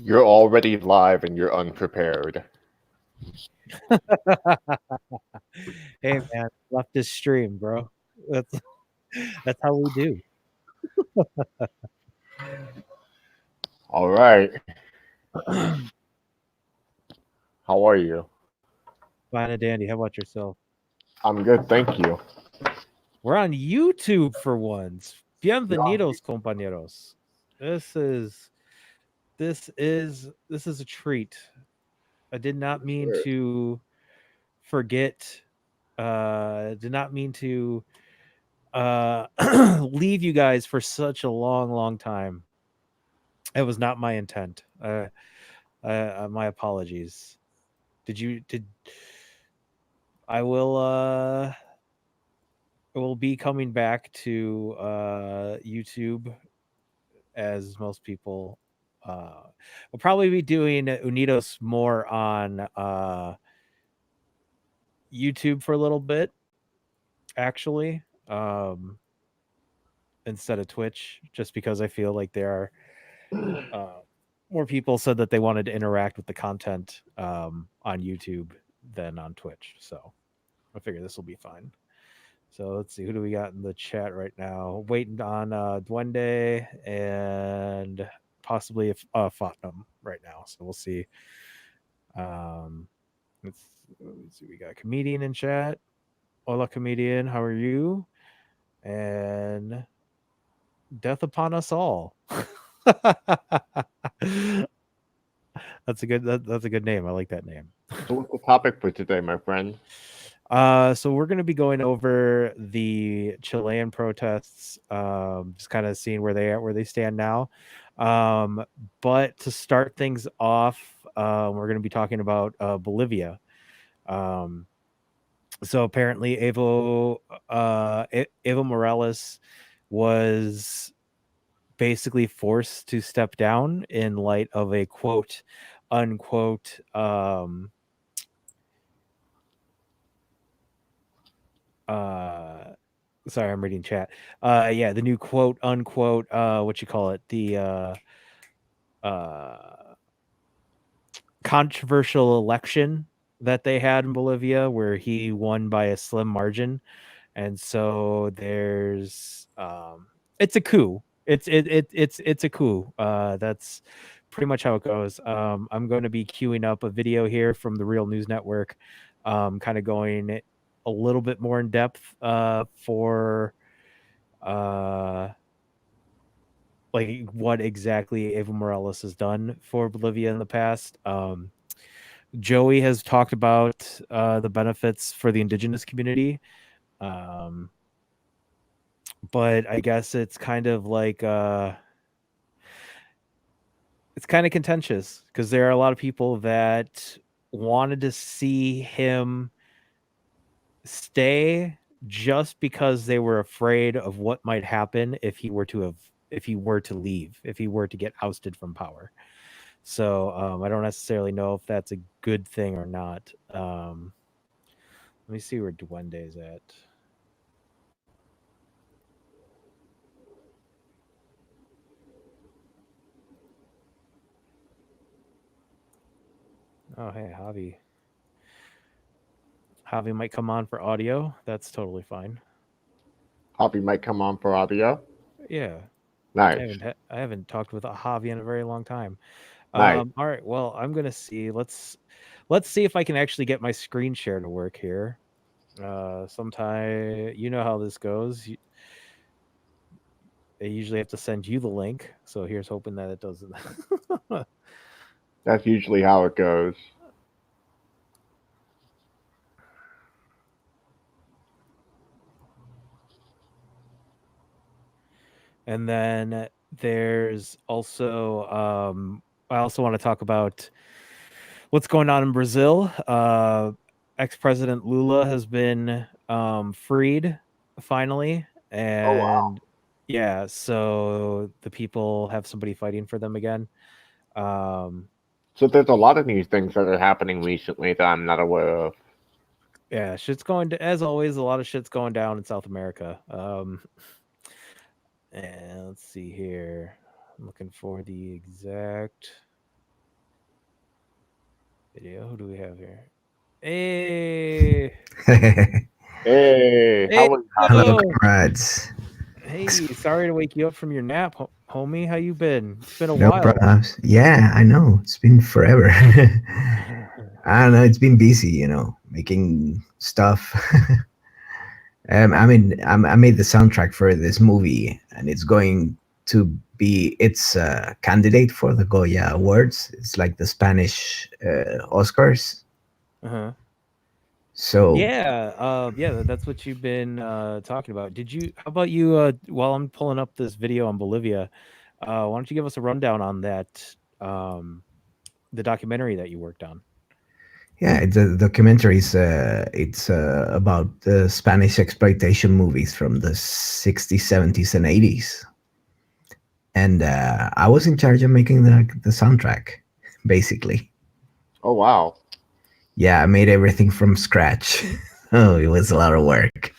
You're already live and you're unprepared. Hey man, left this stream, bro. That's that's how we do. All right. How are you? Fine and dandy. How about yourself? I'm good, thank you. We're on YouTube for once. Yeah. Bienvenidos, compañeros. This is this is a treat. I did not mean to forget. Did not mean to leave you guys for such a long time. It was not my intent. My apologies. Did I will be coming back to YouTube as most people will probably be doing Unidos more on YouTube for a little bit actually, instead of Twitch, just because I feel like there are more people said that they wanted to interact with the content on YouTube than on Twitch. So I figure this will be fine. So let's see, who do we got in the chat right now? Waiting on Duende and possibly Fatnum right now. So we'll see. Um, let's see. We got a comedian in chat. Hola, comedian. How are you? And death upon us all. That's a good name. I like that name. So, what's the topic for today, my friend? So we're going to be going over the Chilean protests, just kind of seeing where they stand now. But to start things off, we're going to be talking about Bolivia. Um, so apparently, Evo Morales was basically forced to step down in light of a quote unquote uh sorry, I'm reading chat. Yeah, the new quote unquote what you call it, the uh controversial election that they had in Bolivia where he won by a slim margin. And so there's it's a coup. It's a coup. That's pretty much how it goes. I'm going to be queuing up a video here from the Real News Network, kind of going a little bit more in depth for uh like what exactly Evo Morales has done for Bolivia in the past. Joey has talked about the benefits for the indigenous community. Um, but I guess it's kind of like it's kind of contentious because there are a lot of people that wanted to see him stay just because they were afraid of what might happen if he were to leave, if he were to get ousted from power. So I don't necessarily know if that's a good thing or not. Let me see where Duende is at. Oh, hey, Javi. Javi might come on for audio. That's totally fine. Hobby might come on for audio. Yeah, Nice. I haven't talked with a Javi in a very long time. Nice. All right, well, I'm gonna see. Let's see if I can actually get my screen share to work here. Sometime you know how this goes. They usually have to send you the link. So here's hoping that it doesn't. That's usually how it goes. And then there's also I also want to talk about what's going on in Brazil. Ex-President Lula has been freed finally, Oh, wow. and yeah, so the people have somebody fighting for them again. Um, So, there's a lot of new things that are happening recently that I'm not aware of. yeah, shit's going to, as always, a lot of shit's going down in South America. And let's see here. I'm looking for the exact. video. Who do we have here? Hey, Hey, hey, how was Hello, yo. comrades. Hey, sorry to wake you up from your nap, homie. How you been? It's been a No while. problems. Yeah, I know. It's been forever. I don't know. It's been busy, making stuff. I made the soundtrack for this movie, and it's going to be its candidate for the Goya Awards. It's like the Spanish Oscars. Uh-huh. So Yeah, that's what you've been talking about. How about you while I'm pulling up this video on Bolivia, why don't you give us a rundown on that the documentary that you worked on? yeah, the documentary is it's about the Spanish exploitation movies from the 60s, 70s, and 80s. And I was in charge of making the soundtrack, basically. Oh wow. Yeah, I made everything from scratch. Oh, it was a lot of work.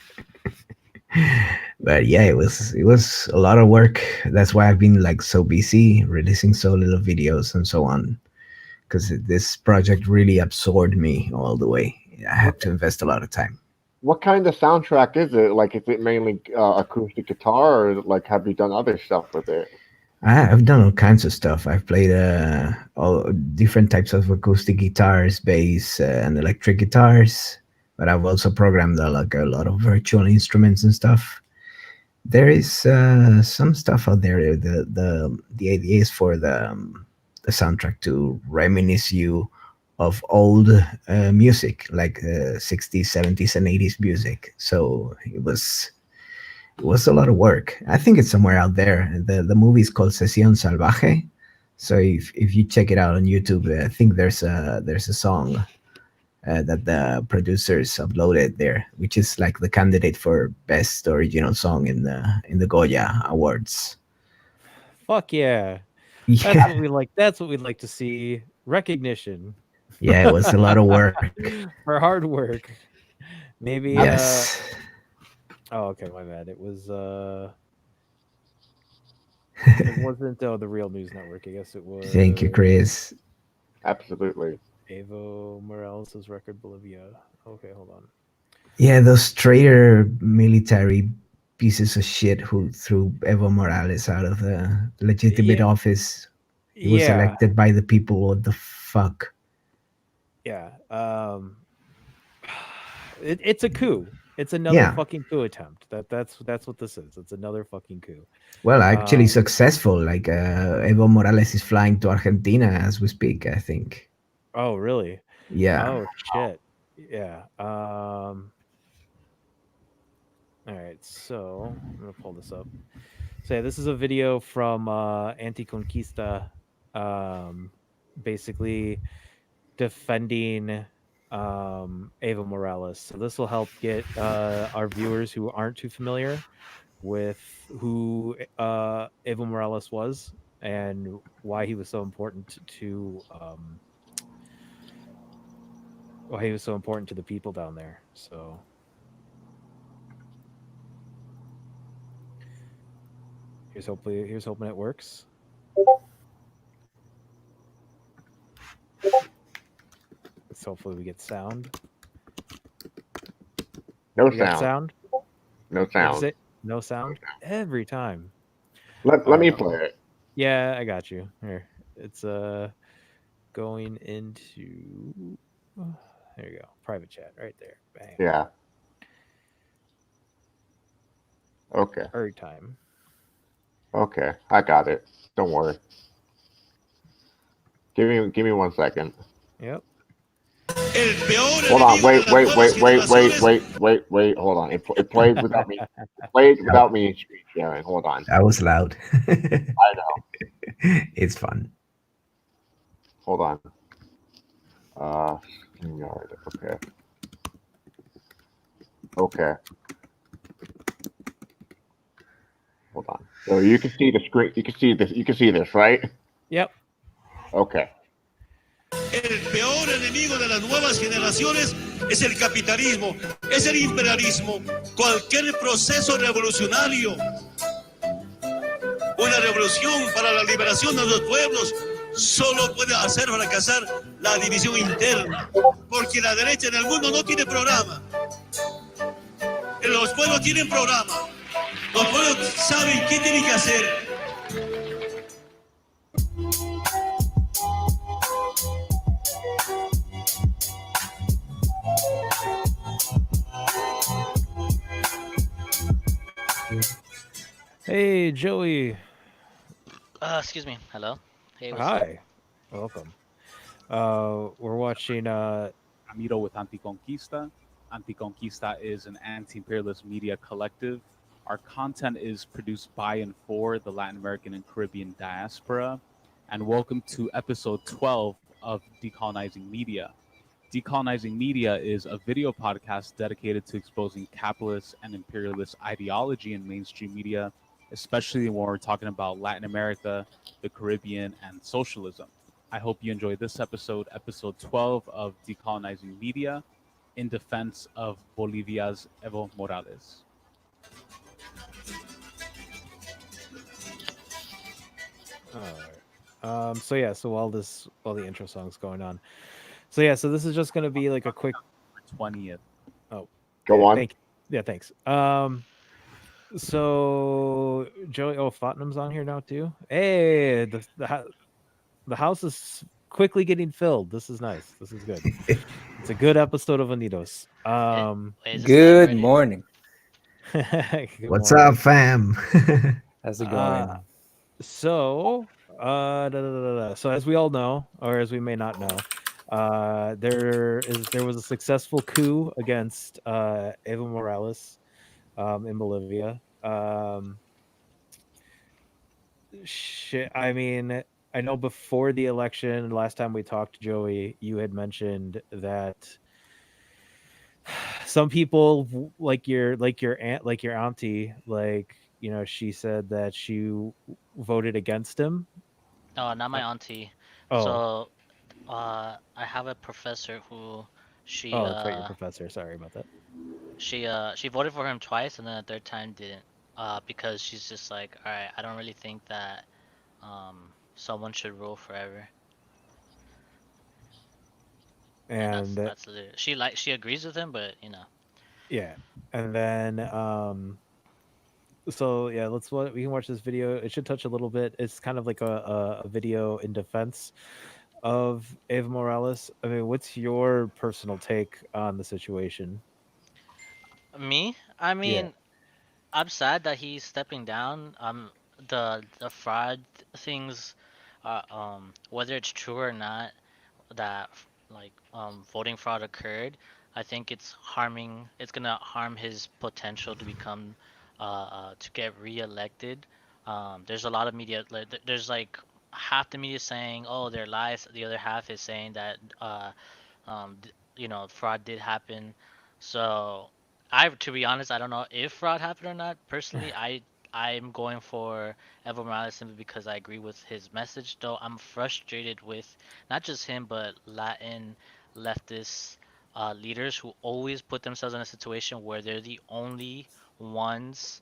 But yeah, it was a lot of work. That's why I've been like so busy releasing so little videos and so on. Because this project really absorbed me all the way. I had to invest a lot of time. What kind of soundtrack is it? Like, is it mainly acoustic guitar, or like have you done other stuff with it? I've done all kinds of stuff. I've played all different types of acoustic guitars, bass, and electric guitars. But I've also programmed like a lot of virtual instruments and stuff. There is some stuff out there. The idea is for the soundtrack to reminisce you of old music, like 60s, 70s, and 80s music. So it was a lot of work. I think it's somewhere out there. The movie is called Sesión Salvaje. So if you check it out on YouTube, I think there's a song that the producers uploaded there, which is like the candidate for best original song in the Goya Awards. Fuck yeah. That's Yeah, what we like. That's what we'd like to see. Recognition yeah, it was a lot of work. for hard work. Maybe Yes. oh okay, my bad. It wasn't the Real News Network. I guess it was Thank you, Chris. Absolutely. Evo Morales' record Bolivia. Okay, hold on. Yeah, those traitor military pieces of shit who threw Evo Morales out of the legitimate Yeah. office. He was Yeah. elected by the people. What the fuck? Yeah. It's a coup. It's another Yeah. fucking coup attempt. That's what this is. It's another fucking coup. Well, actually successful. Like Evo Morales is flying to Argentina as we speak, I think. Oh, really? Yeah. Oh shit. Yeah. All right, so I'm gonna pull this up. So yeah, this is a video from Anticonquista, basically defending Evo Morales. So this will help get our viewers who aren't too familiar with who Evo Morales was and why he was so important to the people down there. So here's hoping it works. So hopefully we get sound. No We got sound. sound? No What'd you sound. say? No sound? Every time. Let me play it. Yeah, I got you. Here. It's going into there you go. Private chat right there. Bang. Yeah. Okay. Every time. Okay. I got it. Don't worry. Give me 1 second. Yep. Hold on. Wait. Hold on. It plays without me. It plays without me screen sharing. Hold on. That was loud. I know. It's fun. Hold on. StreamYard. Okay. Okay. Hold on. So you can see the screen. You can see this. You can see this, right? Yep. Okay. El peor enemigo de las nuevas generaciones es el capitalismo, es el imperialismo. Cualquier proceso revolucionario, una revolución para la liberación de los pueblos, solo puede hacer fracasar la división interna, porque la derecha en el mundo no tiene programa. Los pueblos tienen programa. Los pueblos saben qué tienen que hacer. Hey, Joey. Excuse me. Hello. Hey. Hi. Welcome. We're watching. Ramiro with Anticonquista. Anticonquista is an anti-imperialist media collective. Our content is produced by and for the Latin American and Caribbean diaspora. And welcome to episode 12 of Decolonizing Media. Decolonizing Media is a video podcast dedicated to exposing capitalist and imperialist ideology in mainstream media, especially when we're talking about Latin America, the Caribbean, and socialism. I hope you enjoyed this episode 12 of Decolonizing Media, in defense of Bolivia's Evo Morales. All right. So while the intro song's going on, so this is just gonna be like a quick 20th. Go on. Thanks. So Joey, Tottenham's on here now too. Hey, the house is quickly getting filled. This is nice. This is good. It's a good episode of Unidos. Good morning. What's up, fam? How's it going? So as we all know, or as we may not know, there was a successful coup against Evo Morales in Bolivia. I mean, I know before the election, last time we talked, Joey, you had mentioned that some people, like your auntie, she said that she voted against him. No, not my auntie. Oh. So, I have a professor who she. That's right, your professor. Sorry about that. She voted for him twice, and then the third time didn't. Because she's just like, all right, I don't really think that someone should rule forever. And that's she agrees with him, but yeah. And then we can watch this video. It should touch a little bit. It's kind of like a video in defense of Evo Morales. I mean, what's your personal take on the situation? Me? I mean, I'm sad that he's stepping down. The fraud things, whether it's true or not, that voting fraud occurred, I think it's gonna harm his potential to become to get re-elected. There's a lot of media, there's like half the media saying, oh, they're lies, the other half is saying that fraud did happen. So to be honest, I don't know if fraud happened or not. Personally, I'm going for Evo Morales simply because I agree with his message, though I'm frustrated with not just him, but Latin leftist leaders who always put themselves in a situation where they're the only ones,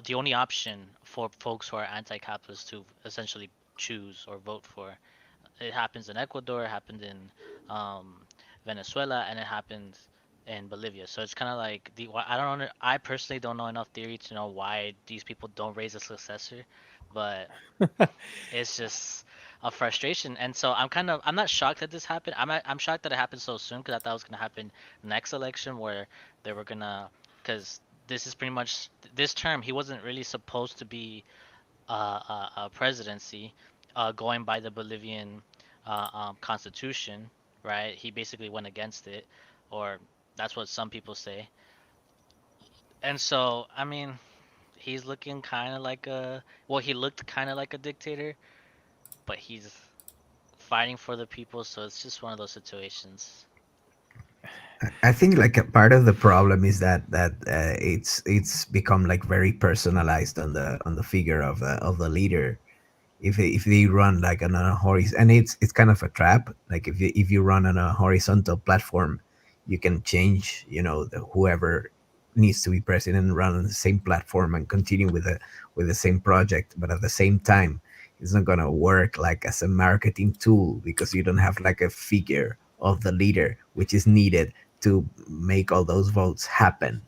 the only option for folks who are anti-capitalist to essentially choose or vote for. It happens in Ecuador, it happened in Venezuela, and it happened in Bolivia. So it's kind of like I personally don't know enough theory to know why these people don't raise a successor, but it's just a frustration. And so I'm not shocked that this happened. I'm shocked that it happened so soon, because I thought it was gonna happen next election, where they were because this is pretty much this term. He wasn't really supposed to be a presidency, going by the Bolivian constitution, right? He basically went against it, or that's what some people say. And so, I mean, he's looking kind of like he looked kind of like a dictator, but he's fighting for the people, so it's just one of those situations. I think like a part of the problem is that it's become like very personalized on the figure of the leader. If they run like on a horizontal, and it's kind of a trap. Like if you run on a horizontal platform, you can change, whoever needs to be president and run on the same platform and continue with the same project. But at the same time, It's not gonna work like as a marketing tool because you don't have like a figure of the leader which is needed to make all those votes happen.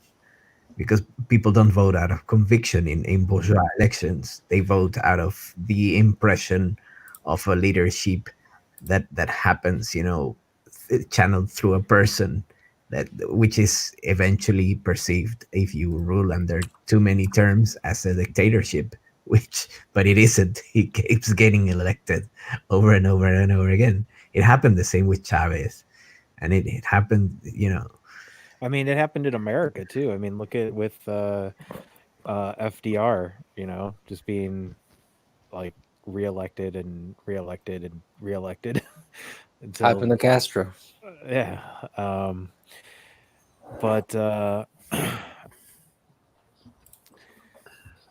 Because people don't vote out of conviction in bourgeois elections. They vote out of the impression of a leadership that happens, channeled through a person, that which is eventually perceived, if you rule under too many terms, as a dictatorship. Which, but it isn't. He keeps getting elected over and over and over again. It happened the same with Chavez, and it happened, I mean, it happened in America too. I mean, look at with FDR, just being like reelected and reelected and reelected until Happened to Castro. yeah. But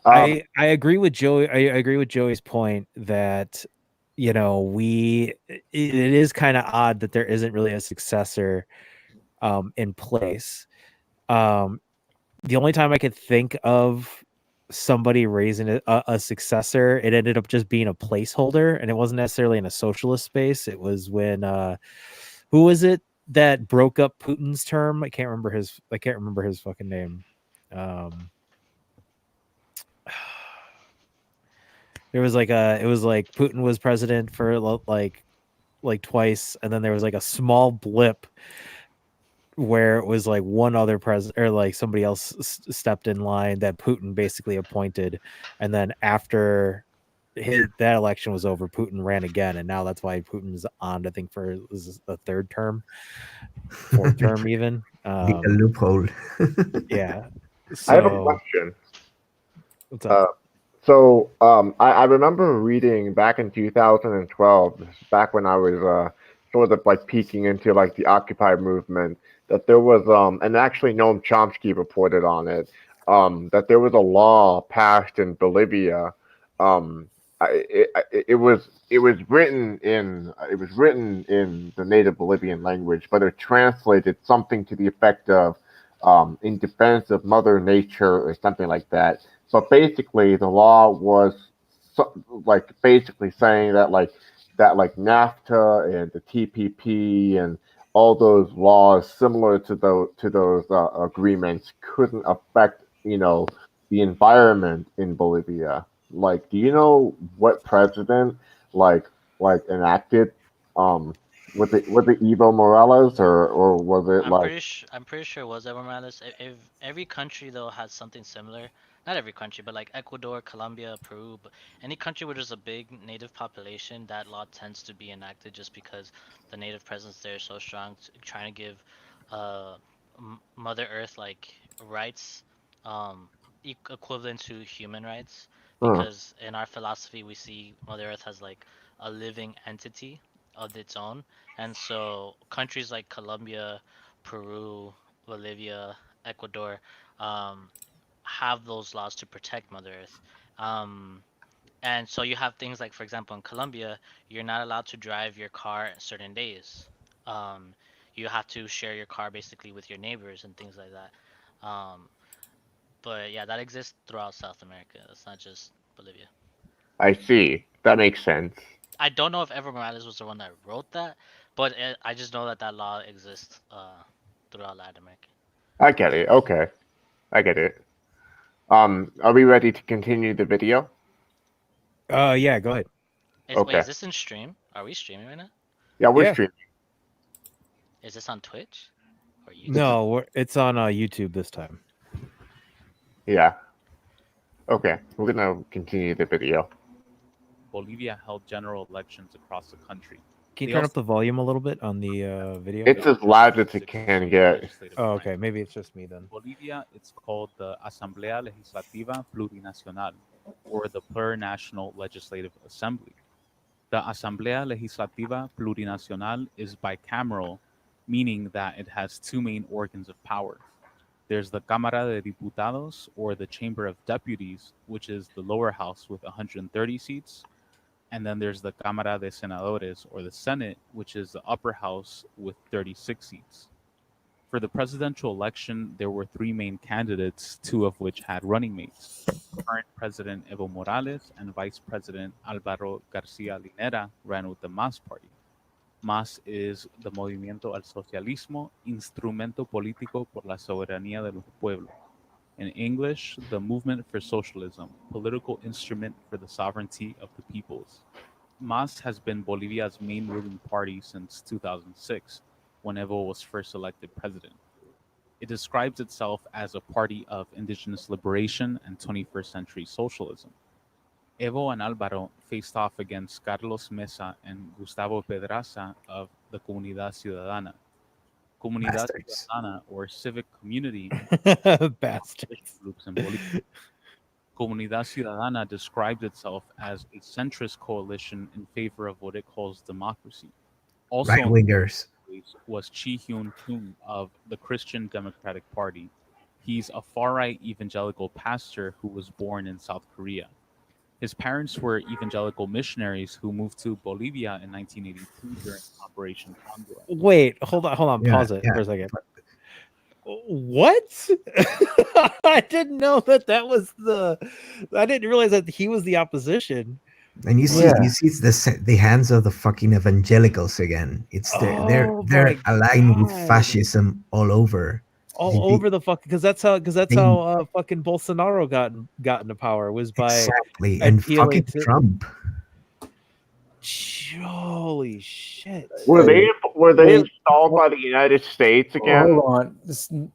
I agree with Joey. I agree with Joey's point that it is kind of odd that there isn't really a successor in place. The only time I could think of somebody raising a successor, it ended up just being a placeholder, and it wasn't necessarily in a socialist space. It was when who was it that broke up Putin's term? I can't remember his fucking name. It was like Putin was president for like twice, and then there was like a small blip where it was like one other president or like somebody else stepped in line that Putin basically appointed, and then after that election was over, Putin ran again, and now that's why Putin's on, I think, for a third term, fourth term even. the loophole. Yeah. I have a question. What's up? I remember reading back in 2012, back when I was sort of like peeking into like the Occupy movement, that there was and actually Noam Chomsky reported on it, that there was a law passed in Bolivia. It was written in the native Bolivian language, but it translated something to the effect of in defense of Mother Nature or something like that. But basically, the law was basically saying that NAFTA and the TPP and all those laws similar to those agreements couldn't affect the environment in Bolivia. Like, do you know what president enacted was it Evo Morales or was it I'm pretty sure it was Evo Morales. If every country though has something similar, not every country, but like Ecuador, Colombia, Peru, but any country where there's a big native population, that law tends to be enacted just because the native presence there is so strong, trying to give Mother Earth like rights, equivalent to human rights. Because in our philosophy, we see Mother Earth as like a living entity of its own, and so countries like Colombia, Peru, Bolivia, Ecuador, have those laws to protect Mother Earth. And so you have things like, for example, in Colombia, you're not allowed to drive your car certain days. You have to share your car basically with your neighbors and things like that. But yeah, that exists throughout South America. It's not just Bolivia. I see. That makes sense. I don't know if Evo Morales was the one that wrote that, but I just know that that law exists throughout Latin America. I get it. Okay, I get it. Are we ready to continue the video? Yeah, go ahead. Okay. Wait, is this in stream? Are we streaming right now? Yeah, we're streaming. Is this on Twitch or YouTube? No, it's on YouTube this time. Yeah. Okay, we're gonna continue the video. Bolivia held general elections across the country. Can you turn up the volume a little bit on the video? It's as loud as it can get. Oh, okay. Maybe it's just me then. Bolivia, it's called the Asamblea Legislativa Plurinacional, or the Plurinational Legislative Assembly. The Asamblea Legislativa Plurinacional is bicameral, meaning that it has two main organs of power. There's the Cámara de Diputados, or the Chamber of Deputies, which is the lower house with 130 seats. And then there's the Cámara de Senadores, or the Senate, which is the upper house with 36 seats. For the presidential election, there were three main candidates, two of which had running mates. Current President Evo Morales and Vice President Álvaro García Linera ran with the MAS party. MAS is the Movimiento al Socialismo, Instrumento Político por la Soberanía de los Pueblos. In English, the Movement for Socialism, Political Instrument for the Sovereignty of the Peoples. MAS has been Bolivia's main ruling party since 2006, when Evo was first elected president. It describes itself as a party of indigenous liberation and 21st century socialism. Evo and Álvaro faced off against Carlos Mesa and Gustavo Pedraza of the Comunidad Ciudadana. Comunidad Bastards. Ciudadana, or civic community, Bastards. groups in Bolivia. Comunidad Ciudadana described itself as a centrist coalition in favor of what it calls democracy. Also Right wingers. was Chi Hyun Kung of the Christian Democratic Party. He's a far-right evangelical pastor who was born in South Korea. His parents were evangelical missionaries who moved to Bolivia in 1982 during Operation Condor. Wait, hold on, Yeah, pause it yeah. for a second. What? I didn't know that was the. I didn't realize that he was the opposition. And you see, Yeah. it's the hands of the fucking evangelicals again. It's they're Oh they're my aligned with God. fascism all over. All over the fuck, because that's how they- fucking Bolsonaro got into power, was by Exactly, and appealing fucking to- Trump. Holy shit. Were they Wait. installed by the United States again? Hold on.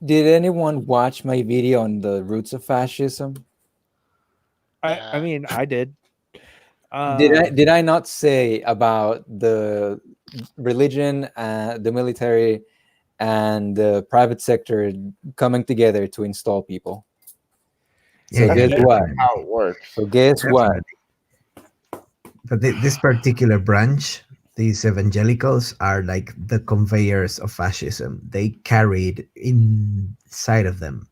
Did anyone watch my video on the roots of fascism? I mean, I did. Did I not say about the religion, the military, and the private sector coming together to install people? So Yeah, guess That's what? how it works. So guess what? Definitely. But this particular branch, these evangelicals are like the conveyors of fascism. They carry it inside of them.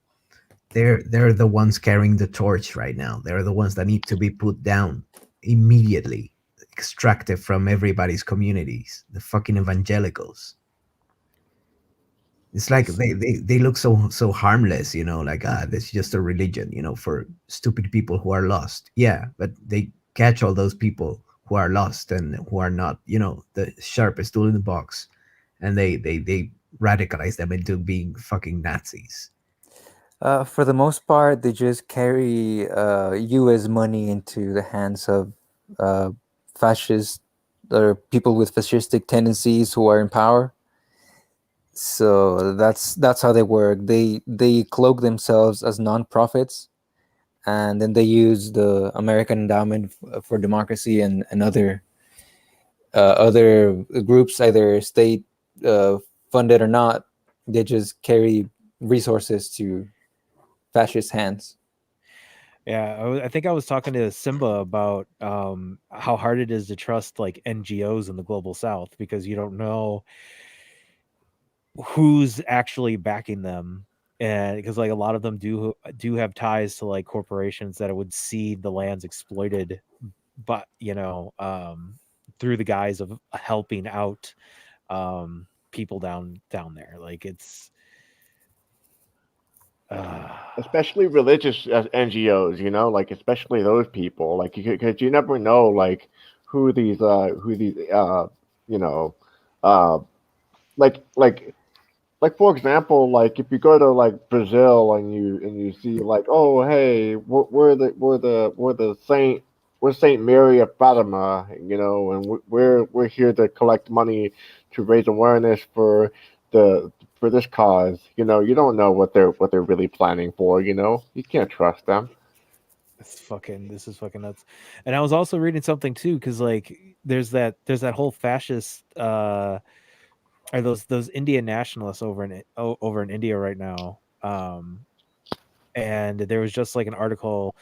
They're the ones carrying the torch right now. They're the ones that need to be put down immediately, extracted from everybody's communities. The fucking evangelicals. It's like they look so harmless, like that's just a religion, for stupid people who are lost. Yeah, but they catch all those people who are lost and who are not, the sharpest tool in the box, and they radicalize them into being fucking Nazis. For the most part, they just carry U.S. money into the hands of fascist or people with fascistic tendencies who are in power. So that's how they work. They cloak themselves as non-profits, and then they use the American Endowment for Democracy and other groups, either state funded or not. They just carry resources to fascist hands. Yeah, I think I was talking to Simba about how hard it is to trust like NGOs in the global South, because you don't know who's actually backing them, and because like a lot of them do have ties to like corporations that would see the lands exploited, but through the guise of helping out people down there. Like it's Especially religious NGOs, like especially those people, like because you never know like who these like for example, like if you go to like Brazil and you see like, oh hey, we're Saint Mary of Fatima, and we're here to collect money to raise awareness for this cause. You don't know what they're really planning for. You can't trust them. this is fucking nuts. And I was also reading something too, because like there's that whole fascist are those Indian nationalists over in India right now. And there was just like an article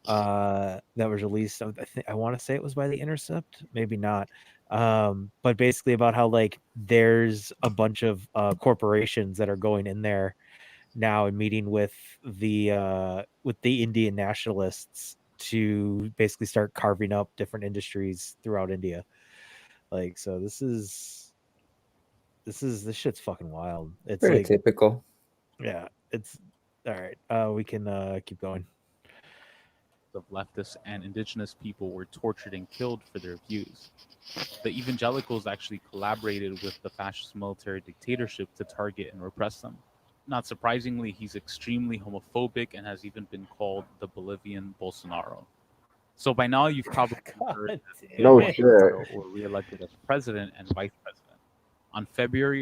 that was released. I want to say it was by The Intercept, maybe not. But basically about how like there's a bunch of corporations that are going in there now and meeting with the Indian nationalists to basically start carving up different industries throughout India. Like, so this is This shit's fucking wild. It's Very like, typical. yeah, it's all right. We can keep going. Of leftists and indigenous people were tortured and killed for their views. The evangelicals actually collaborated with the fascist military dictatorship to target and repress them. Not surprisingly, he's extremely homophobic and has even been called the Bolivian Bolsonaro. So by now, you've probably heard that No Evo shit. Morales were reelected as president and vice president. On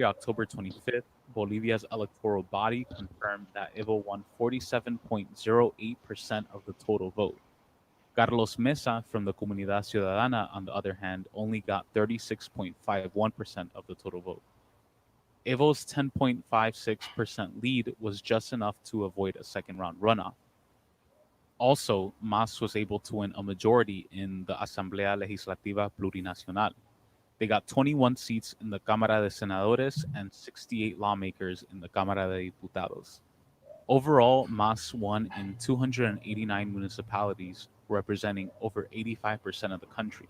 October 25th, Bolivia's electoral body confirmed that Evo won 47.08% of the total vote. Carlos Mesa from the Comunidad Ciudadana, on the other hand, only got 36.51% of the total vote. Evo's 10.56% lead was just enough to avoid a second-round runoff. Also, MAS was able to win a majority in the Asamblea Legislativa Plurinacional. They got 21 seats in the Cámara de Senadores and 68 lawmakers in the Cámara de Diputados. Overall, MAS won in 289 municipalities, representing over 85% of the country.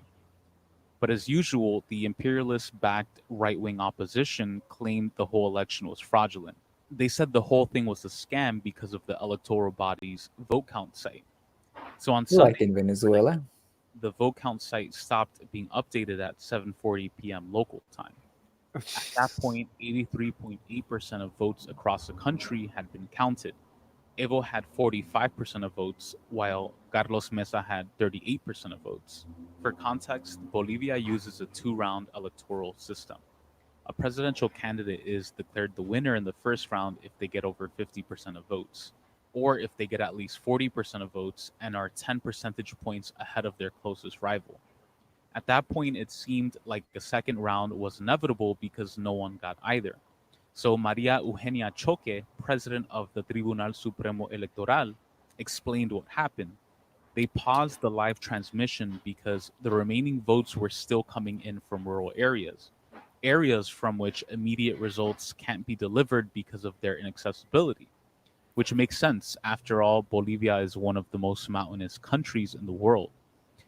But as usual, the imperialist-backed right-wing opposition claimed the whole election was fraudulent. They said the whole thing was a scam because of the electoral body's vote count site. So on Like Sunday, in Venezuela. the vote count site stopped being updated at 7:40 p.m. local time. At that point, 83.8% of votes across the country had been counted. Evo had 45% of votes, while Carlos Mesa had 38% of votes. For context, Bolivia uses a two-round electoral system. A presidential candidate is declared the winner in the first round if they get over 50% of votes, or if they get at least 40% of votes and are 10 percentage points ahead of their closest rival. At that point, it seemed like the second round was inevitable because no one got either. So Maria Eugenia Choque, president of the Tribunal Supremo Electoral, explained what happened. They paused the live transmission because the remaining votes were still coming in from rural areas from which immediate results can't be delivered because of their inaccessibility, which makes sense. After all, Bolivia is one of the most mountainous countries in the world.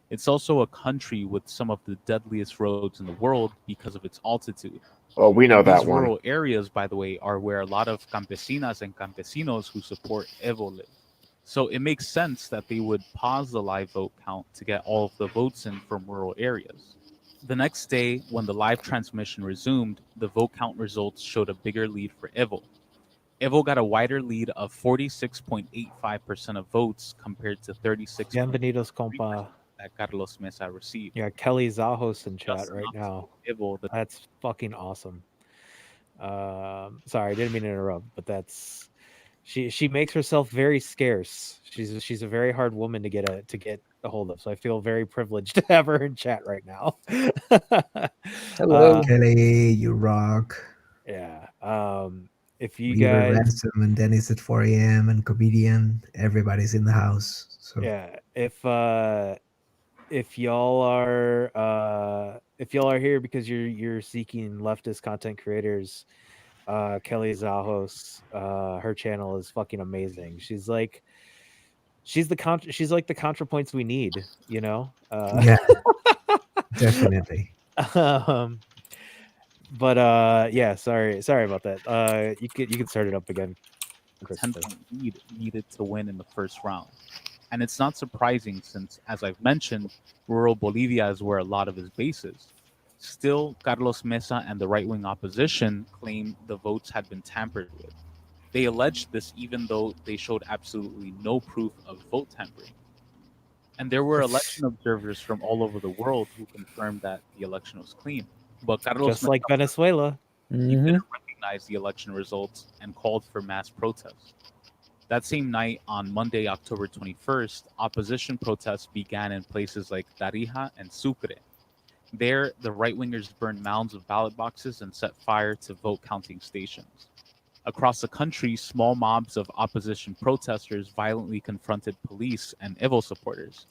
It's also a country with some of the deadliest roads in the world because of its altitude. Oh, we know And that these one. rural areas, by the way, are where a lot of campesinas and campesinos who support Evo live. So it makes sense that they would pause the live vote count to get all of the votes in from rural areas. The next day, when the live transmission resumed, the vote count results showed a bigger lead for Evo. Evo got a wider lead of 46.85% of votes compared to 36% Bienvenidos, compa. that Carlos Mesa received. Yeah, Kelly Zahos in Just chat right enough to now. give Evo the That's fucking awesome. Sorry, I didn't mean to interrupt, but that's she makes herself very scarce. She's a very hard woman to get a hold of. So I feel very privileged to have her in chat right now. Hello. Kelly, you rock. Yeah. If you River guys, Ransom and Dennis at 4 a.m. and Comedian, everybody's in the house. So yeah, if y'all are here because you're seeking leftist content creators, Kelly Zahos, her channel is fucking amazing. She's like the ContraPoints we need, you know. yeah, definitely. But yeah, sorry about that. You can start it up again, 10 Christopher. point lead needed to win in the first round. And it's not surprising since, as I've mentioned, rural Bolivia is where a lot of his base is. Still, Carlos Mesa and the right-wing opposition claim the votes had been tampered with. They alleged this even though they showed absolutely no proof of vote tampering. And there were election observers from all over the world who confirmed that the election was clean. But Carlos Just like Mesa Venezuela. he Mhm. didn't recognize the election results and called for mass protests. That same night, on Monday, October 21st, opposition protests began in places like Tarija and Sucre. There, the right-wingers burned mounds of ballot boxes and set fire to vote counting stations. Across the country, small mobs of opposition protesters violently confronted police and Evo supporters.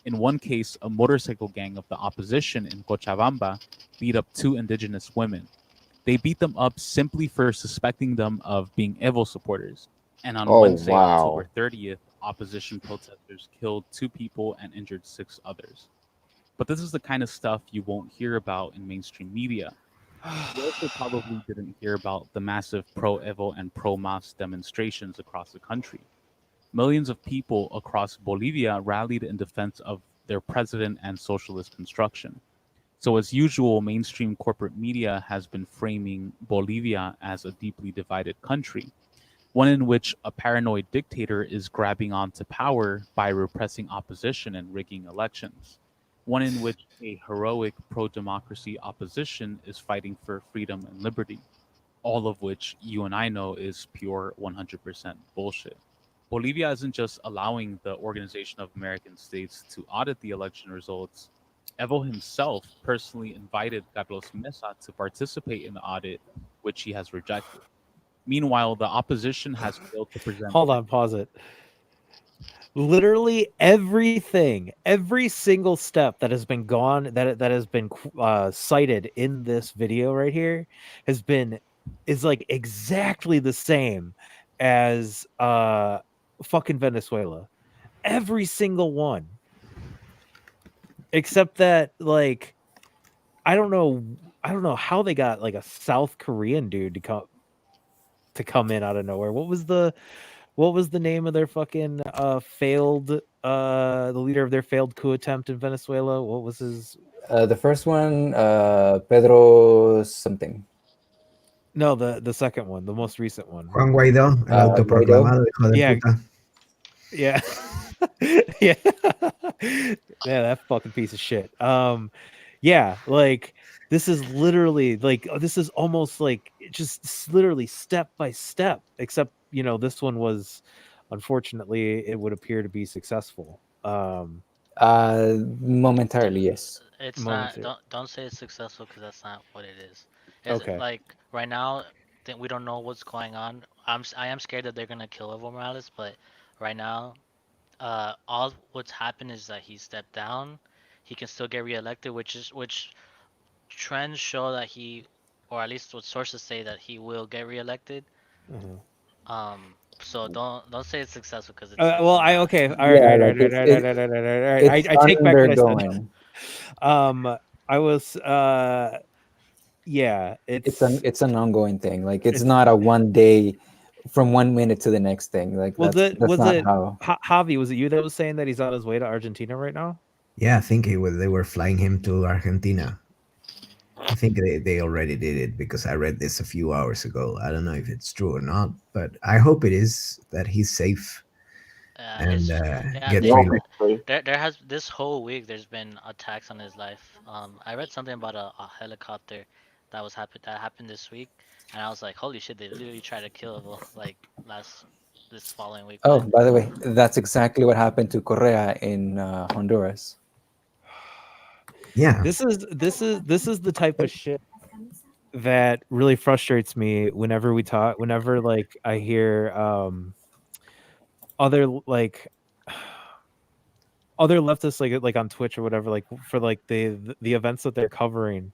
In one case, a motorcycle gang of the opposition in Cochabamba beat up 2 indigenous women. They beat them up simply for suspecting them of being Evo supporters. And on Oh, Wednesday, wow. October 30th, opposition protesters killed 2 people and injured 6 others. But this is the kind of stuff you won't hear about in mainstream media. You also probably didn't hear about the massive pro-Evo and pro-MAS demonstrations across the country. Millions of people across Bolivia rallied in defense of their president and socialist construction. So, as usual, mainstream corporate media has been framing Bolivia as a deeply divided country, one in which a paranoid dictator is grabbing onto power by repressing opposition and rigging elections, one in which a heroic pro democracy opposition is fighting for freedom and liberty, all of which you and I know is pure 100% bullshit. Bolivia isn't just allowing the Organization of American States to audit the election results. Evo himself personally invited Carlos Mesa to participate in the audit, which he has rejected. Meanwhile, the opposition has failed to present. Hold on, pause it. Literally everything, every single step that has been that has been cited in this video right here is like exactly the same as fucking Venezuela. Every single one, except that like I don't know how they got like a South Korean dude to come in out of nowhere. What was the name of their fucking failed the leader of their failed coup attempt in Venezuela? What was his? The first one, Pedro something. No, the second one, the most recent one. Juan Guaidó, el autoproclamado hijo de Yeah. puta. Yeah. Yeah. Yeah, that fucking piece of shit. Yeah, like this is literally like this is almost like just literally step by step, except this one was unfortunately it would appear to be successful. Momentarily, yes. It's Moments not. here. Don't say it's successful because that's not what it is. It's Okay. like right now, we don't know what's going on. I am scared that they're gonna kill Evo Morales, but right now, all what's happened is that he stepped down. He can still get reelected, which trends show that he, or at least what sources say that he will get reelected. Mhm. So don't say it's successful because it's. Well, not. okay, all Yeah, right, like it's I take back what I said. undergoing. I was yeah, It's an ongoing thing. Like it's not a one day from 1 minute to the next thing. Like was that's not how. Javi, was it you that was saying that he's on his way to Argentina right now? Yeah, I think they were flying him to Argentina. I think they already did it because I read this a few hours ago. I don't know if it's true or not, but I hope it is that he's safe and gets they- reelected. There has this whole week. There's been attacks on his life. I read something about a helicopter that happened this week, and I was like, holy shit! They literally tried to kill him like this following week. Oh, but- by the way, that's exactly what happened to Correa in Honduras. Yeah, This is the type of shit that really frustrates me whenever like I hear other leftists like on Twitch or whatever, like for like the events that they're covering.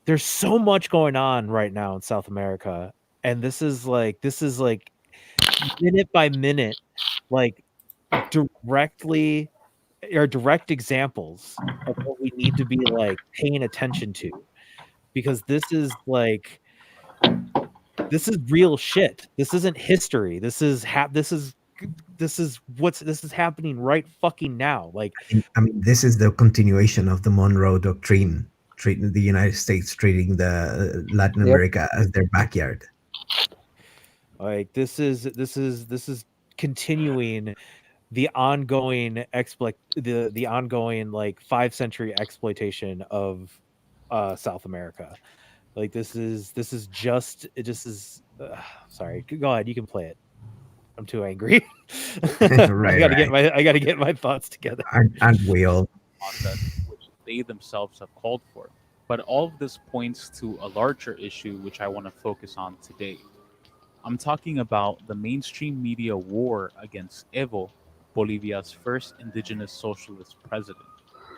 There's so much going on right now in South America, and this is like minute by minute, like directly or direct examples of what we need to be like paying attention to, because this is real shit. This isn't history. This is happening right fucking now. Like, I mean, this is the continuation of the Monroe Doctrine, treating the United States treating the Latin America as their backyard. Like this is continuing the ongoing the ongoing like 5-century exploitation of South America. Like this is sorry, go ahead, you can play it. I'm too angry. Right, I gotta get my thoughts together. Aren't we all? Process which they themselves have called for. But all of this points to a larger issue which I want to focus on today. I'm talking about the mainstream media war against Evo, Bolivia's first indigenous socialist president.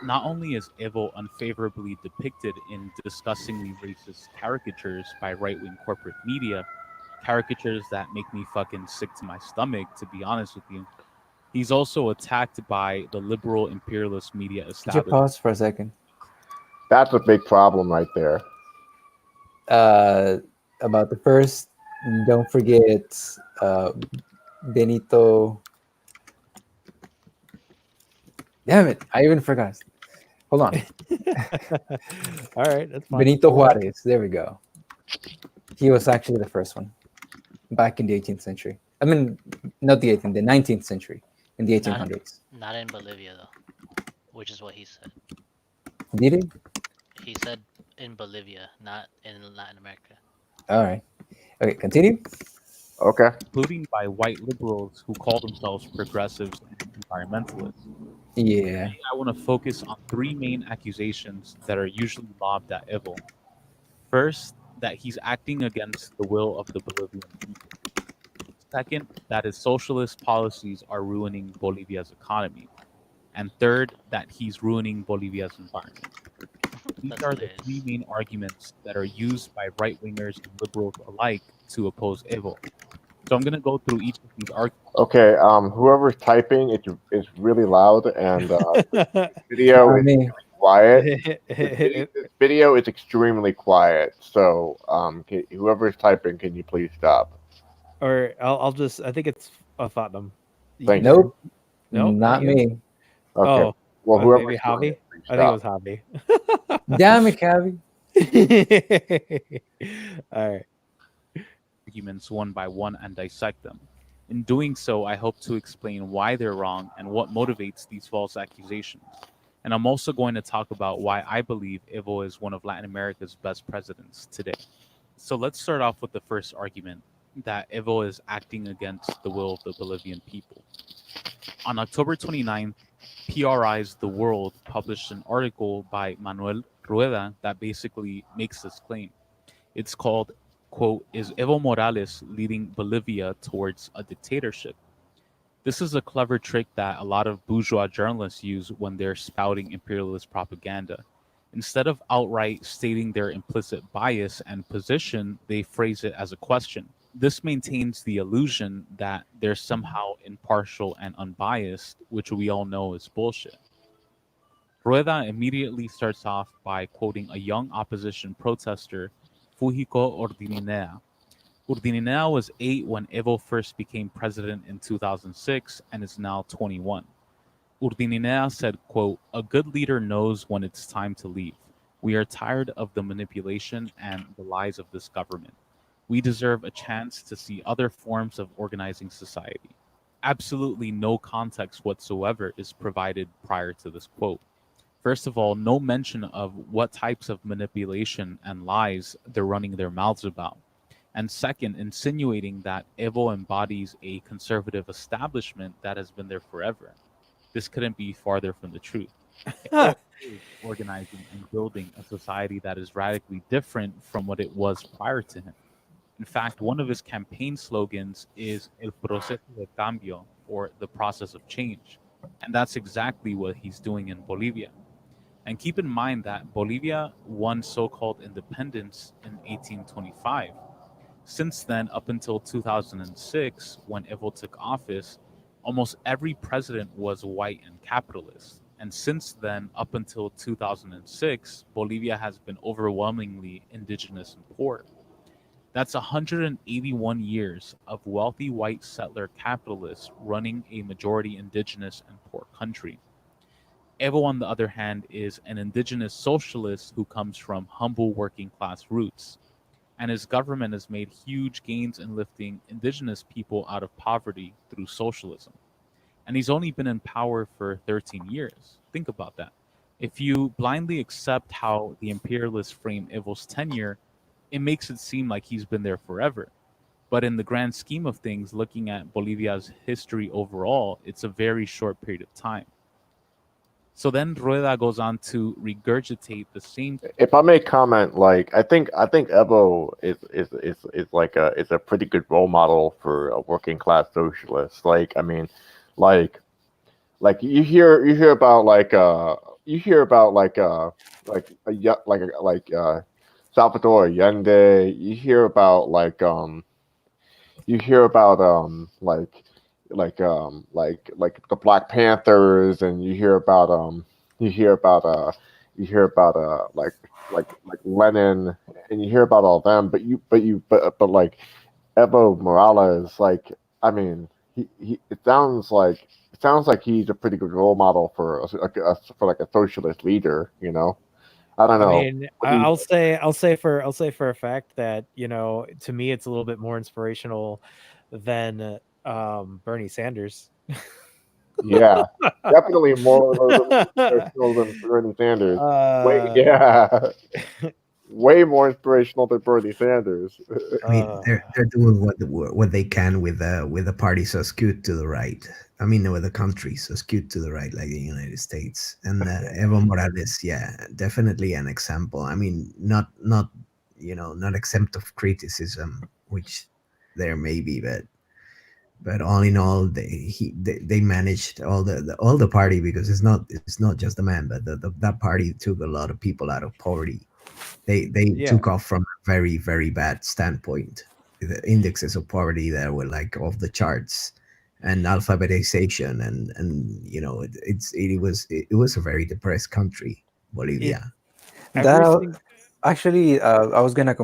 Not only is Evo unfavorably depicted in disgustingly racist caricatures by right-wing corporate media, caricatures that make me fucking sick to my stomach, to be honest with you, he's also attacked by the liberal imperialist media Could you establishment. pause for a second? That's a big problem right there. About the first, don't forget Benito. Damn it! I even forgot. Hold on. All right, that's fine. Benito Juarez. There we go. He was actually the first one back in the 18th century. I mean, not the 18th, the 19th century, in the 1800s. Not in Bolivia though, which is what he said. Did he? He said in Bolivia, not in Latin America. All right. Okay, continue. Okay. including by white liberals who call themselves progressives and environmentalists. Yeah. I want to focus on three main accusations that are usually lobbed at Evo. First, that he's acting against the will of the Bolivian people. Second, that his socialist policies are ruining Bolivia's economy. And third, that he's ruining Bolivia's environment. These That's are the hilarious. three main arguments that are used by right-wingers and liberals alike to oppose Evo. So I'm going to go through each of these arguments. Okay. Whoever's typing, it's really loud, and video I is mean, quiet. This video is extremely quiet. So, whoever's typing, can you please stop? Or I'll just. I think it's Fatnam. Thank you. nope. Nope, not you? me. Okay. Oh, well, whoever's maybe doing Javi. it, please I think it stop. was Javi. Damn it, Cavi. All right. Arguments one by one and dissect them. In doing so, I hope to explain why they're wrong and what motivates these false accusations. And I'm also going to talk about why I believe Evo is one of Latin America's best presidents today. So let's start off with the first argument, that Evo is acting against the will of the Bolivian people. On October 29th, PRI's The World published an article by Manuel Rueda that basically makes this claim. It's called, quote, "Is Evo Morales leading Bolivia towards a dictatorship?" This is a clever trick that a lot of bourgeois journalists use when they're spouting imperialist propaganda. Instead of outright stating their implicit bias and position, they phrase it as a question. This maintains the illusion that they're somehow impartial and unbiased, which we all know is bullshit. Rueda immediately starts off by quoting a young opposition protester, Fujiko Urdininea. Urdininea was 8 when Evo first became president in 2006 and is now 21. Urdininea said, quote, "A good leader knows when it's time to leave. We are tired of the manipulation and the lies of this government. We deserve a chance to see other forms of organizing society." Absolutely no context whatsoever is provided prior to this quote. First of all, no mention of what types of manipulation and lies they're running their mouths about. And second, insinuating that Evo embodies a conservative establishment that has been there forever. This couldn't be farther from the truth. Evo is organizing and building a society that is radically different from what it was prior to him. In fact, one of his campaign slogans is El Proceso de Cambio, or the process of change. And that's exactly what he's doing in Bolivia. And keep in mind that Bolivia won so-called independence in 1825. Since then, up until 2006, when Evo took office, almost every president was white and capitalist. And since then, up until 2006, Bolivia has been overwhelmingly indigenous and poor. That's 181 years of wealthy white settler capitalists running a majority indigenous and poor country. Evo, on the other hand, is an indigenous socialist who comes from humble working class roots. And his government has made huge gains in lifting indigenous people out of poverty through socialism. And he's only been in power for 13 years. Think about that. If you blindly accept how the imperialists frame Evo's tenure, it makes it seem like he's been there forever. But in the grand scheme of things, looking at Bolivia's history overall, it's a very short period of time. So then Rueda goes on to regurgitate the same. If I may comment, like I think Evo is a pretty good role model for a working class socialist. Like I mean, like you hear about Salvador Allende. You hear about like the Black Panthers, and you hear about you hear about like Lenin, and you hear about all them, but like Evo Morales, like I mean, it sounds like he's a pretty good role model for a socialist leader. You know, I don't I know. mean, What do you I'll say for a fact that, you know, to me it's a little bit more inspirational than Bernie Sanders. Yeah, definitely more inspirational than Bernie Sanders. Yeah, way more inspirational than Bernie Sanders. I mean, they're doing what they can with the party so skewed to the right. I mean, with the country so skewed to the right, like the United States. And Evo Morales, yeah, definitely an example. I mean, not not exempt of criticism, which there may be, but all in all, they managed all the party, because it's not just the man, but that party took a lot of people out of poverty. They Yeah. took off from a very, very bad standpoint. The indexes of poverty that were like off the charts, and alphabetization, and it was a very depressed country, Bolivia. That Everything. actually, I was gonna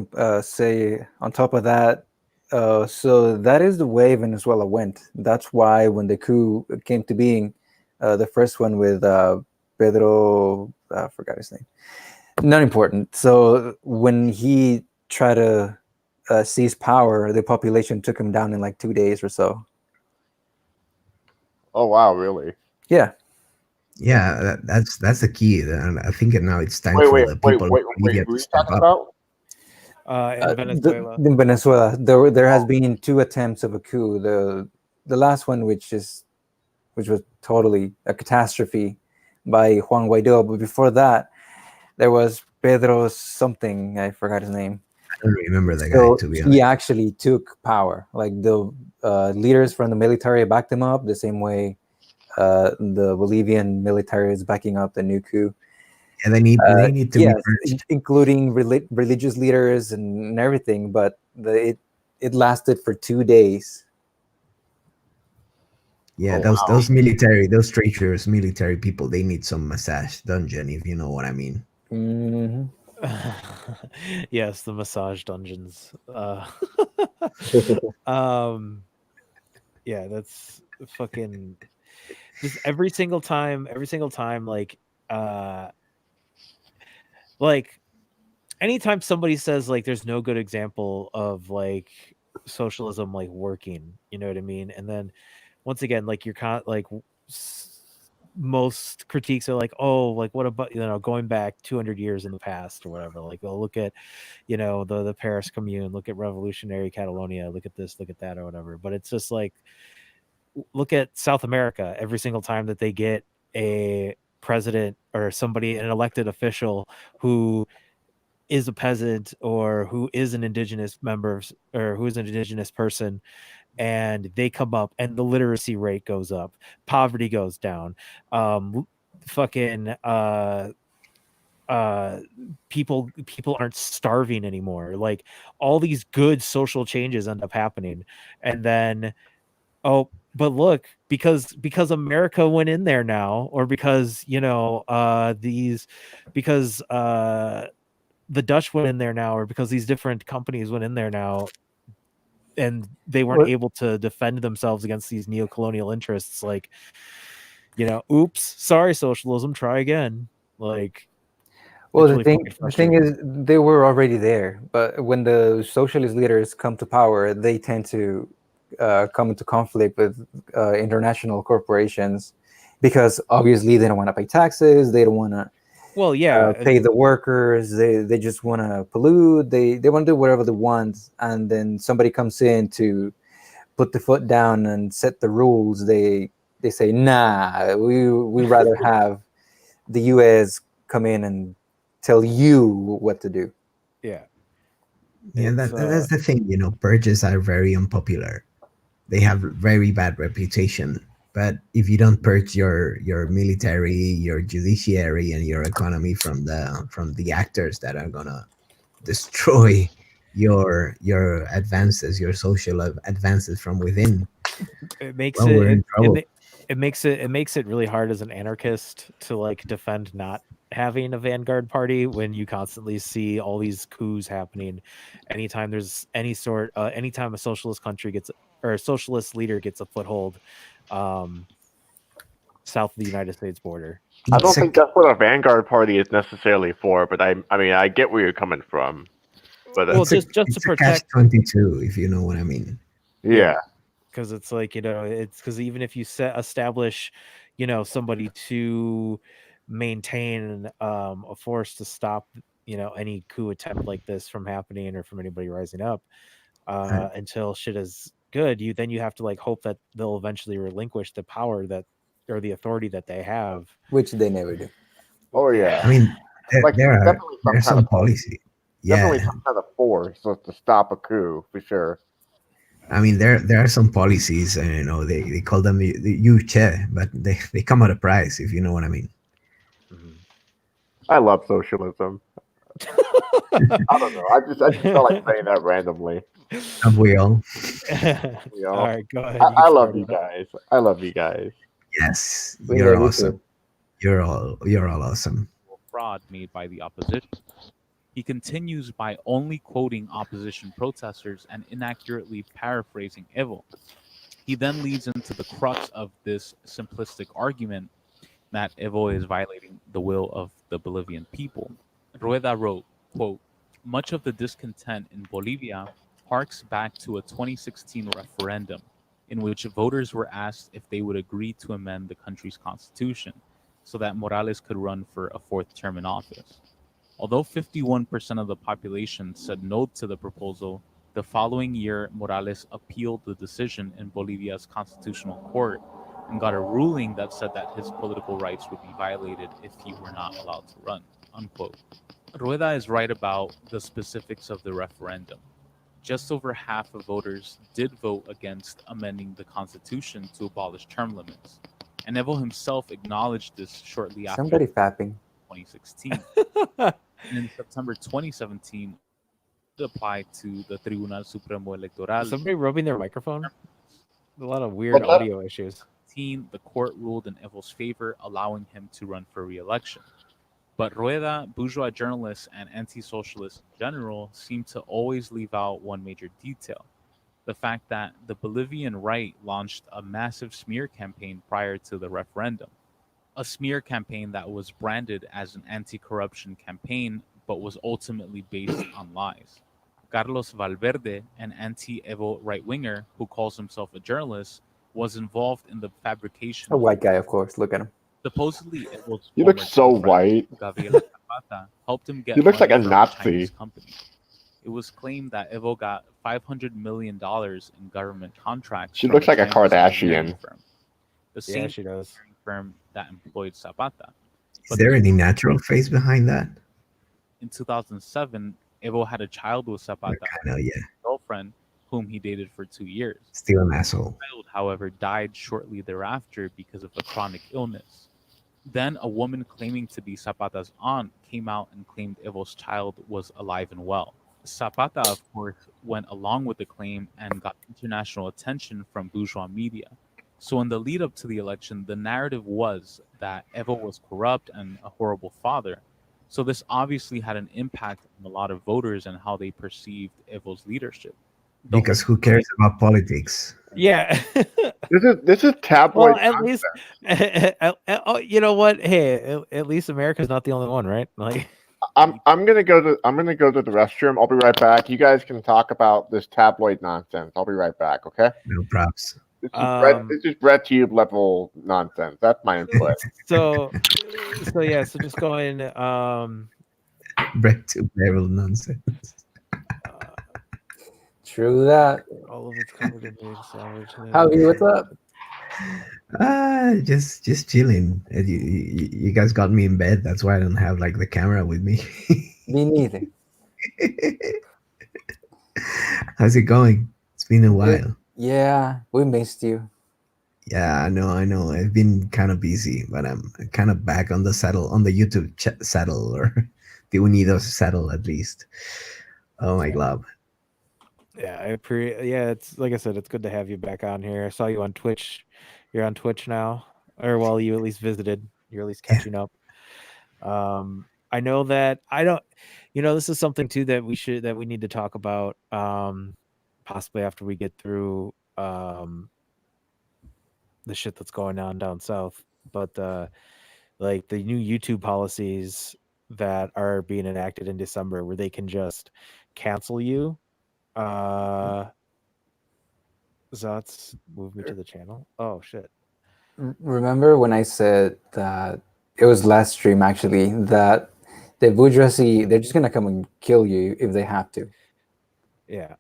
say on top of that. So that is the way Venezuela went. That's why when the coup came to being, the first one with Pedro, I forgot his name. Not important. So when he tried to seize power, the population took him down in like 2 days or so. Oh wow, really? Yeah. Yeah, that's the key, and I think now it's time for the people of Bolivia Who are to you step talking up. about? In Venezuela. In Venezuela, there has been 2 attempts of a coup. The last one, which was totally a catastrophe, by Juan Guaido. But before that, there was Pedro something. I forgot his name. I don't remember the So guy, to be he honest. actually took power. Like the leaders from the military backed him up the same way the Bolivian military is backing up the new coup. And they need to be Yes, purged. including religious leaders and everything. But it lasted for 2 days. Yeah, Oh, those traitorous military people, they need some massage dungeon, if you know what I mean. Mhm. Yes, the massage dungeons. Yeah, that's fucking just every single time, like anytime somebody says like there's no good example of like socialism like working, you know what I mean? And then once again, like you're kind of like most critiques are like, oh, like what about, you know, going back 200 years in the past or whatever. Like, oh, look at, you know, the Paris Commune, look at revolutionary Catalonia, look at this, look at that, or whatever. But it's just like, look at South America. Every single time that they get a president or somebody, an elected official who is a peasant or who is an indigenous member or who is an indigenous person, and they come up and the literacy rate goes up, poverty goes down, fucking people aren't starving anymore, like all these good social changes end up happening. And then, oh, but look, because America went in there now, or because, you know, because the Dutch went in there now, or because these different companies went in there now, and they weren't able to defend themselves against these neo-colonial interests, like, you know, oops, sorry, socialism, try again. Like, Well, it's really the thing is, they were already there. But when the socialist leaders come to power, they tend to come into conflict with international corporations, because obviously they don't want to pay taxes. They don't want to well, yeah, pay the workers. They just want to pollute. They want to do whatever they want. And then somebody comes in to put the foot down and set the rules. They say, nah, we rather have the US come in and tell you what to do. yeah. Yeah, that's the thing, you know, purges are very unpopular. They have very bad reputation. But if you don't purge your military, your judiciary, and your economy from the actors that are gonna destroy your advances, your social advances from within, It makes well, we're in trouble. it makes it really hard as an anarchist to like defend not having a vanguard party when you constantly see all these coups happening. Anytime there's anytime a socialist country gets or a socialist leader gets a foothold, south of the United States border. I don't It's think that's what a vanguard party is necessarily for, but I mean, I get where you're coming from. But Well, it's a, just to it's a protect. catch-22, if you know what I mean. yeah, Because it's like, it's because even if you establish, somebody to maintain a force to stop, any coup attempt like this from happening or from anybody rising up, Right. until shit is good, you have to like hope that they'll eventually relinquish the power that or the authority that they have. which they never do. oh yeah. I mean, Like there are definitely there's kind some of policy. definitely Yeah, some kind of force to stop a coup for sure. I mean, there are some policies, and they call them the yuche, but they come at a price, if you know what I mean. I love socialism. I don't know. I just felt like saying that randomly. Have we all? You know? All right, go ahead. I can love start you it. guys. I love you guys. Yes, We you're love you awesome. too. You're all awesome. Fraud made by the opposition. He continues by only quoting opposition protesters and inaccurately paraphrasing Evo. He then leads into the crux of this simplistic argument that Evo is violating the will of the Bolivian people. Rueda wrote, quote, "Much of the discontent in Bolivia harks back to a 2016 referendum in which voters were asked if they would agree to amend the country's constitution so that Morales could run for a fourth term in office. Although 51% of the population said no to the proposal, the following year Morales appealed the decision in Bolivia's constitutional court and got a ruling that said that his political rights would be violated if he were not allowed to run." Unquote. Rueda is right about the specifics of the referendum. Just over half of voters did vote against amending the Constitution to abolish term limits. And Evo himself acknowledged this shortly after Somebody fapping. 2016. And in September 2017, it applied to the Tribunal Supremo Electoral. Somebody rubbing their microphone. A lot of weird What's that? audio issues. The court ruled in Evo's favor, allowing him to run for re-election. But Rueda, bourgeois journalists, and anti-socialists in general seem to always leave out one major detail: the fact that the Bolivian right launched a massive smear campaign prior to the referendum. A smear campaign that was branded as an anti-corruption campaign, but was ultimately based on lies. Carlos Valverde, an anti-Evo right-winger who calls himself a journalist, was involved in the fabrication A white guy, of course. Look at him. supposedly Evo's He looks former so girlfriend, white. Gabriela Zapata, helped him get He looks money like a from Nazi. Chinese company. It was claimed that Evo got $500 million in government contracts. She from looks like a Chinese Kardashian. engineering firm, the Yeah, same she does. engineering firm that employed Zapata. Is there any natural face behind that? In 2007, Evo had a child with Zapata, I know, yeah. his girlfriend, whom he dated for 2 years. Still an asshole. The child, however, died shortly thereafter because of a chronic illness. Then a woman claiming to be Zapata's aunt came out and claimed Evo's child was alive and well. Zapata, of course, went along with the claim and got international attention from bourgeois media. So in the lead up to the election, the narrative was that Evo was corrupt and a horrible father. So this obviously had an impact on a lot of voters and how they perceived Evo's leadership. The Because who cares about politics? Yeah. This is tabloid. Well, at least, oh, you know what? Hey, at least America's not the only one, right? Like, I'm gonna go to the restroom. I'll be right back. You guys can talk about this tabloid nonsense. I'll be right back. Okay. No props. This is Red Tube level nonsense. That's my input. so yeah. So just going. Bread to barrel nonsense. True that. All of it's covered in beef sandwich. Javi, what's up? Just chilling. You guys got me in bed. That's why I don't have like the camera with me. Me neither. How's it going? It's been a while. Yeah, we missed you. Yeah, I know. I've been kind of busy, but I'm kind of back on the saddle, on the YouTube saddle, or the Unidos saddle at least. Oh my God. Yeah, it's like I said, it's good to have you back on here. I saw you on Twitch. You're on Twitch now, or well, you at least visited. You're at least catching up. I know that I don't. This is something too that we need to talk about. Possibly after we get through the shit that's going on down south, but like the new YouTube policies that are being enacted in December, where they can just cancel you. Zotz, move me to the channel. Oh shit. Remember when I said that it was last stream actually that the bourgeoisie, they're just gonna come and kill you if they have to. Yeah.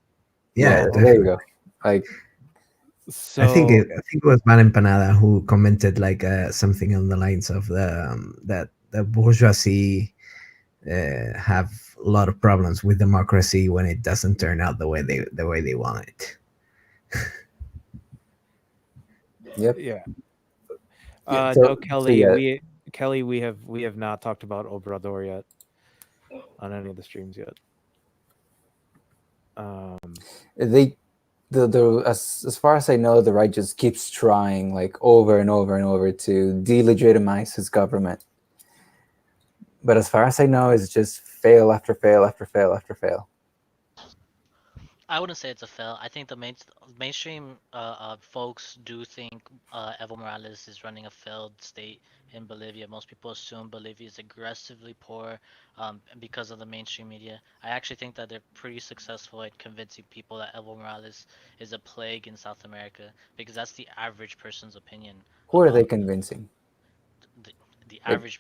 Yeah, There you go. Like, So I think it was Van Empanada who commented like something on the lines of that the bourgeoisie have a lot of problems with democracy when it doesn't turn out the way they want it. yep. yeah. Yeah, No, so Kelly, yeah. we have not talked about Obrador yet on any of the streams yet. They as far as I know, the right just keeps trying like over and over and over to delegitimize his government. But as far as I know, it's just fail after fail after fail after fail. I wouldn't say it's a fail. I think the mainstream folks do think Evo Morales is running a failed state in Bolivia. Most people assume Bolivia is aggressively poor because of the mainstream media. I actually think that they're pretty successful at convincing people that Evo Morales is a plague in South America, because that's the average person's opinion. Who are they convincing? The average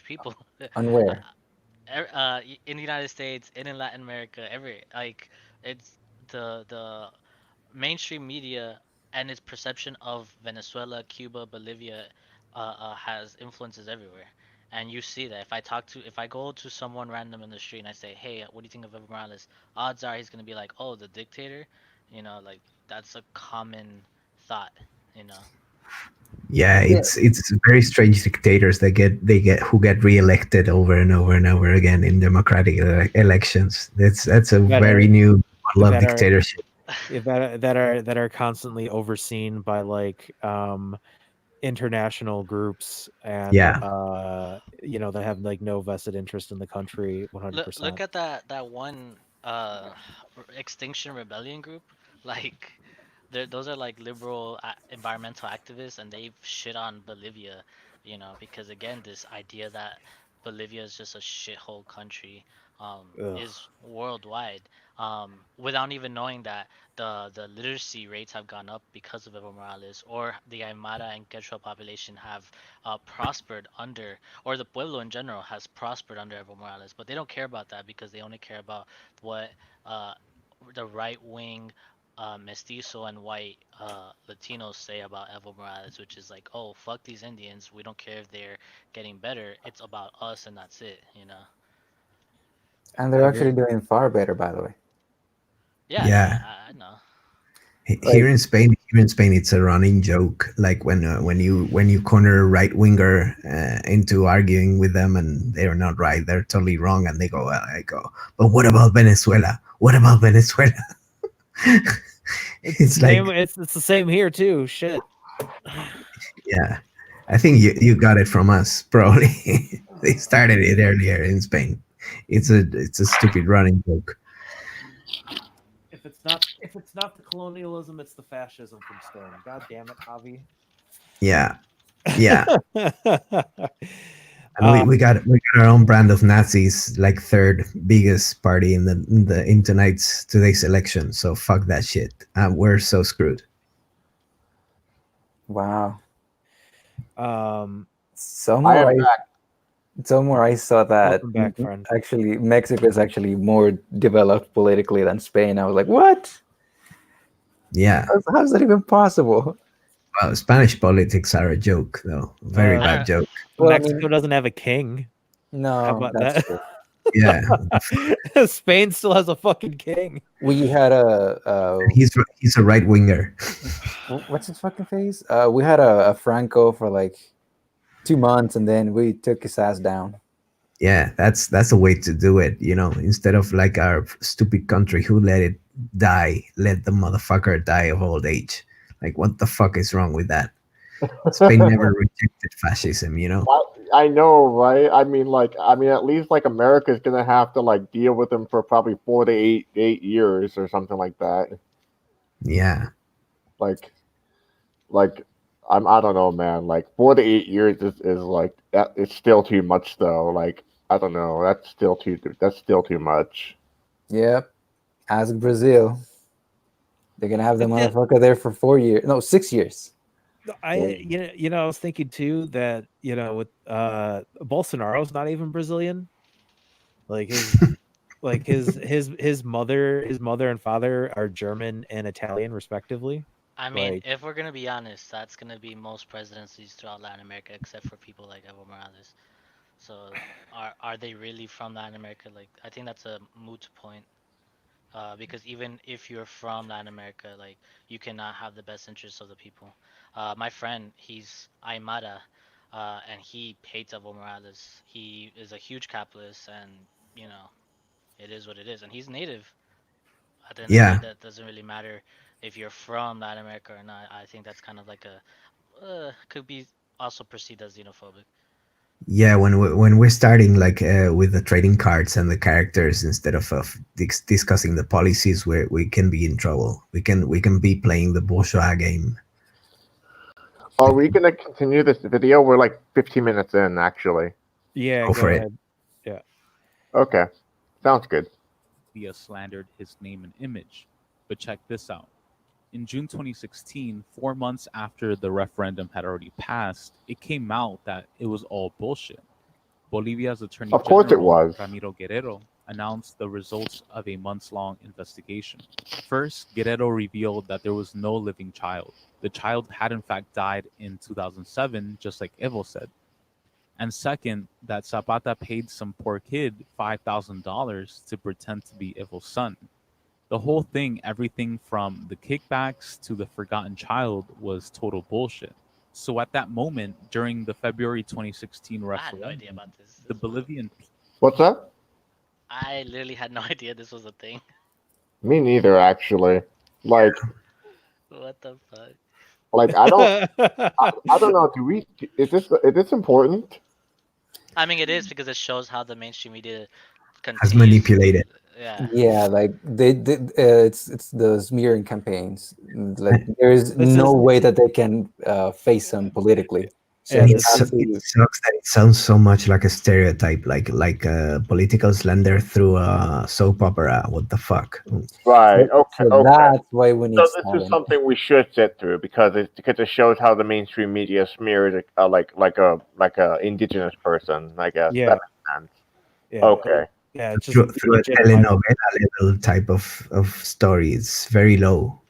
people. On where? In the United States, in Latin America, it's the mainstream media and its perception of Venezuela, Cuba, Bolivia has influences everywhere. And you see that if I go to someone random in the street and I say, hey, what do you think of Evo Morales? Odds are he's gonna be like, oh, the dictator. Like that's a common thought. Yeah, it's very strange dictators that who get reelected over and over and over again in democratic elections. That's a very new model of dictatorship. That are constantly overseen by like international groups and that have like no vested interest in the country. 100%. Look at that one Extinction Rebellion group. Like those are like liberal environmental activists, and they've shit on Bolivia, because again, this idea that Bolivia is just a shithole country is worldwide, without even knowing that the literacy rates have gone up because of Evo Morales, or the Aymara and Quechua population have prospered under, or the pueblo in general has prospered under Evo Morales, but they don't care about that because they only care about what the right wing mestizo and white Latinos say about Evo Morales, which is like, oh, fuck these Indians. We don't care if they're getting better. It's about us, and that's it. And they're actually doing far better, by the way. Yeah. I know. Here in Spain, it's a running joke. Like when you corner a right winger into arguing with them, and they're not right, they're totally wrong, and they go, but what about Venezuela? What about Venezuela? It's the same here too. Shit. Yeah, I think you got it from us, probably. They started it earlier in Spain. It's a stupid running joke. If it's not the colonialism, it's the fascism from Spain. God damn it, Javi. Yeah. And we got our own brand of Nazis, like third biggest party in today's election. So fuck that shit. We're so screwed. Wow. Somewhere I saw that back, friend. Actually Mexico is actually more developed politically than Spain. I was like, what? Yeah. How's that even possible? Well, Spanish politics are a joke, though. Very bad joke. Well, Mexico doesn't have a king. No, how about that's that? True. Yeah. Spain still has a fucking king. We had a he's a right winger. What's his fucking face? We had a Franco for like 2 months, and then we took his ass down. Yeah, that's a way to do it. Instead of like our stupid country who let it die, let the motherfucker die of old age. Like, what the fuck is wrong with that? Spain never rejected fascism, I know, right? I mean, at least like America's gonna have to like deal with them for probably 4 to 8 years or something like that. Yeah. Like, like I don't know, man. Like 4 to 8 years is like that. It's still too much, though. Like I don't know. That's still too much. Yep. Ask Brazil. They're gonna have the But then- motherfucker there for 4 years. No, 6 years. I was thinking too that with Bolsonaro's not even Brazilian. Like his mother and father are German and Italian respectively. I mean, Like- if we're gonna be honest, that's gonna be most presidencies throughout Latin America, except for people like Evo Morales. So, are they really from Latin America? Like, I think that's a moot point. Because even if you're from Latin America, like, you cannot have the best interests of the people. My friend, he's Aymara, and he hates Evo Morales. He is a huge capitalist, and it is what it is. And he's native. At the end of the Yeah. day, that doesn't really matter if you're from Latin America or not. I think that's kind of like could be also perceived as xenophobic. Yeah, when we're starting like with the trading cards and the characters instead of discussing the policies, we can be in trouble. We can be playing the bourgeois game. Are we gonna continue this video? We're like 15 minutes in, actually. Yeah, Go for it. ahead. Okay, sounds good. Media slandered his name and image. But check this out. In June 2016, 4 months after the referendum had already passed, it came out that it was all bullshit. Bolivia's Attorney Of course it General, was. Ramiro Guerrero, announced the results of a months-long investigation. First, Guerrero revealed that there was no living child. The child had in fact died in 2007, just like Evo said. And second, that Zapata paid some poor kid $5,000 to pretend to be Evo's son. The whole thing, everything from the kickbacks to the forgotten child, was total bullshit. So at that moment, during the February 2016 I had no idea referendum, about this. the Bolivian What's that? I literally had no idea this was a thing. Me neither, actually. Like, What the fuck? I don't, I don't know. Is this important? I mean, it is because it shows how the mainstream media Has continues. manipulated. Yeah. Yeah, like it's the smearing campaigns. Like there is This no is- way that they can face them politically. So Yeah, they It have to- sucks that it sounds so much like a stereotype, like a political slander through a soap opera. What the fuck? Right. Okay. so Okay. that's why we need So this is Stalin. something we should sit through because it shows how the mainstream media smeared like a indigenous person. I guess Yeah. that makes sense. Yeah. Okay. Yeah, it's just Through a legitimized- telenovela level type of story. It's very low.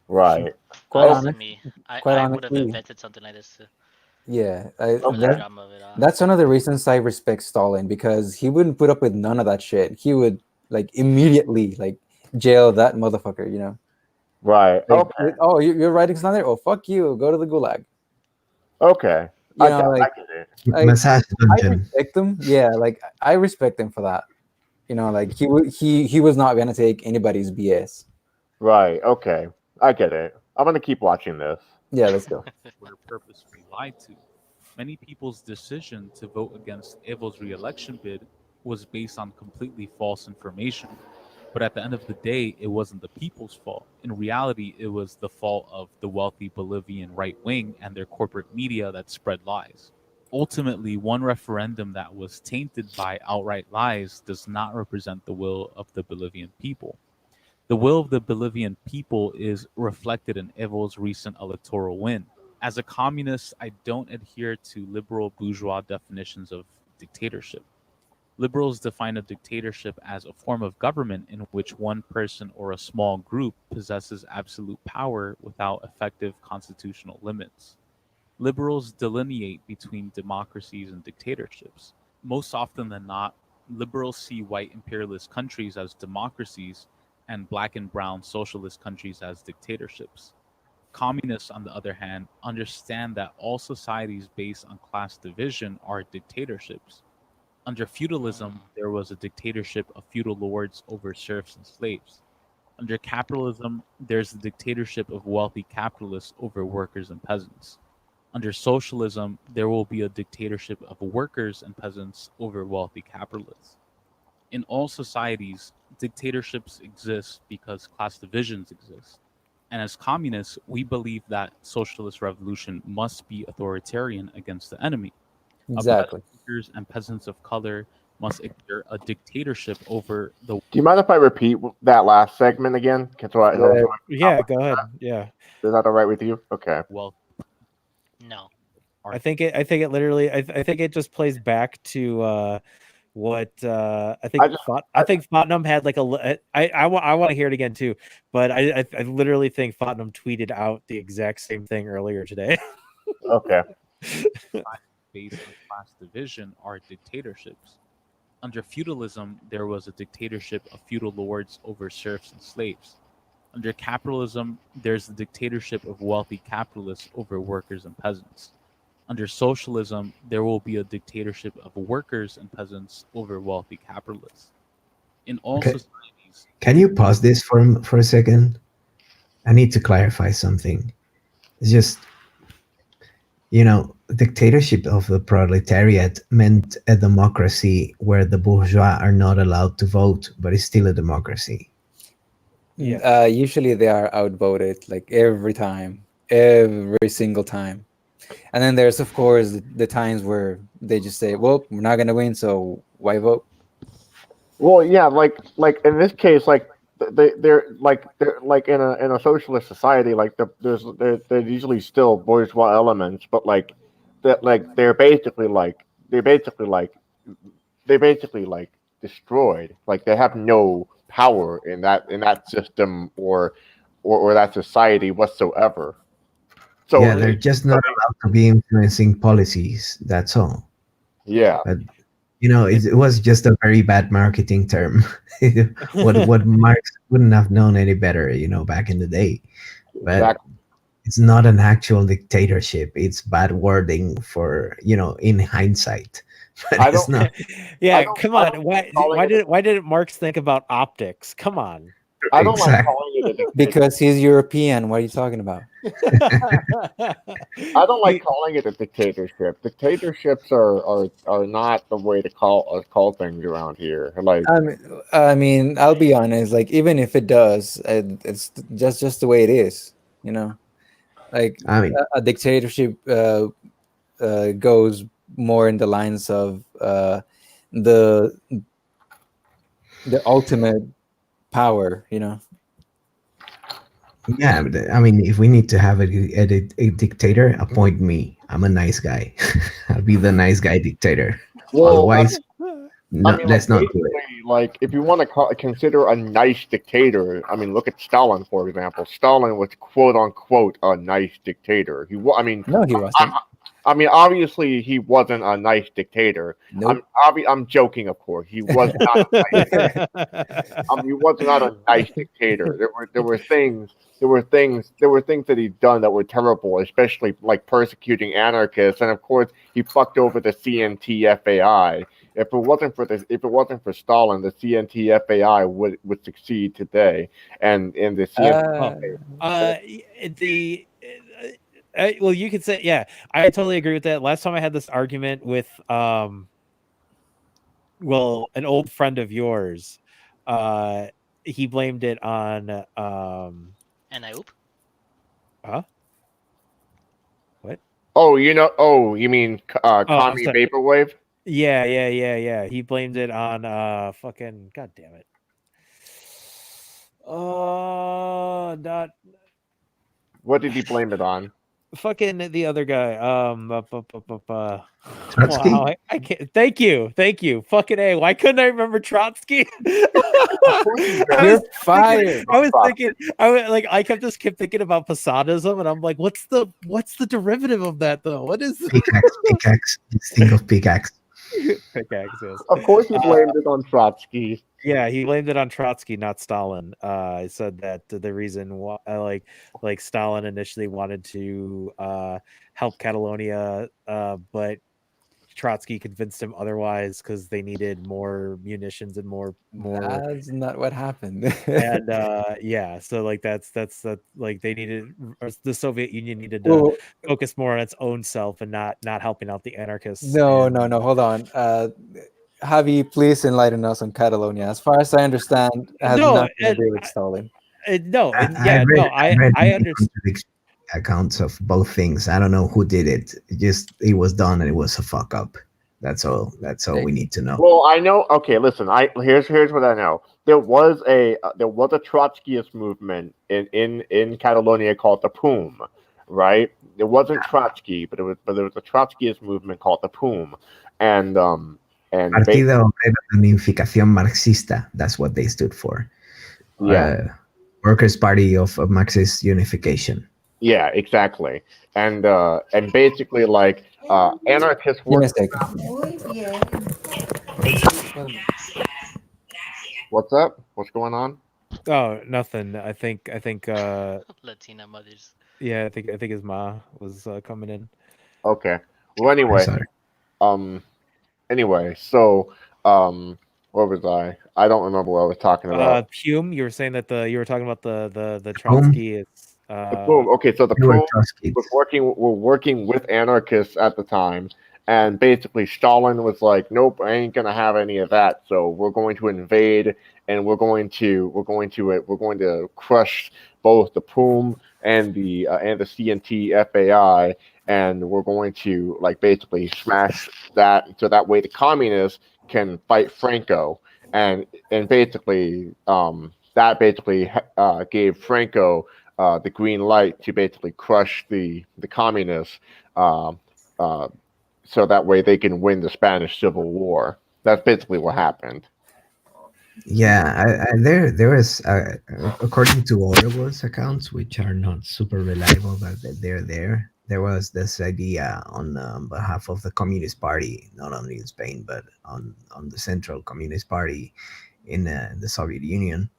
Right. Quite Honestly, honest- me, quite I would have honestly- invented something like this too. Yeah, For the that- drama of it all. that's one of the reasons I respect Stalin, because he wouldn't put up with none of that shit. He would like immediately like jail that motherfucker. You know. Right. Like, Okay. oh, you're writing slander? Oh, fuck you. Go to the gulag. Okay. You I know, get like it. Like, Massage I dungeon. respect him. Yeah, like I respect him for that. You know, like he was not gonna take anybody's BS. Right. Okay. I get it. I'm gonna keep watching this. Yeah, let's go. were purposefully lied to. Many people's decision to vote against Evo's re-election bid was based on completely false information. But at the end of the day, it wasn't the people's fault. In reality, it was the fault of the wealthy Bolivian right wing and their corporate media that spread lies. Ultimately, one referendum that was tainted by outright lies does not represent the will of the Bolivian people. The will of the Bolivian people is reflected in Evo's recent electoral win. As a communist, I don't adhere to liberal bourgeois definitions of dictatorship. Liberals define a dictatorship as a form of government in which one person or a small group possesses absolute power without effective constitutional limits. Liberals delineate between democracies and dictatorships. Most often than not, liberals see white imperialist countries as democracies and black and brown socialist countries as dictatorships. Communists, on the other hand, understand that all societies based on class division are dictatorships. Under feudalism, there was a dictatorship of feudal lords over serfs and slaves. Under capitalism, there's the dictatorship of wealthy capitalists over workers and peasants. Under socialism, there will be a dictatorship of workers and peasants over wealthy capitalists. In all societies, dictatorships exist because class divisions exist. And as communists, we believe that socialist revolution must be authoritarian against the enemy. Exactly. Workers and peasants of color must exert a dictatorship over the. Do you mind if I repeat that last segment again? Yeah, go ahead. Yeah, Is that all right with you? Okay. Well, No. I think it literally. I think it just plays back to what I think. I think Tottenham had like I want to hear it again too, but I literally think Tottenham tweeted out the exact same thing earlier today. Okay. based on class division are dictatorships. Under feudalism, there was a dictatorship of feudal lords over serfs and slaves. Under capitalism, there's the dictatorship of wealthy capitalists over workers and peasants. Under socialism, there will be a dictatorship of workers and peasants over wealthy capitalists. In all Okay. societies, Can you pause this for a second? I need to clarify something. It's just, dictatorship of the proletariat meant a democracy where the bourgeois are not allowed to vote, but it's still a democracy. Yeah. Usually they are outvoted like every single time. And then there's of course the times where they just say, "Well, we're not gonna win, so why vote?" Well, yeah, like in this case, like they're like in a socialist society, like there's usually still bourgeois elements, but like that they're basically destroyed. Like they have no power in that system or that society whatsoever. So yeah, they're just not allowed to be influencing policies. That's all. yeah. But it was just a very bad marketing term. what Marx wouldn't have known any better, back in the day. But Exactly. it's not an actual dictatorship. It's bad wording for in hindsight. But I it's don't- not. Yeah, don't- come I on. don't Why calling why it did didn't Marx think about optics? Come on. I don't like Exactly. calling it a dictatorship. Because he's European. What are you talking about? I don't like calling it a dictatorship. Dictatorships are not the way to call things around here. Like I mean, I'll be honest. Like, even if it does, it's just the way it is. Like I mean, a dictatorship goes more in the lines of the ultimate power. yeah. But, I mean, if we need to have a dictator, appoint me. I'm a nice guy. I'll be the nice guy dictator. Otherwise, no, let's not do it. basically, like if you want to consider a nice dictator, I mean, look at Stalin, for example. Stalin was quote unquote a nice dictator. No, he wasn't. I mean, obviously he wasn't a nice dictator. Nope. I'm joking, of course. He was not. He was not a nice dictator. There were things that he'd done that were terrible, especially like persecuting anarchists, and of course he fucked over the CNT-FAI. If it wasn't for Stalin, the CNT-FAI would succeed today, and in the CNT. Well, you could say, yeah, I totally agree with that. Last time I had this argument with an old friend of yours. He blamed it on And I oop. huh? What? Oh, you mean I'm Commie sorry. Vaporwave? Yeah. He blamed it on fucking god damn it. Not What did he blame it on? fucking the other guy. Trotsky? Wow, I can't. Thank you. Fucking A. Why couldn't I remember Trotsky? You're fired. I was thinking. I kept thinking about Posadism, and I'm like, what's the derivative of that though? What is Pickaxe. Just think of pickaxe. pickaxe? Yes. Of course, he blamed it on Trotsky. Yeah, he blamed it on Trotsky, not Stalin. He said that the reason why, like Stalin initially wanted to help Catalonia, but Trotsky convinced him otherwise because they needed more munitions and more. That's not what happened. And yeah, so like that's like they needed, or the Soviet Union needed to Well, focus more on its own self and not helping out the anarchists. no, and, hold on. Javi, please enlighten us on Catalonia. As far as I understand, it has No, nothing to do with Stalin. no, I yeah, read, no, I read I many understand. contradictory accounts of both things. I don't know who did it. It was done and it was a fuck up. That's all we need to know. Well, I know. Okay, listen. Here's what I know. There was a Trotskyist movement in Catalonia called the PUM, right? It wasn't Trotsky, but there was a Trotskyist movement called the PUM, and Partido Obrero de Unificación Marxista. That's what they stood for. yeah, Workers' Party of Marxist Unification. yeah, exactly. And basically, like anarchists Give me were. a second. What's up? What's going on? Oh, nothing. I think Latina mothers. yeah, I think his ma was coming in. Okay. Well, anyway. Sorry. Anyway, so where was I? I don't remember what I was talking about. Hume, you were saying that you were talking about the PUM? Trotsky is The PUM. Okay, so the They were PUM Trotskyists. were working with anarchists at the time, and basically Stalin was like, "Nope, I ain't gonna have any of that. So we're going to invade, and we're going to crush both the PUM and the CNT FAI, and we're going to like basically smash that so that way the communists can fight Franco, and basically that basically gave Franco the green light to basically crush the communists, so that way they can win the Spanish Civil War. That's basically what happened. Yeah, there is, according to Orwell's accounts, which are not super reliable, but they're there. There was this idea on behalf of the Communist Party, not only in Spain but on the Central Communist Party in the Soviet Union,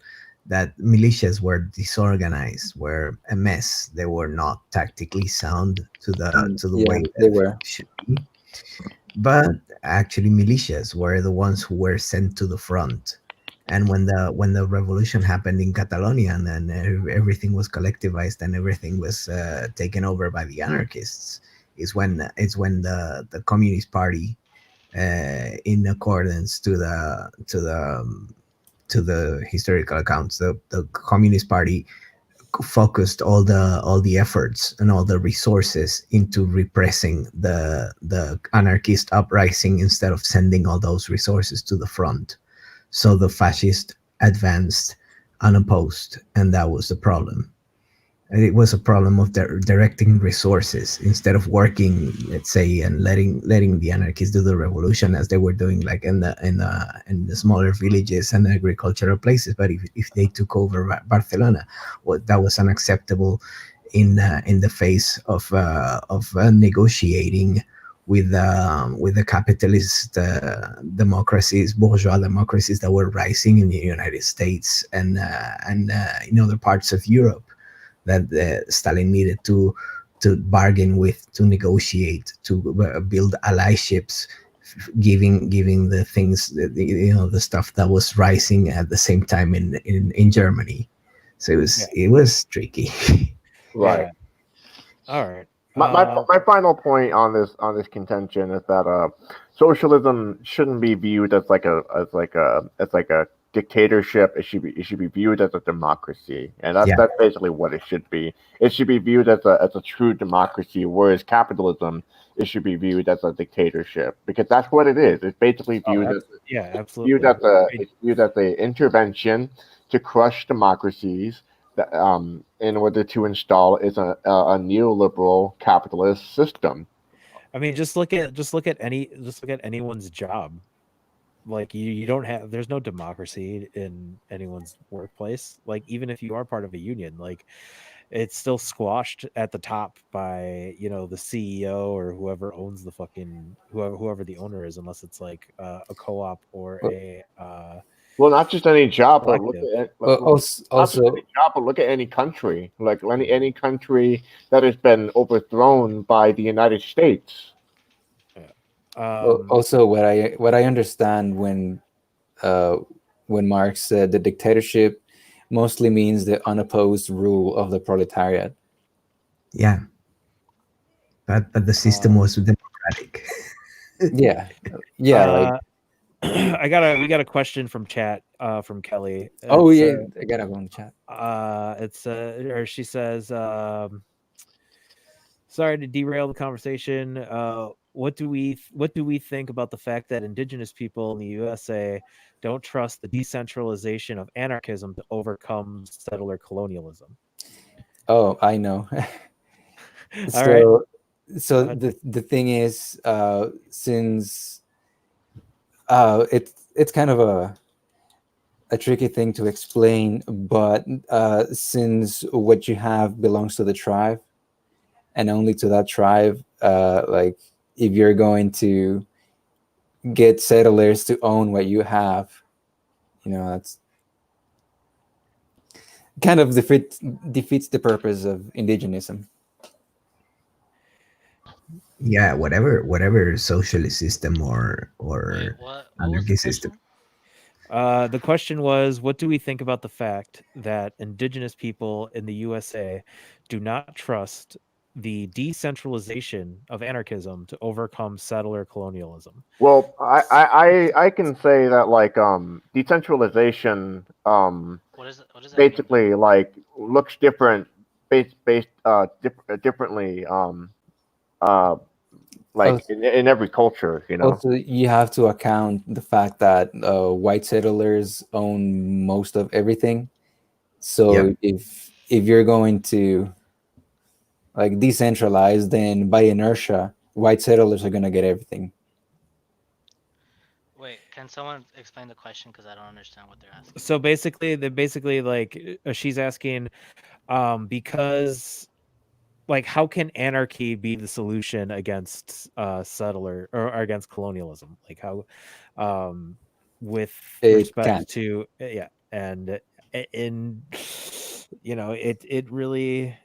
that militias were disorganized, were a mess. They were not tactically sound to the way they that were. should be. But actually, militias were the ones who were sent to the front. And when the revolution happened in Catalonia, and then everything was collectivized and everything was taken over by the anarchists, is when the Communist Party, in accordance to the historical accounts, the Communist Party focused all the efforts and all the resources into repressing the anarchist uprising instead of sending all those resources to the front. So the fascists advanced unopposed, and that was the problem. It was a problem of directing resources instead of working, let's say, and letting the anarchists do the revolution as they were doing, like in the smaller villages and agricultural places. But if they took over Barcelona, well, that was unacceptable in the face of negotiating with the capitalist democracies, bourgeois democracies that were rising in the United States and in other parts of Europe, that Stalin needed to bargain with, to negotiate, to build allyships, giving the things, the stuff that was rising at the same time in Germany. So it was tricky. Right. Yeah. All right. My final point on this contention is that socialism shouldn't be viewed as like a dictatorship. It should be viewed as a democracy, and that's basically what it should be. It should be viewed as a true democracy, whereas capitalism, it should be viewed as a dictatorship, because that's what it is. It's basically viewed absolutely it's viewed as a intervention to crush democracies, in order to install is a neoliberal capitalist system. I mean, just look at anyone's job. Like you don't have, there's no democracy in anyone's workplace. Like even if you are part of a union, like it's still squashed at the top by the CEO or whoever owns the fucking whoever the owner is, unless it's like a co-op or a well, not just any job, but look at any country, like any country that has been overthrown by the United States. Also, what I understand when Marx said the dictatorship mostly means the unopposed rule of the proletariat. Yeah, but the system was democratic. Yeah, yeah, like we got a question from chat from Kelly. oh It's, yeah, I gotta go in the chat. it's or she says, sorry to derail the conversation. What do we think about the fact that indigenous people in the USA don't trust the decentralization of anarchism to overcome settler colonialism? Oh, I know. All right. So ahead. the thing is, since it's kind of a tricky thing to explain, but since what you have belongs to the tribe and only to that tribe, like if you're going to get settlers to own what you have, that's kind of defeats the purpose of indigenism. Yeah, whatever socialist system or Wait, what was the anarchy system. question? The question was, what do we think about the fact that indigenous people in the USA do not trust the decentralization of anarchism to overcome settler colonialism? Well, I can say that like decentralization What does that mean? basically like looks different differently like Also, in every culture, you know. also, you have to account the fact that white settlers own most of everything. So Yep. if you're going to like decentralize, then by inertia, white settlers are going to get everything. Wait, can someone explain the question? Because I don't understand what they're asking. So basically like she's asking, because like how can anarchy be the solution against settler or against colonialism? Like how, with It respect can't. to yeah, and in it really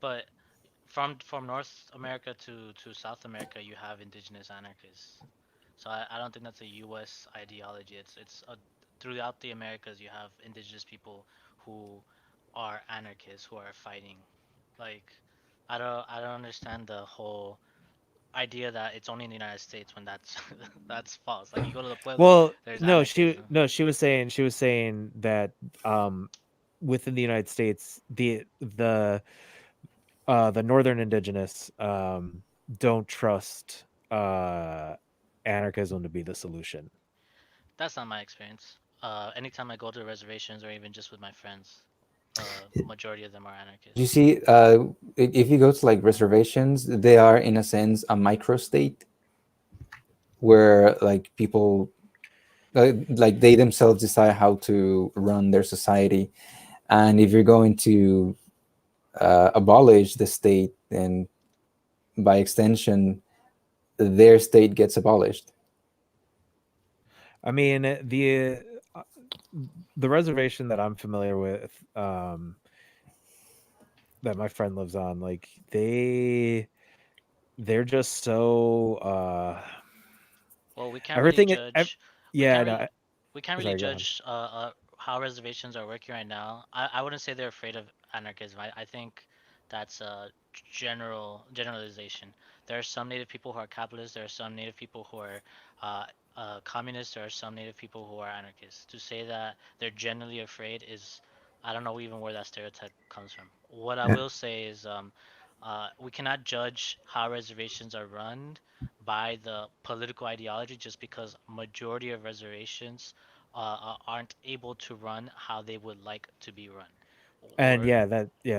But from North America to South America, you have indigenous anarchists. So I don't think that's a U.S. ideology. It's throughout the Americas you have indigenous people who are anarchists who are fighting. Like I don't understand the whole idea that it's only in the United States when that's that's false. Like you go to the Pueblos, well there's no anarchists. she was saying that within the United States the northern indigenous don't trust anarchism to be the solution. That's not my experience. Anytime I go to reservations or even just with my friends, majority of them are anarchists. You see, if you go to like reservations, they are in a sense a microstate where like people like they themselves decide how to run their society. And if you're going to abolish the state, then by extension, their state gets abolished. I mean, uh, the reservation that I'm familiar with, that my friend lives on, like they're just so Well, we can't really everything. judge. We Yeah, can't no, really we can't really sorry, go ahead. judge how reservations are working right now. I wouldn't say they're afraid of anarchism. I think that's a generalization. There are some native people who are capitalists. There are some native people who are uh, communists. There are some native people who are anarchists. To say that they're generally afraid is, I don't know even where that stereotype comes from. What I Yeah. will say is we cannot judge how reservations are run by the political ideology just because majority of reservations aren't able to run how they would like to be run, And or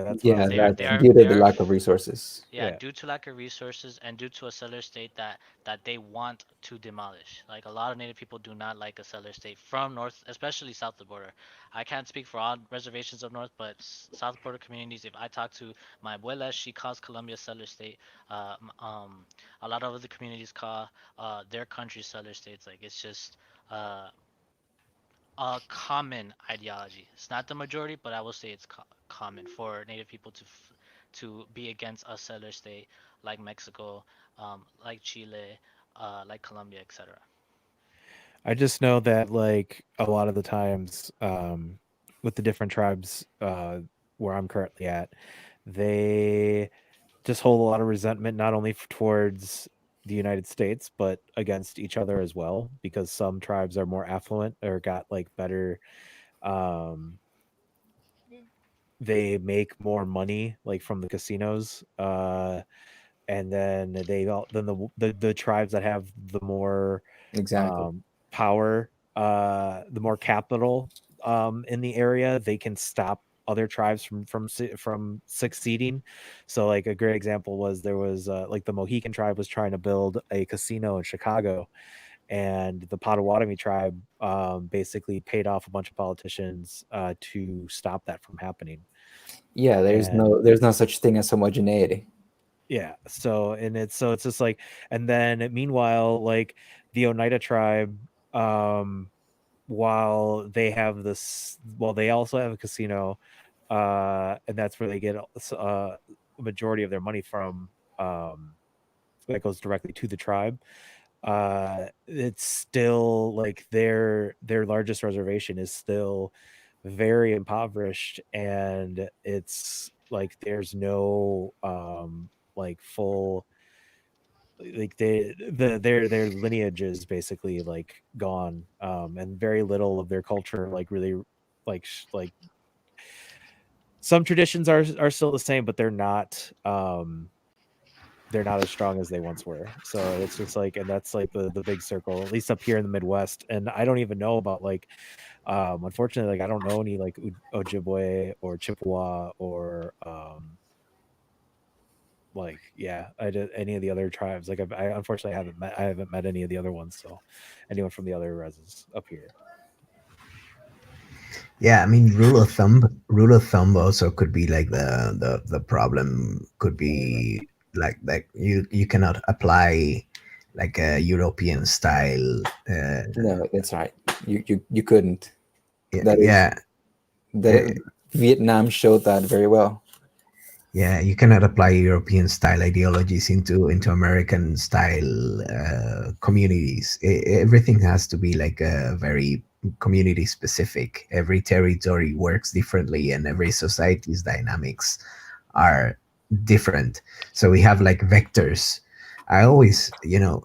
that's what I Yeah, was they are gonna they that's say. are due to they the are lack of resources. yeah, Yeah, due to lack of resources and due to a settler state that they want to demolish. Like a lot of native people do not like a settler state from north, especially south of the border. I can't speak for all reservations up north, but south border communities, if I talk to my abuela, she calls Colombia settler state. A lot of other communities call their country settler states. Like it's just uh, a common ideology. It's not the majority, but I will say it's common for native people to be against a settler state like Mexico, like Chile, like Colombia, etc. I just know that like a lot of the times with the different tribes where I'm currently at, they just hold a lot of resentment not only towards the United States but against each other as well, because some tribes are more affluent or got like better um they make more money like from the casinos, and then the tribes that have the more Exactly. power, the more capital in the area, they can stop other tribes from succeeding. So like a great example was there was like the Mohican tribe was trying to build a casino in Chicago, and the Potawatomi tribe basically paid off a bunch of politicians to stop that from happening. Yeah, And there's no such thing as homogeneity. yeah, so it's just like, and then meanwhile, like the Oneida tribe, while they also have a casino, and that's where they get a majority of their money from, that goes directly to the tribe. It's still like their largest reservation is still very impoverished, and it's like there's no like full, like their lineage is basically like gone, and very little of their culture like really like some traditions are still the same, but they're not as strong as they once were. So it's just like, and that's like the big circle, at least up here in the Midwest. And I don't even know about like unfortunately, like I don't know any like Ojibwe or Chippewa or like yeah, I did any of the other tribes. Like I unfortunately haven't met any of the other ones. So anyone from the other reses up here. Yeah, I mean, rule of thumb also could be like the problem could be like you cannot apply like a European style. No, that's right. You couldn't. Yeah, That is yeah, that Vietnam showed that very well. yeah, you cannot apply European style ideologies into American style communities. Everything has to be like a very community specific. Every territory works differently, and every society's dynamics are different. So we have like vectors. I always,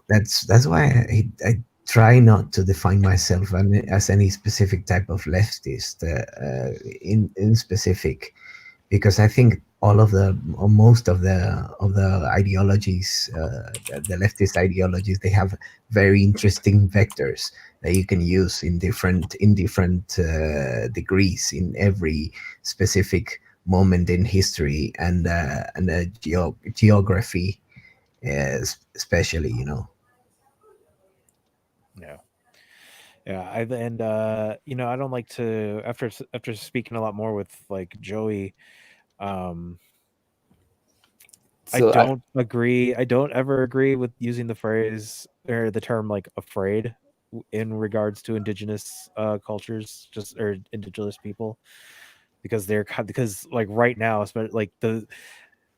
that's why I try not to define myself as any specific type of leftist in specific, because I think all of the or most of the ideologies, the leftist ideologies, they have very interesting vectors that you can use in different degrees in every specific moment in history and geography, especially, Yeah. Yeah, I don't like to, after speaking a lot more with like Joey, I So don't agree. I don't ever agree with using the phrase or the term like afraid in regards to indigenous cultures, just or indigenous people, because because like right now, especially like they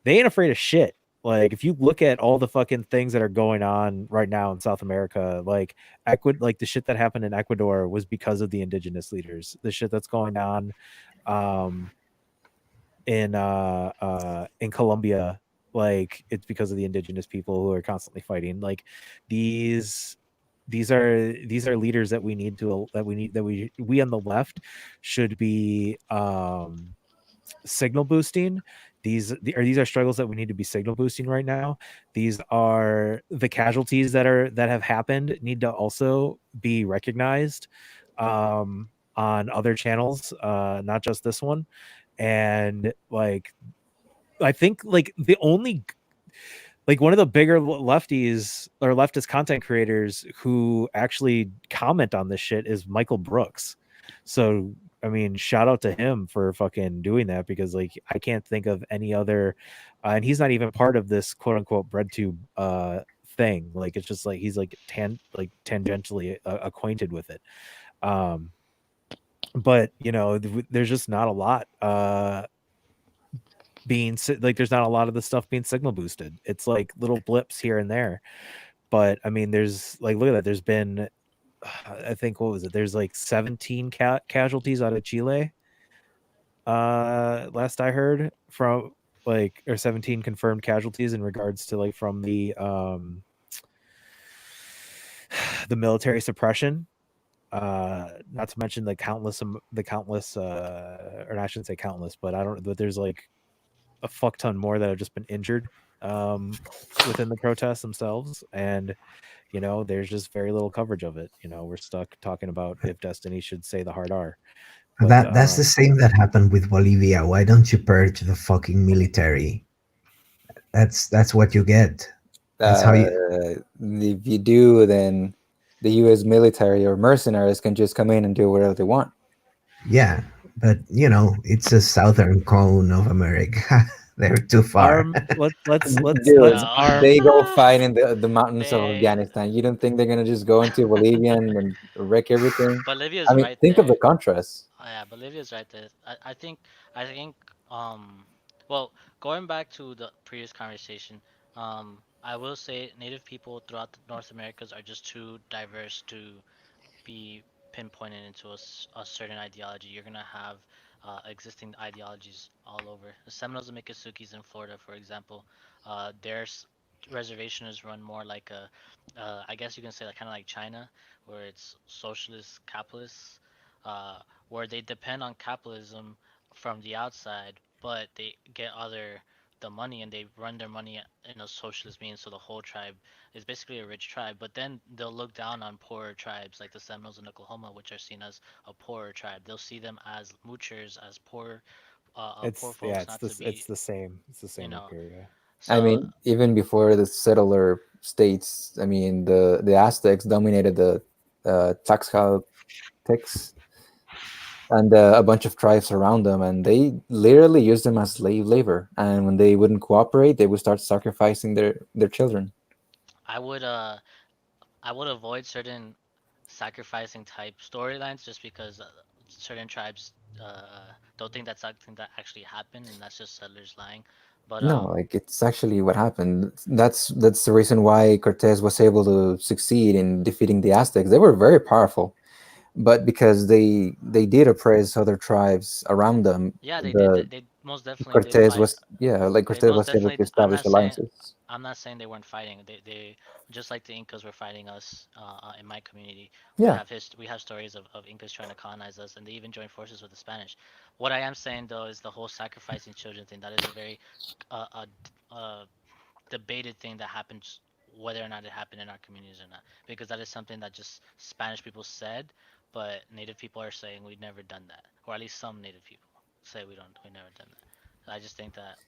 ain't afraid of shit. Like if you look at all the fucking things that are going on right now in South America, like like the shit that happened in Ecuador was because of the indigenous leaders. The shit that's going on um in Colombia, like it's because of the indigenous people who are constantly fighting. Like these these are leaders that we need to that we on the left should be signal boosting. These are struggles that we need to be signal boosting right now. These are the casualties that have happened need to also be recognized on other channels, not just this one. And like I think like the only like one of the bigger lefties or leftist content creators who actually comment on this shit is Michael Brooks. So I mean, shout out to him for fucking doing that, because like I can't think of any other, and he's not even part of this quote unquote breadtube thing. Like it's just like he's like tangentially acquainted with it. But you know, there's just not a lot being like there's not a lot of the stuff being signal boosted. It's like little blips here and there. But I mean, there's like, look at that. There's been, I think, what was it? There's like 17 casualties out of Chile. Last I heard from like, or 17 confirmed casualties in regards to like from the military suppression. Not to mention the countless, or I shouldn't say countless, but but there's like a fuck ton more that have just been injured within the protests themselves. And there's just very little coverage of it. We're stuck talking about if Destiny should say the hard R. But, That's the same that happened with Bolivia. Why don't you purge the fucking military? That's what you get. That's how you. If you do, then the U.S. military or mercenaries can just come in and do whatever they want. Yeah, but it's a southern cone of America. They're too far. Let's Dude, arm. they go fight in the mountains of They- Afghanistan. You don't think they're gonna just go into Bolivia and wreck everything? Bolivia's I mean, right think there. of the contrast. Oh, yeah, Bolivia's right there. I think well, going back to the previous conversation, I will say Native people throughout North Americas are just too diverse to be pinpointed into a certain ideology. You're gonna have existing ideologies all over. The Seminoles and Miccosukees in Florida, for example, their reservation is run more like I guess you can say like kind of like China, where it's socialist, capitalist, where they depend on capitalism from the outside, but they get the money and they run their money in a socialist means. So the whole tribe is basically a rich tribe, but then they'll look down on poorer tribes like the Seminoles in Oklahoma, which are seen as a poorer tribe. They'll see them as moochers, as poor, poor folks, not to be, It's the same. It's the you same know. up here. Yeah. So I mean, even before the settler states, I mean, the Aztecs dominated the Tlaxcaltecs and a bunch of tribes around them, and they literally used them as slave labor. And when they wouldn't cooperate, they would start sacrificing their children. I would avoid certain sacrificing type storylines just because certain tribes don't think that's something that actually happened, and that's just settlers lying. But No, like it's actually what happened. That's the reason why Cortez was able to succeed in defeating the Aztecs. They were very powerful, but because they did oppress other tribes around them, yeah, they the did. They most definitely did Cortez fight. was They Cortez most was able definitely. to establish alliances. I'm not saying they weren't fighting. They just like the Incas were fighting us in my community. We Yeah, have stories of Incas trying to colonize us, and they even joined forces with the Spanish. What I am saying though is the whole sacrificing children thing. That is a very debated thing that happens, whether or not it happened in our communities or not, because that is something that just Spanish people said, but Native people are saying we've never done that, or at least some Native people say we never done that. I just think that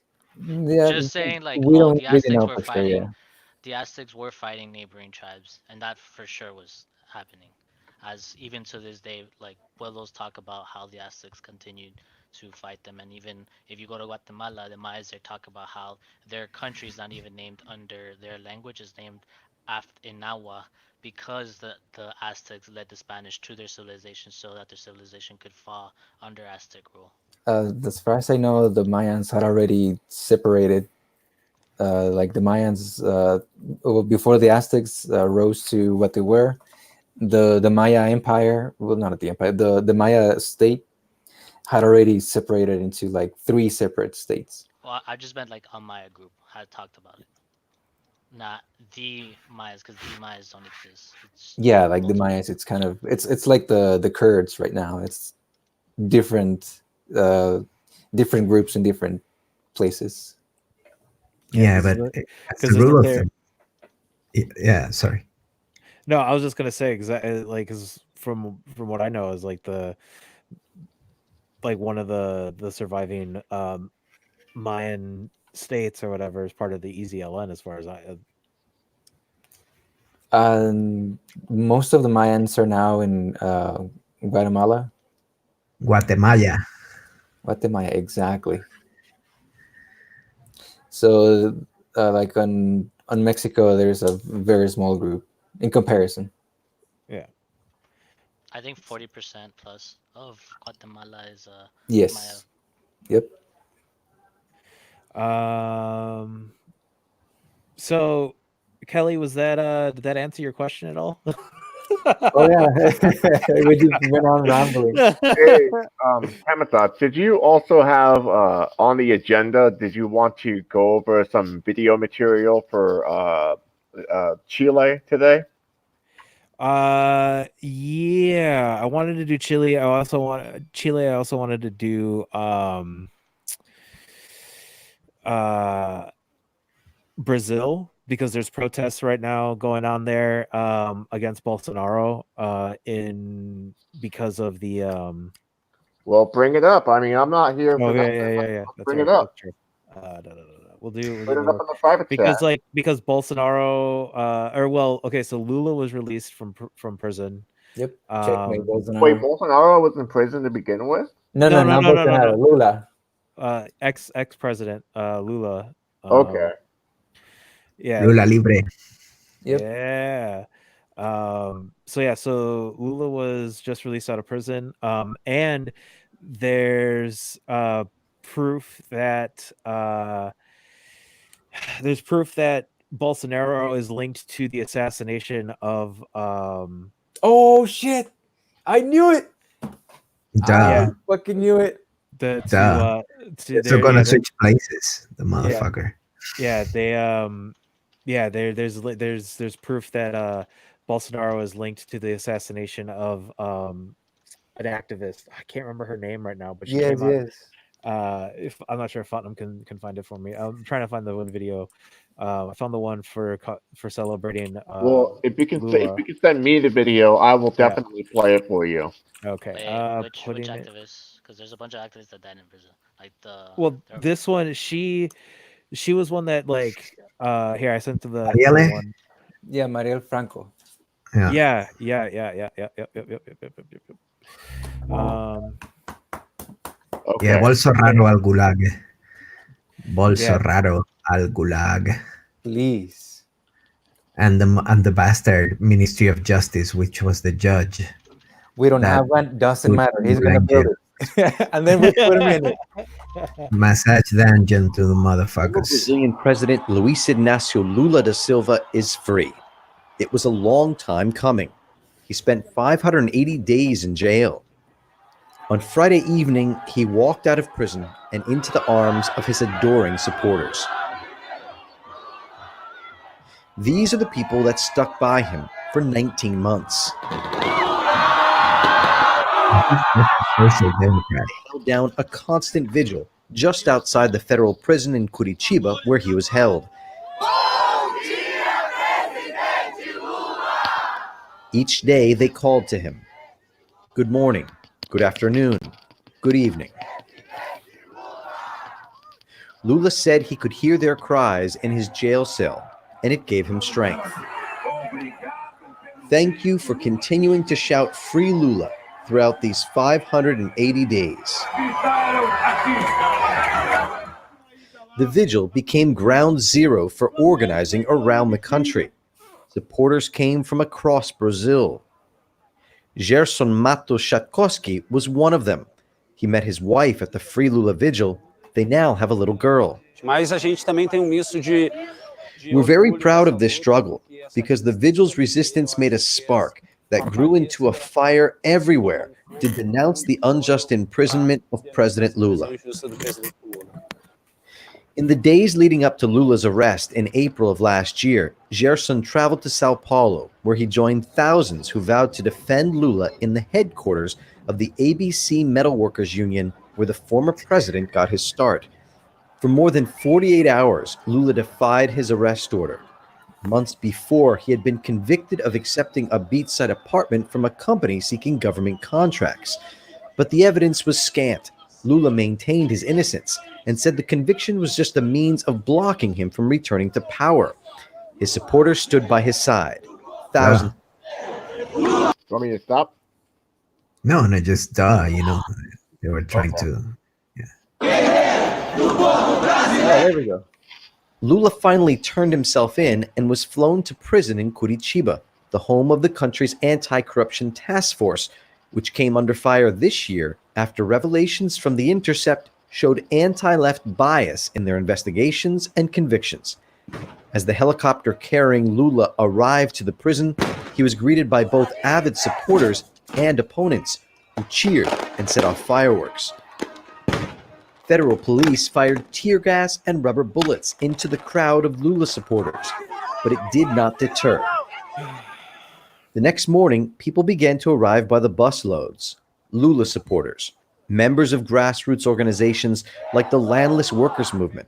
yeah. just saying like, We oh, don't the really Aztecs know were for sure. Yeah. fighting, the Aztecs were fighting neighboring tribes, and that for sure was happening. As even to this day, like Pueblos talk about how the Aztecs continued to fight them, and even if you go to Guatemala, the Mayas they talk about how their country is not even named under their language; is named after in Nahua, because the Aztecs led the Spanish to their civilization, so that their civilization could fall under Aztec rule. As far as I know, the Mayans had already separated. Like the Mayans, before the Aztecs rose to what they were, the Maya Empire, well, not the empire, the Maya state had already separated into like 3 separate states. Well, I just meant like a Maya group had talked about it, not the Mayas, because the Mayas don't exist. It's Yeah, like the multiple. Mayas, it's kind of it's like the Kurds right now. It's different different groups in different places. Yeah, 'cause but the- as 'cause the isn't rule of there- thumb. Yeah, sorry. No, I was just gonna say exactly like, 'cause from what I know is like one of the surviving Mayan states or whatever is part of the EZLN as far as I. Most of the Mayans are now in Guatemala. Guatemala. Guatemala, exactly. So, like on Mexico, there's a very small group in comparison. Yeah. I think 40% plus of Guatemala is Yes. Maya. Yep. So Kelly, was that did that answer your question at all? Oh yeah, we just went on rambling. Hey, Kamathot, did you also have on the agenda? Did you want to go over some video material for Chile today? Yeah, I wanted to do Chile. I also wanted to do Brazil, because there's protests right now going on there against Bolsonaro because of the Well, bring it up. I mean, I'm not here for that. yeah. That's Bring right. it up. That's true. No. We'll do Put it up in the private because chat. because Bolsonaro so Lula was released from prison. Yep. Checkmate Bolsonaro. Wait, Bolsonaro was in prison to begin with? No, not Bolsonaro. Lula. Ex president Lula. Okay. Yeah. Lula libre. Yep. Yeah. So Lula was just released out of prison. And there's proof that Bolsonaro is linked to the assassination of Oh shit! I knew it. Duh. I fucking knew it. So gonna switch places, the motherfucker. There's proof that Bolsonaro is linked to the assassination of an activist. I can't remember her name right now, but she came out. If I'm not sure if Putnam can find it for me. I'm trying to find the one video. I found the one for celebrating. Well, if you can send me the video, I will definitely play it for you. Okay. Which activists? Because there's a bunch of activists that died in prison. This one, she was one that here I sent to the one. Yeah, Mariel Franco. Yeah. Yep. Okay. Yeah, Bolsonaro al gulag. Bolsonaro al gulag. Please. And the bastard Ministry of Justice, which was the judge. We don't have one. Doesn't matter. He's gonna build it. And then we put him in it. Massage dungeon to the motherfuckers. Brazilian President Luiz Inácio Lula da Silva is free. It was a long time coming. He spent 580 days in jail. On Friday evening, he walked out of prison and into the arms of his adoring supporters. These are the people that stuck by him for 19 months. Social Democrat. Held down a constant vigil just outside the federal prison in Curitiba, where he was held. Each day they called to him. Good morning, good afternoon, good evening. Lula said he could hear their cries in his jail cell, and it gave him strength. Thank you for continuing to shout "Free Lula" throughout these 580 days. The vigil became ground zero for organizing around the country. Supporters came from across Brazil. Gerson Matos Chatkowski was one of them. He met his wife at the Free Lula vigil. They now have a little girl. We're very proud of this struggle because the vigil's resistance made a spark that grew into a fire everywhere to denounce the unjust imprisonment of President Lula. In the days leading up to Lula's arrest in April of last year, Gerson traveled to Sao Paulo, where he joined thousands who vowed to defend Lula in the headquarters of the ABC Metalworkers Union, where the former president got his start. For more than 48 hours, Lula defied his arrest order. Months before, he had been convicted of accepting a beachside apartment from a company seeking government contracts. But the evidence was scant. Lula maintained his innocence and said the conviction was just a means of blocking him from returning to power. His supporters stood by his side. Thousands. Want me to stop? No, just they were trying to. There we go. Lula finally turned himself in and was flown to prison in Curitiba, the home of the country's anti-corruption task force, which came under fire this year after revelations from The Intercept showed anti-left bias in their investigations and convictions. As the helicopter carrying Lula arrived to the prison, he was greeted by both avid supporters and opponents who cheered and set off fireworks. Federal police fired tear gas and rubber bullets into the crowd of Lula supporters, but it did not deter. The next morning, people began to arrive by the busloads. Lula supporters, members of grassroots organizations like the Landless Workers Movement.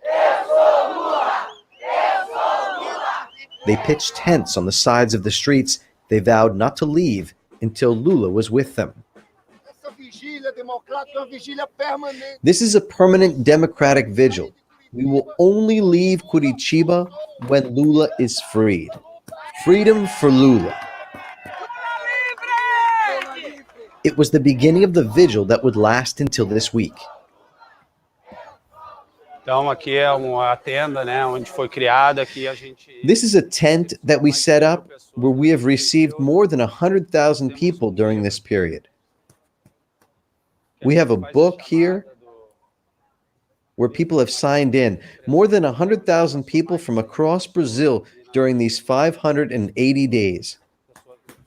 They pitched tents on the sides of the streets. They vowed not to leave until Lula was with them. This is a permanent democratic vigil. We will only leave Curitiba when Lula is freed. Freedom for Lula. It was the beginning of the vigil that would last until this week. This is a tent that we set up where we have received more than 100,000 people during this period. We have a book here where people have signed in. More than 100,000 people from across Brazil during these 580 days.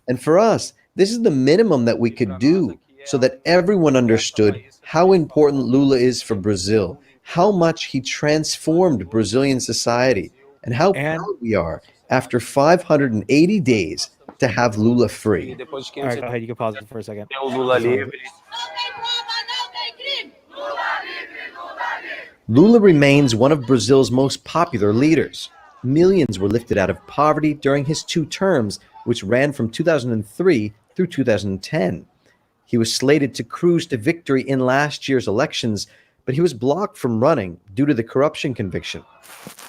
And for us, this is the minimum that we could do so that everyone understood how important Lula is for Brazil, how much he transformed Brazilian society, and how proud we are after 580 days to have Lula free. All right, go ahead. You can pause it for a second. Lula remains one of Brazil's most popular leaders. Millions were lifted out of poverty during his 2 terms, which ran from 2003 through 2010. He was slated to cruise to victory in last year's elections, but he was blocked from running due to the corruption conviction.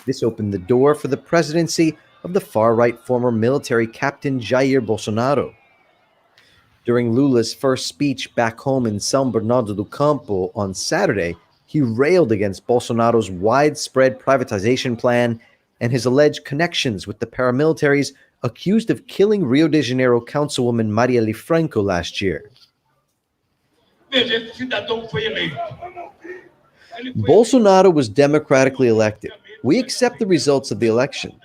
This opened the door for the presidency of the far-right former military captain Jair Bolsonaro. During Lula's first speech back home in São Bernardo do Campo on Saturday, he railed against Bolsonaro's widespread privatization plan and his alleged connections with the paramilitaries accused of killing Rio de Janeiro councilwoman Marielle Franco last year. Bolsonaro was democratically elected. We accept the results of the election.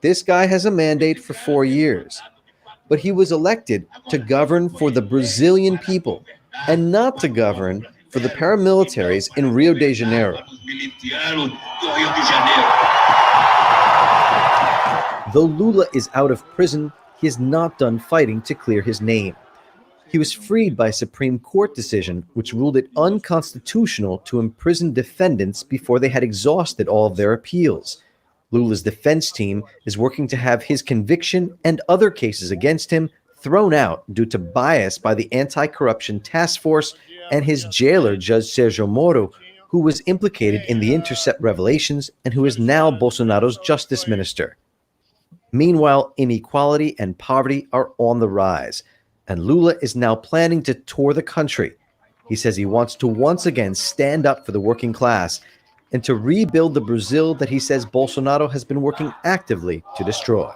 This guy has a mandate for 4 years, but he was elected to govern for the Brazilian people and not to govern for the paramilitaries in Rio de Janeiro. Though Lula is out of prison, he is not done fighting to clear his name. He was freed by a Supreme Court decision which ruled it unconstitutional to imprison defendants before they had exhausted all of their appeals. Lula's defense team is working to have his conviction and other cases against him thrown out due to bias by the Anti-Corruption Task Force and his jailer, Judge Sergio Moro, who was implicated in the Intercept revelations and who is now Bolsonaro's justice minister. Meanwhile, inequality and poverty are on the rise, and Lula is now planning to tour the country. He says he wants to once again stand up for the working class and to rebuild the Brazil that he says Bolsonaro has been working actively to destroy.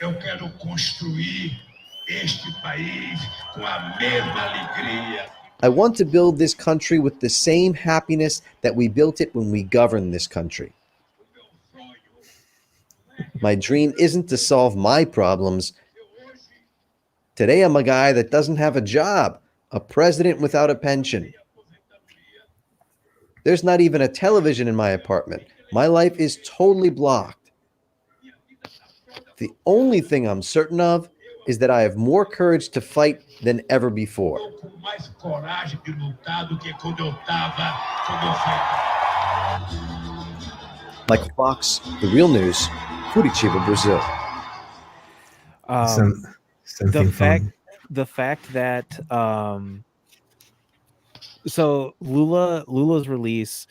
Eu quero construir este país com a mesma alegria. I want to build this country with the same happiness that we built it when we governed this country. My dream isn't to solve my problems. Today I'm a guy that doesn't have a job, a president without a pension. There's not even a television in my apartment. My life is totally blocked. The only thing I'm certain of is that I have more courage to fight than ever before. Like Fox, The Real News, Curitiba, Brazil. Something fun. The fact that so Lula's release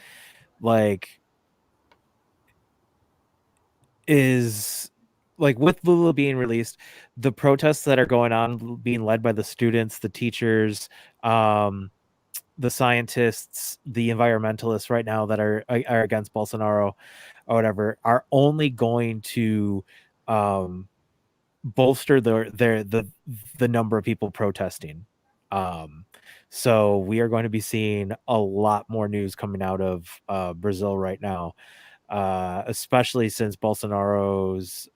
is with Lula being released, the protests that are going on being led by the students, the teachers, the scientists, the environmentalists right now that are against Bolsonaro or whatever are only going to bolster the number of people protesting. So we are going to be seeing a lot more news coming out of Brazil right now, especially since Bolsonaro's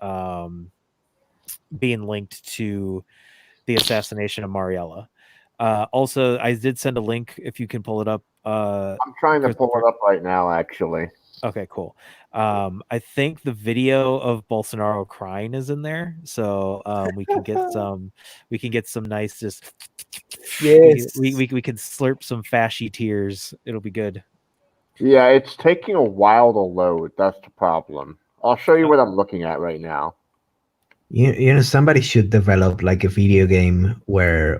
being linked to the assassination of Mariella. Also, I did send a link if you can pull it up. I'm trying to pull it up right now, actually. Okay, cool. I think the video of Bolsonaro crying is in there, so we can get some nice just Yes. we can slurp some fashy tears. It'll be good. Yeah, it's taking a while to load. That's the problem. I'll show you what I'm looking at right now. You know, somebody should develop like a video game where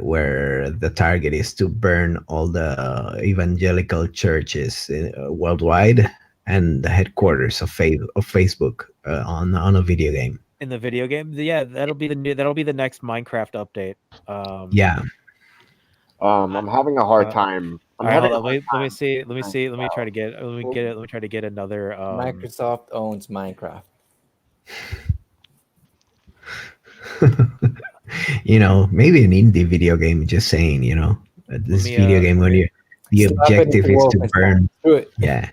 the target is to burn all the evangelical churches worldwide and the headquarters of Facebook on a video game. In the video game, yeah, that'll be the next Minecraft update. Yeah. I'm having a hard time. All right, hold on. Let me see. Let me try to get. Let me try to get another. Microsoft owns Minecraft. You know, maybe an indie video game. Just saying, you know, this video game when the objective is to burn. Yeah.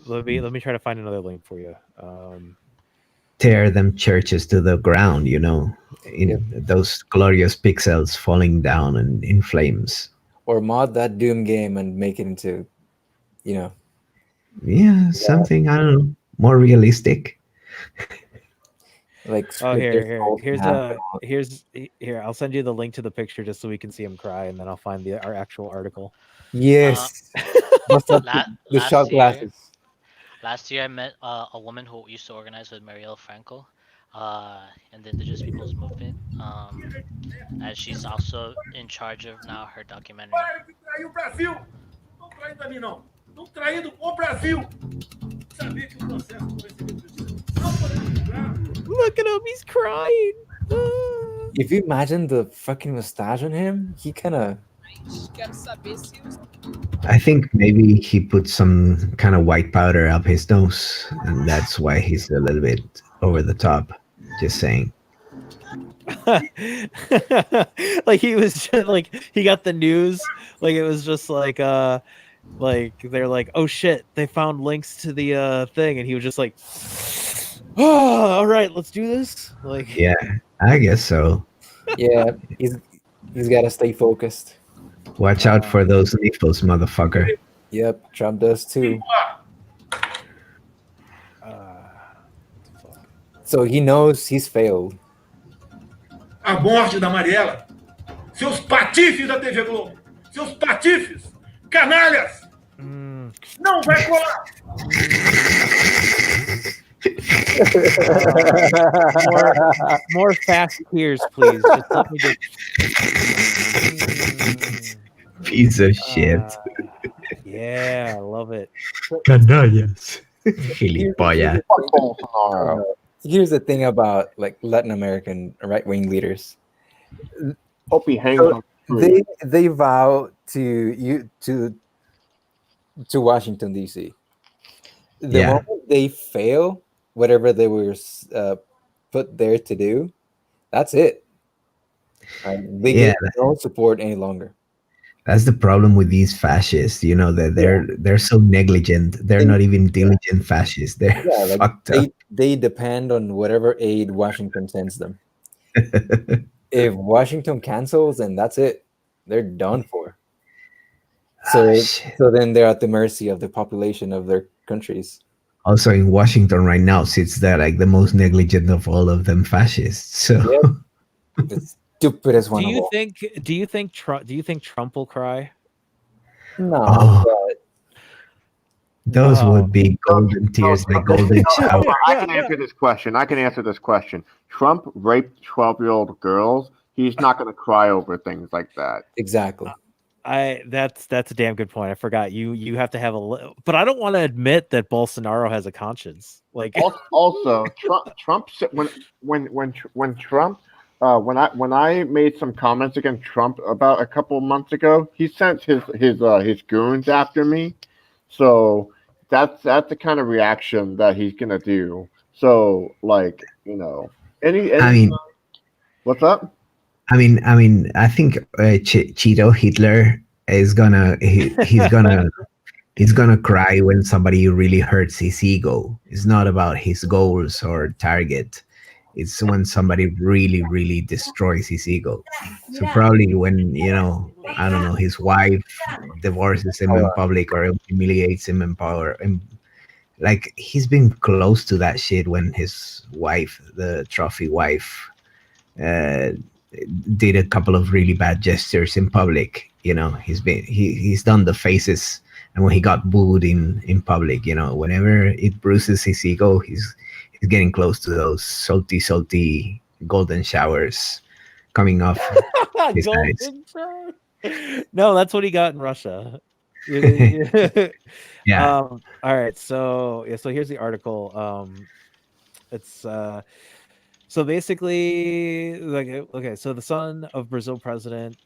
Let me try to find another link for you. Tear them churches to the ground, you know, in those glorious pixels falling down and in flames. Or mod that Doom game and make it into, you know. Yeah, something, I don't know, more realistic. Like, oh, here. I'll send you the link to the picture just so we can see him cry, and then I'll find our actual article. Yes. What's up? The shot glasses. Last year, I met a woman who used to organize with Marielle Franco and the Indigenous Peoples Movement. And she's also in charge of now her documentary. Look at him, he's crying. If you imagine the fucking mustache on him, he kind of. I think maybe he put some kind of white powder up his nose, and that's why he's a little bit over the top. Just saying. Like he was just, like he got the news, like it was just like they're like, oh shit, they found links to the thing, and he was just like, oh, all right, let's do this. Like, yeah, I guess so. Yeah, he's got to stay focused. Watch out for those nipples, motherfucker. Yep, Trump does too. So he knows he's failed. A morte da Mariela. Seus patifes da TV Globo. Seus patifes. Canalhas. Não vai colar. More fast tears, please. Just let me get... Piece of shit. Yeah, I love it. Canallas. Gilipollas. Here's the thing about like Latin American right-wing leaders. Hope he hangs on. They vow to Washington D.C. The moment they fail, whatever they were put there to do, that's it. They get no support any longer. That's the problem with these fascists. You know that they're so negligent. They're not even diligent fascists. They're fucked up. They depend on whatever aid Washington sends them. If Washington cancels, then that's it. They're done for. So then they're at the mercy of the population of their countries. Also in Washington right now sits there like the most negligent of all of them fascists. So the stupidest one. Do you think Trump will cry? No. Those would be golden tears, like golden shower. I can answer this question. Trump raped 12-year-old girls. He's not going to cry over things like that. Exactly. That's a damn good point. I forgot you have to have but I don't want to admit that Bolsonaro has a conscience. Like also Trump when I made some comments against Trump about a couple of months ago, he sent his goons after me. So that's the kind of reaction that he's gonna do. So like, you know, what's up? I mean, I think Cheeto Hitler he's gonna he's gonna cry when somebody really hurts his ego. It's not about his goals or target. It's when somebody really destroys his ego. So probably when, I don't know, his wife divorces him in public or humiliates him in power, and like he's been close to that shit when his wife, the trophy wife, did a couple of really bad gestures in public. He's done the faces, and when he got booed in public, whenever it bruises his ego, he's getting close to those salty golden showers coming off his eyes. Golden shower? No, that's what he got in Russia. Yeah. All right. So here's the article. It's so basically, like, okay, so the son of Brazil president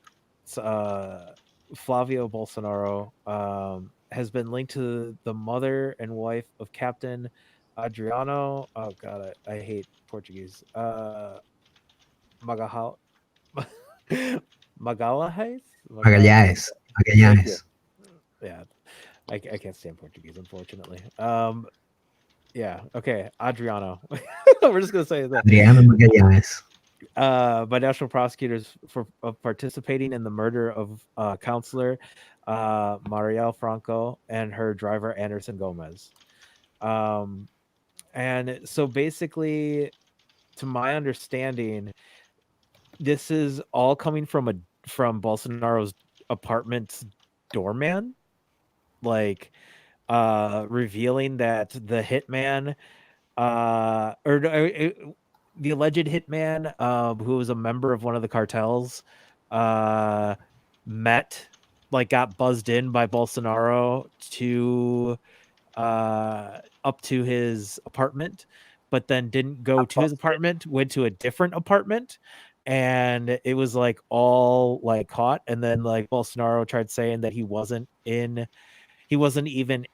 Flavio Bolsonaro has been linked to the mother and wife of Captain Adriano. Oh God, I hate Portuguese. Magalhães. Magalhães. Yeah, I can't stand Portuguese, unfortunately. Yeah, okay, Adriano. We're just gonna say that. Adriano Magalhães. By national prosecutors for participating in the murder of counselor Marielle Franco and her driver Anderson Gomez. And so basically, to my understanding, this is all coming from Bolsonaro's apartment's doorman, like revealing that the hitman the alleged hitman who was a member of one of the cartels got buzzed in by Bolsonaro to up to his apartment, but then didn't go to his apartment, went to a different apartment, and it was like all like caught. And then like Bolsonaro tried saying that he wasn't even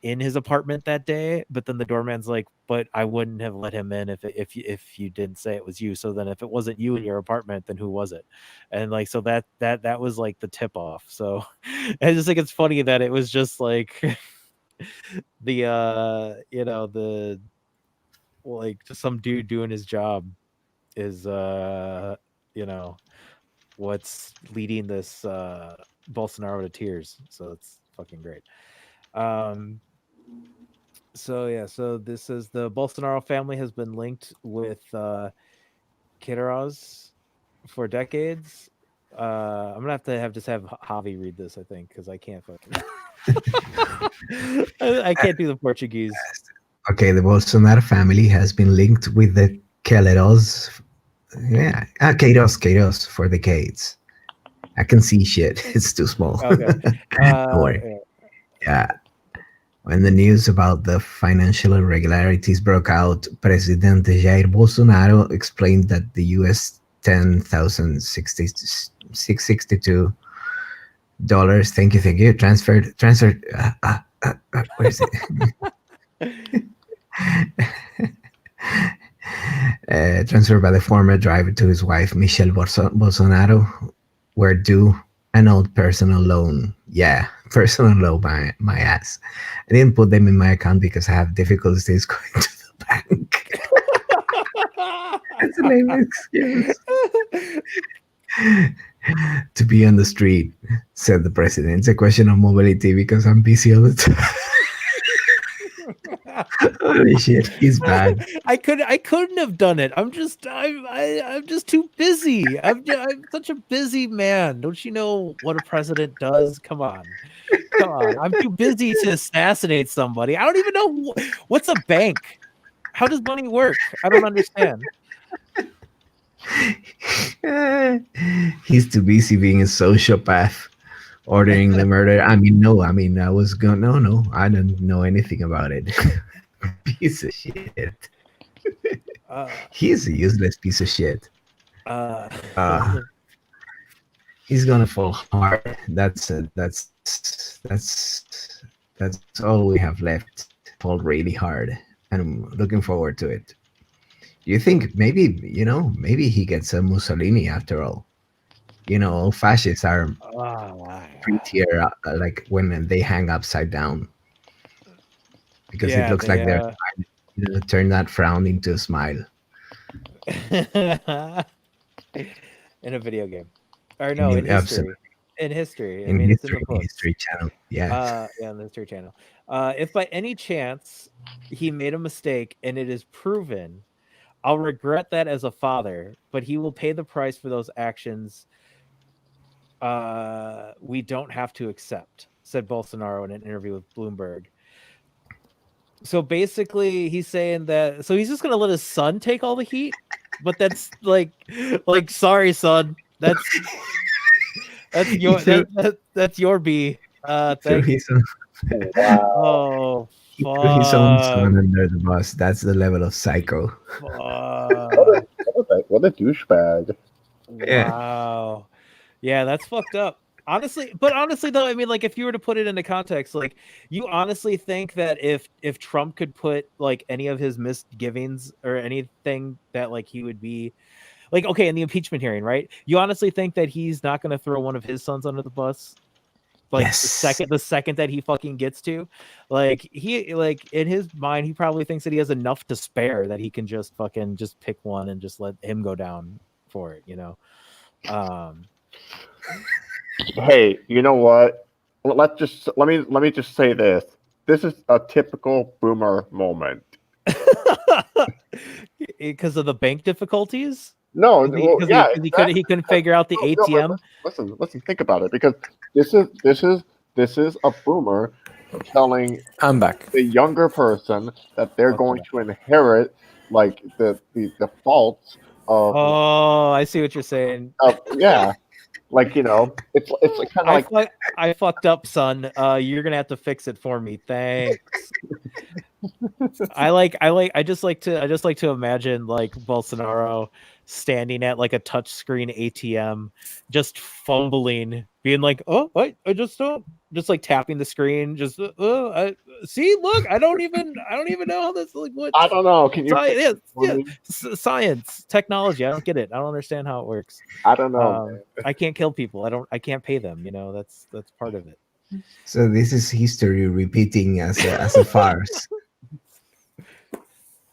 in his apartment that day, but then the doorman's like, but I wouldn't have let him in if you didn't say it was you. So then if it wasn't you in your apartment, then who was it? And like, so that was like the tip off. So I just think it's funny that it was just like just some dude doing his job is what's leading this Bolsonaro to tears. So it's fucking great. So this is the Bolsonaro family has been linked with Queiroz for decades. I'm gonna have Javi read this, I think, because I can't fucking I can't do the Portuguese. Okay, the Bolsonaro family has been linked with the Queiroz. Yeah, Queiroz for decades. I can see shit. It's too small. Okay. Don't worry. Yeah. When the news about the financial irregularities broke out, President Jair Bolsonaro explained that the US $10,662 thank you, transferred, where is it? Transferred by the former driver to his wife, Michelle Bolsonaro, were due an old personal loan. Yeah, personal loan, my ass. I didn't put them in my account because I have difficulties going to the bank. That's a lame excuse. To be on the street, said the president. It's a question of mobility because I'm busy all the time. Holy shit, he's bad. I couldn't have done it. I'm just too busy. I'm such a busy man. Don't you know what a president does? Come on. I'm too busy to assassinate somebody. I don't even know what's a bank. How does money work? I don't understand. He's too busy being a sociopath, ordering the murder. I don't know anything about it. Piece of shit. He's a useless piece of shit. He's gonna fall hard. That's all we have left. Fall really hard, and I'm looking forward to it. Do you think maybe he gets a Mussolini after all? You know, all fascists are Oh, prettier, like when they hang upside down, because it yeah, looks like they're turn that frown into a smile. in a video game, or no, in Absolutely. history. In history, I In mean, it's in history, the books. History Channel. Yeah. Yeah, on the History Channel. If by any chance he made a mistake and it is proven, I'll regret that as a father, but he will pay the price for those actions. We don't have to accept, said Bolsonaro in an interview with Bloomberg. So basically, he's saying that. So he's just gonna let his son take all the heat, but that's like, sorry, son. That's your that's your B. Threw Thank you. his own, Oh, he threw his own fuck. son under the bus. That's the level of psycho. Fuck. What a douchebag. Yeah. Wow. Yeah, that's fucked up. Honestly though, I mean, like, if you were to put it into context, like, you honestly think that if Trump could put like any of his misgivings or anything that like he would be like, okay, in the impeachment hearing, right? You honestly think that he's not going to throw one of his sons under the bus? Like, Yes. the second that he fucking gets to, like, he, like, in his mind, he probably thinks that he has enough to spare that he can just fucking just pick one and just let him go down for it, you know? Hey, you know what? Let me just say this. This is a typical boomer moment. Because of the bank difficulties? No, Because yeah, he couldn't figure out the ATM. Listen, think about it, because this is a boomer telling I'm back. the younger person that they're going to inherit like the faults of Oh, I see what you're saying. yeah. Like, you know, it's kind of like I fucked up, son. You're gonna have to fix it for me. Thanks. I just like to imagine like Bolsonaro standing at like a touchscreen ATM, just fumbling, being like, "Oh, what? I just don't." Just like tapping the screen, just I see. Look, I don't even know how this, like, what. I don't know. Can you? Science, technology. I don't get it. I don't understand how it works. I don't know. I can't kill people. I can't pay them. You know, that's part of it. So this is history repeating as a farce.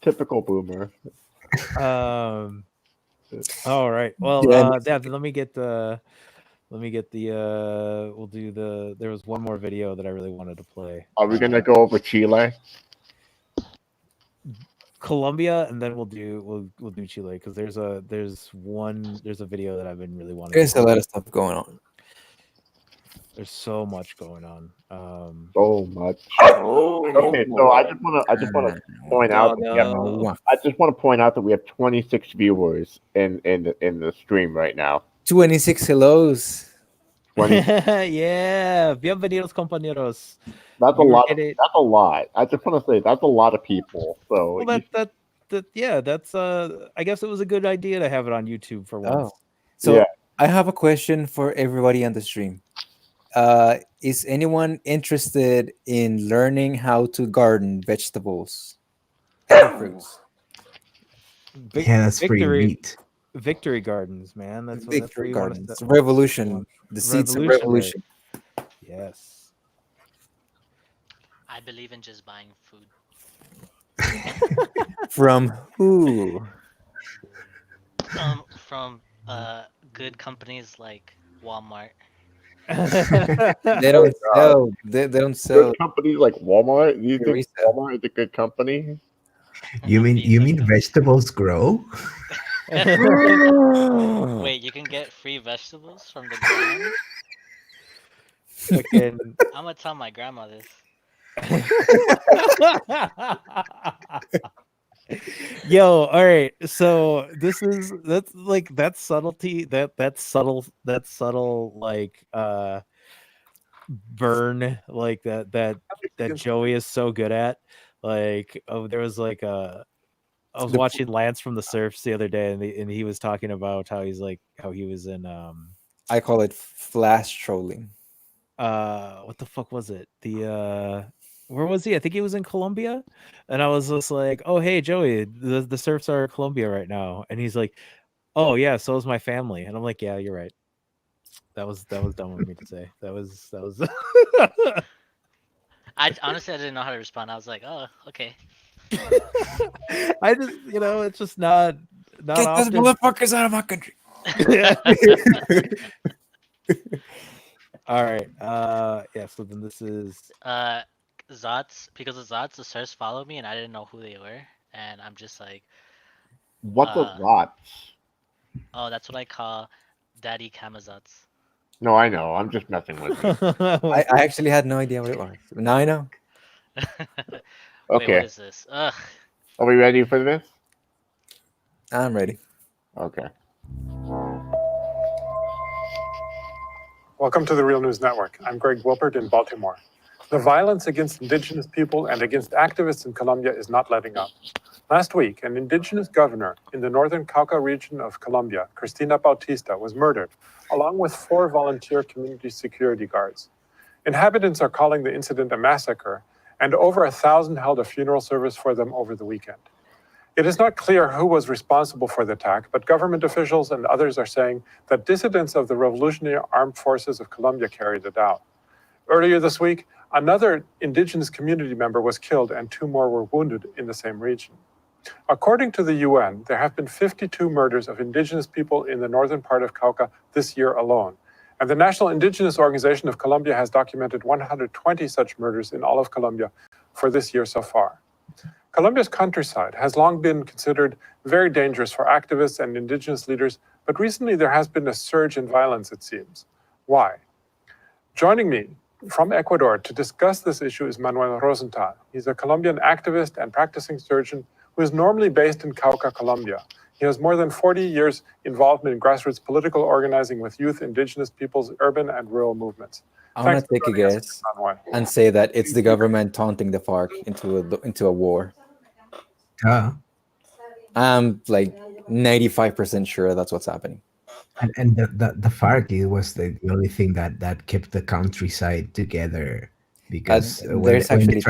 Typical boomer. All right. Well, Dad, let me get the. We'll do the. There was one more video that I really wanted to play. Are we gonna go over Chile? Colombia, and then we'll do Chile, because there's a video that I've been really wanting. There's a lot of stuff going on. There's so much going on. So much. Okay, so I just want to point out. I just want to point out that we have 26 viewers in the stream right now. 26 hellos. 20. Yeah, bienvenidos compañeros. That's a lot. That's a lot. I just want to say that's a lot of people. So well, that's I guess it was a good idea to have it on YouTube for once. So yeah. I have a question for everybody on the stream. Is anyone interested in learning how to garden vegetables and fruits? Yeah, that's pretty neat. Victory Gardens, man. That's what Victory Gardens. Revolution. The seeds of revolution. Yes. I believe in just buying food. From who? From good companies like Walmart. They don't sell. They don't sell. Good companies like Walmart. Do you think Walmart is a good company? You mean vegetables grow? Wait, you can get free vegetables from the ground? I'm gonna tell my grandma this. Yo, all right. So that's subtlety, that subtle like burn, like that Joey is so good at. Like, there was like I was watching Lance from the Surfs the other day, and he was talking about how he was in I call it flash trolling. What the fuck was it? Where was he? I think he was in Colombia, and I was just like, "Oh, hey, Joey, the Surfs are in Colombia right now," and he's like, "Oh yeah, so is my family," and I'm like, "Yeah, you're right." That was dumb of me to say. That was I honestly I didn't know how to respond. I was like, oh, okay. I just it's just not Get those often. motherfuckers out of my country. All right. Yeah, so then this is Zots, because of Zots, the sirs followed me and I didn't know who they were, and I'm just like, What's a lot? oh, that's what I call Daddy Kamazots. No, I know. I'm just messing with you. I actually had no idea what it was. Now I know. Wait, Okay. what is this? Ugh. Are we ready for this? I'm ready. Okay. Welcome to the Real News Network. I'm Greg Wilpert in Baltimore. The violence against indigenous people and against activists in Colombia is not letting up. Last week, an indigenous governor in the northern Cauca region of Colombia, Cristina Bautista, was murdered, along with 4 volunteer community security guards. Inhabitants are calling the incident a massacre, and over 1,000 held a funeral service for them over the weekend. It is not clear who was responsible for the attack, but government officials and others are saying that dissidents of the Revolutionary Armed Forces of Colombia carried it out. Earlier this week, another indigenous community member was killed and 2 more were wounded in the same region. According to the UN, there have been 52 murders of indigenous people in the northern part of Cauca this year alone. And the National Indigenous Organization of Colombia has documented 120 such murders in all of Colombia for this year so far. Colombia's countryside has long been considered very dangerous for activists and indigenous leaders, but recently there has been a surge in violence, it seems. Why? Joining me from Ecuador to discuss this issue is Manuel Rosenthal. He's a Colombian activist and practicing surgeon who is normally based in Cauca, Colombia. He has more than 40 years involvement in grassroots political organizing with youth, indigenous peoples, urban and rural movements. I want to take a guess and say that it's the government taunting the FARC into a war. I'm like 95% sure that's what's happening. And the FARC, it was the only thing that kept the countryside together, because there's actually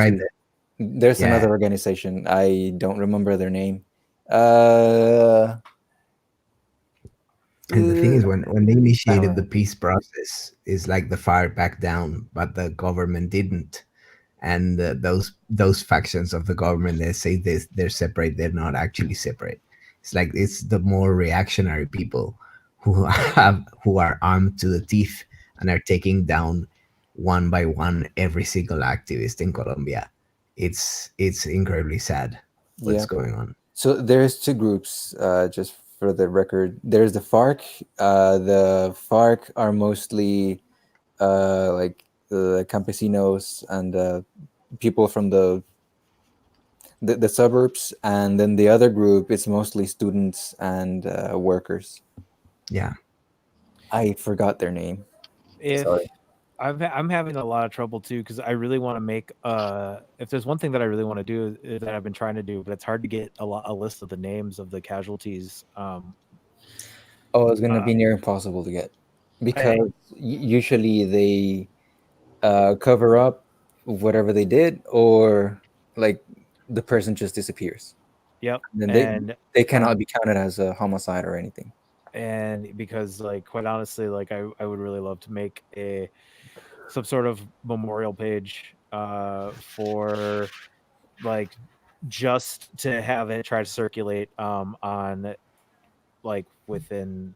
there's Yeah. another organization. I don't remember their name. And the thing is, when they initiated the peace process, it's like the FARC backed down, but the government didn't. And those factions of the government, they say they're separate, they're not actually separate. It's like it's the more reactionary people who are armed to the teeth and are taking down one by one every single activist in Colombia. It's incredibly sad what's going on. So there's 2 groups, just for the record. There's the FARC. The FARC are mostly like the campesinos and people from the suburbs, and then the other group is mostly students and workers. Yeah, I forgot their name. Sorry. I'm having a lot of trouble too, because I really want to make if there's one thing that I really want to do that I've been trying to do, but it's hard to get a list of the names of the casualties. It's gonna be near impossible to get, because usually they cover up whatever they did, or like the person just disappears. Yep. And they cannot be counted as a homicide or anything. And because, like, quite honestly, like I would really love to make some sort of memorial page for, like, just to have it try to circulate on, like, within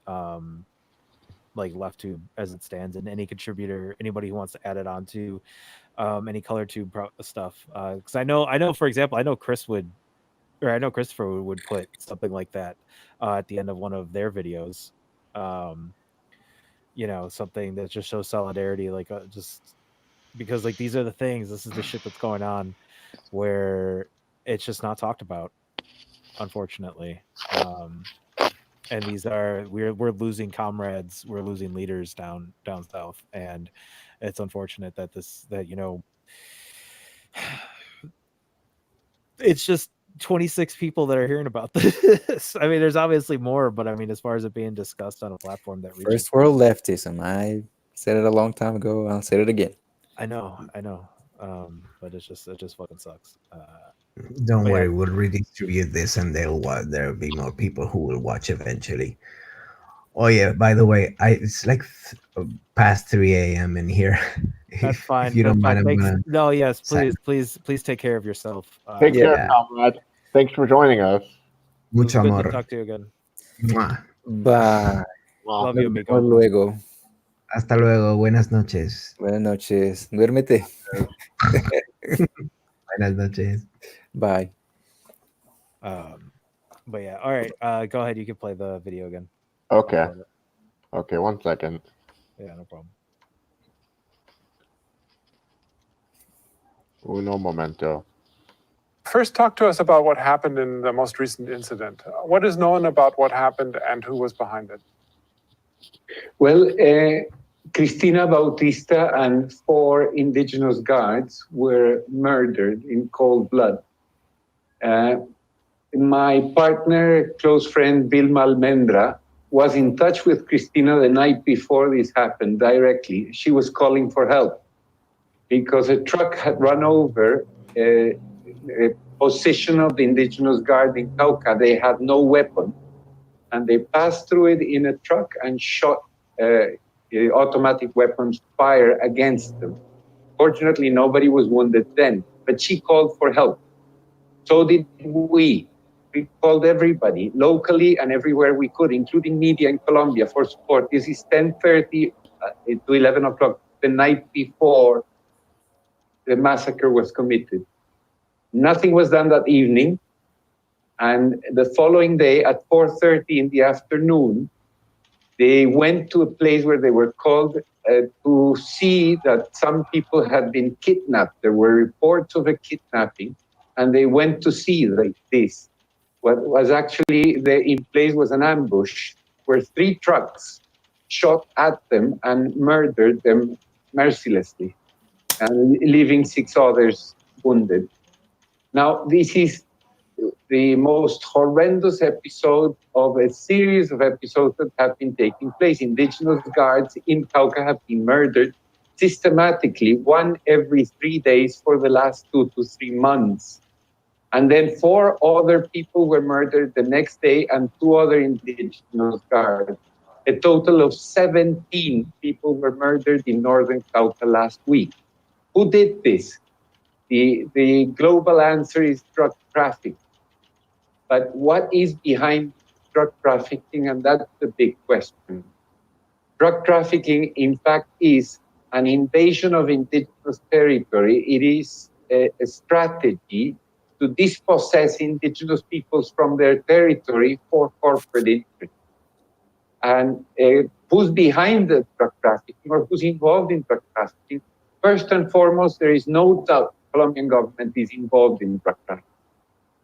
like LeftTube as it stands, and any contributor, anybody who wants to add it on to any ColorTube stuff, because I know for example, I know Christopher would put something like that at the end of one of their videos, something that just shows solidarity, like just because, like, these are the things, this is the shit that's going on where it's just not talked about, unfortunately. And these are we're losing comrades, we're losing leaders down south, and it's unfortunate that it's just 26 people that are hearing about this. I mean, there's obviously more, but I mean, as far as it being discussed on a platform that reaches First world leftism. I said it a long time ago. I'll say it again. I know. But it just fucking sucks. Don't worry, we'll redistribute this, and there'll be more people who will watch eventually. Oh yeah. By the way, it's like past 3 a.m. in here. That's fine. If you That's don't mind, fine. I'm Thanks. gonna. No, yes, sign. please take care of yourself. Take care, Yeah. comrade. Thanks for joining us. It was Mucho good to amor. talk to you again. Mwah. Bye. Well, Love you, Nos amigo. vemos luego. Hasta luego. Buenas noches. Buenas noches. Duérmete. Buenas noches. Bye. But yeah, all right. Go ahead. You can play the video again. okay. Upload it. Okay, 1 second. Yeah, no problem. Uno momento. First, talk to us about what happened in the most recent incident. What is known about what happened and who was behind it? Well, Cristina Bautista and 4 indigenous guards were murdered in cold blood. My partner, close friend, Vilma Almendra, was in touch with Cristina the night before this happened directly. She was calling for help because a truck had run over a position of the indigenous guard in Cauca. They had no weapon, and they passed through it in a truck and shot automatic weapons fire against them. Fortunately, nobody was wounded then, but she called for help. So did we. We called everybody, locally and everywhere we could, including media in Colombia, for support. This is 10:30 to 11 o'clock, the night before the massacre was committed. Nothing was done that evening. And the following day at 4:30 in the afternoon, they went to a place where they were called to see that some people had been kidnapped. There were reports of a kidnapping, and they went to see like this. What was actually in place was an ambush where 3 trucks shot at them and murdered them mercilessly, and leaving 6 others wounded. Now, this is the most horrendous episode of a series of episodes that have been taking place. Indigenous guards in Cauca have been murdered systematically, 1 every 3 days for the last 2 to 3 months. And then 4 other people were murdered the next day and 2 other indigenous guards. A total of 17 people were murdered in northern Cauca last week. Who did this? The global answer is drug trafficking. But what is behind drug trafficking? And that's the big question. Drug trafficking, in fact, is an invasion of indigenous territory. It is a strategy to dispossess indigenous peoples from their territory for corporate interest. And who's behind the drug trafficking or who's involved in drug trafficking? First and foremost, there is no doubt the Colombian government is involved in drug trafficking.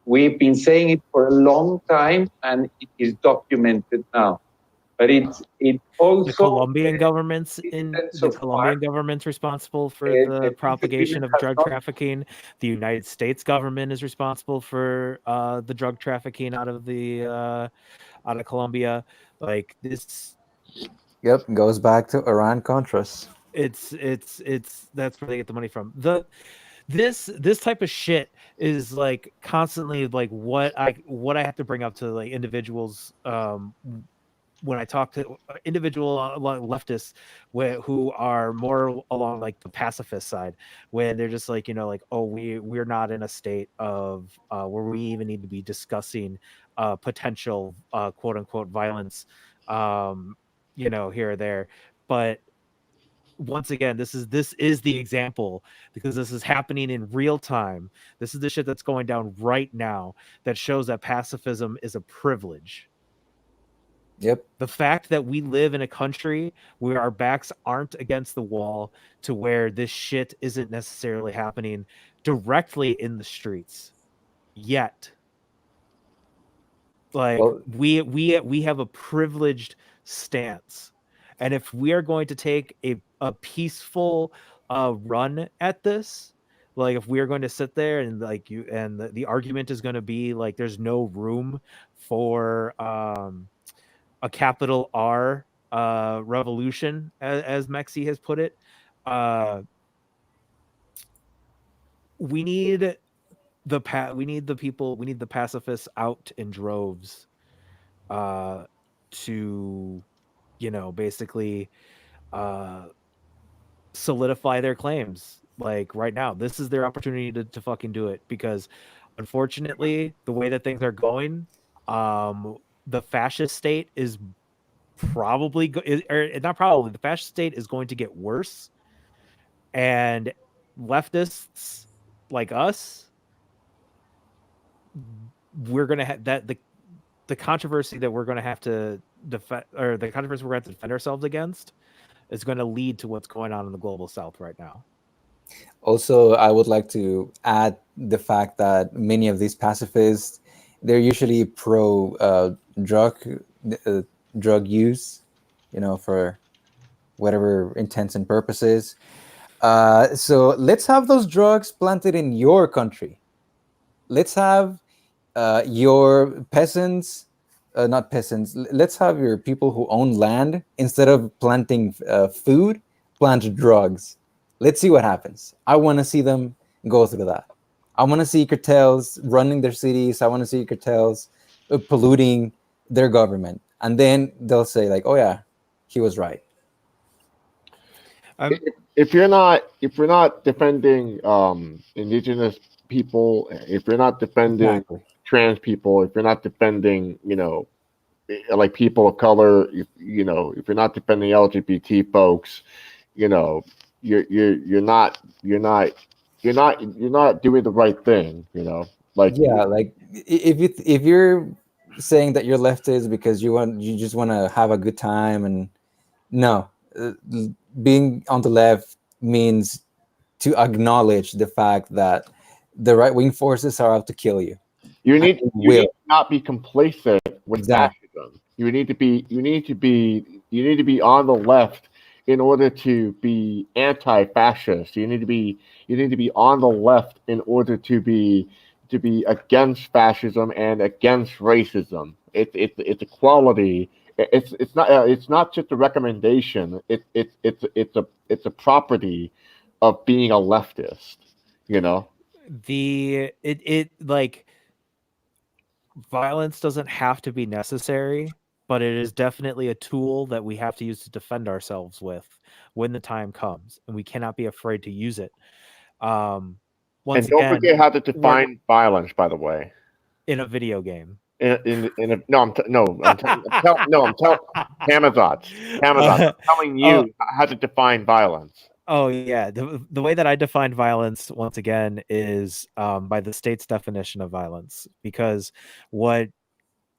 We've been saying it for a long time, and it is documented now. But it also The Colombian government's responsible for the propagation of drug trafficking. The United States government is responsible for the drug trafficking out of Colombia. Like this. Yep, goes back to Iran Contras. It's that's where they get the money from. This type of shit is like constantly like what I have to bring up to like individuals when I talk to individual leftists who are more along like the pacifist side, when they're just like, like, oh, we're not in a state of where we even need to be discussing potential quote unquote violence, here or there. But once again, this is the example, because this is happening in real time. This is the shit that's going down right now that shows that pacifism is a privilege. Yep. The fact that we live in a country where our backs aren't against the wall, to where this shit isn't necessarily happening directly in the streets yet. Like, well, we have a privileged stance. And if we are going to take a peaceful run at this, like if we are going to sit there and like the argument is going to be like there's no room for a capital R revolution, as Mexi has put it, we need the pacifists out in droves to basically solidify their claims. Like right now, this is their opportunity to fucking do it, because unfortunately, the way that things are going, the fascist state is probably or not probably, the fascist state is going to get worse, and leftists like us, we're gonna have that the controversy that we're gonna have to defend, or the controversy we're gonna have to defend ourselves against, is going to lead to what's going on in the global south right now. Also, I would like to add the fact that many of these pacifists, they're usually pro drug use, for whatever intents and purposes. So let's have those drugs planted in your country. Let's have your peasants, not peasants, let's have your people who own land, instead of planting food, plant drugs. Let's see what happens. I want to see them go through that. I want to see cartels running their cities. I want to see cartels polluting their government. And then they'll say like, oh yeah, he was right. If you're not defending indigenous people, if you're not defending trans people, if you're not defending, like people of color, if you're not defending LGBT folks, you're not doing the right thing, like if you're saying that you're leftist because you just want to have a good time, and no, being on the left means to acknowledge the fact that the right-wing forces are out to kill you. You need to not be complacent with fascism. You need to be on the left in order to be anti-fascist. You need to be on the left in order to be against fascism and against racism. It's equality. It's not just a recommendation. It's a property of being a leftist. Like, violence doesn't have to be necessary, but it is definitely a tool that we have to use to defend ourselves with when the time comes, and we cannot be afraid to use it. Don't forget how to define violence, by the way, in a video game. I'm telling Amazon. I'm telling you how to define violence. Oh yeah, the way that I define violence, once again, is by the state's definition of violence, because what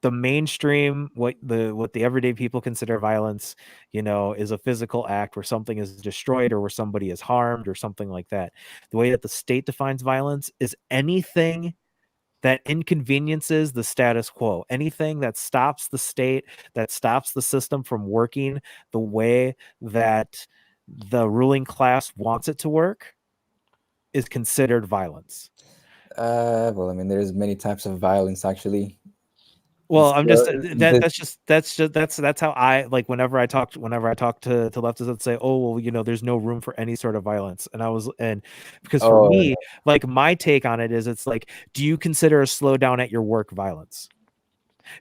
the mainstream, what the everyday people consider violence, is a physical act where something is destroyed or where somebody is harmed or something like that. The way that the state defines violence is anything that inconveniences the status quo, anything that stops the state, that stops the system from working the way that the ruling class wants it to work, is considered violence. Well, I mean, there's many types of violence, actually. Well, I'm just that's how I like. Whenever I talk to leftists that say, "Oh, well, there's no room for any sort of violence," because for me, like, my take on it is, it's like, do you consider a slowdown at your work violence?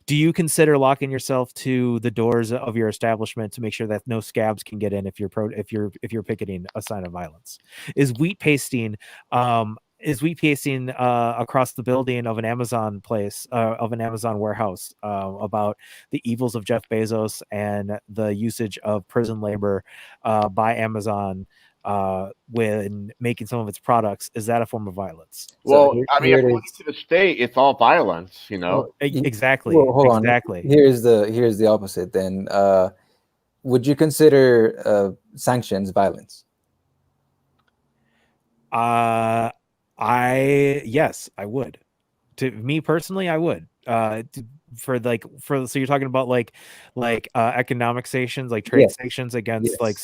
Do you consider locking yourself to the doors of your establishment to make sure that no scabs can get in if you're picketing a sign of violence? Is wheat pasting across the building of an Amazon place, of an Amazon warehouse, about the evils of Jeff Bezos and the usage of prison labor by Amazon when making some of its products? Is that a form of violence? Well, according to the state, it's all violence, Exactly. Well, hold on. Exactly. Here's the opposite then. Would you consider sanctions violence? Yes, I would. To me personally, I would. So you're talking about like economic sanctions, like trade sanctions against like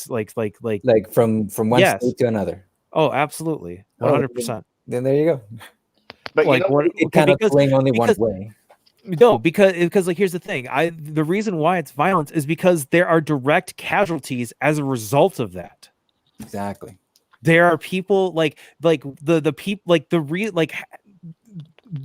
from one state to another. Oh, absolutely, 100%. Then there you go. But it kind of swing only one way. No, because like, here's the thing. The reason why it's violence is because there are direct casualties as a result of that. Exactly. There are people like the people, like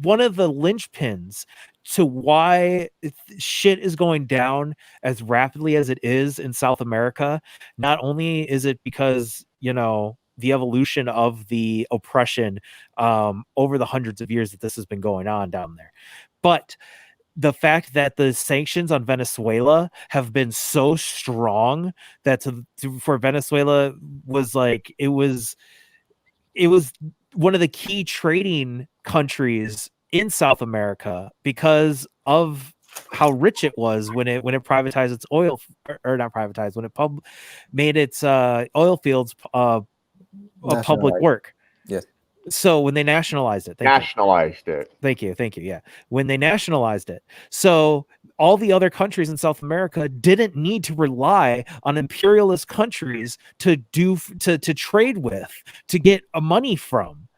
one of the linchpins to why shit is going down as rapidly as it is in South America. Not only is it because, you know, the evolution of the oppression over the hundreds of years that this has been going on down there, but the fact that the sanctions on Venezuela have been so strong that for Venezuela was like, it was one of the key trading countries in South America because of how rich it was when it privatized its oil, or not privatized, when it made its oil fields a public work. Yes. So when they nationalized it, Nationalized it. Thank you. Yeah. When they nationalized it. So all the other countries in South America didn't need to rely on imperialist countries to trade with, to get money from,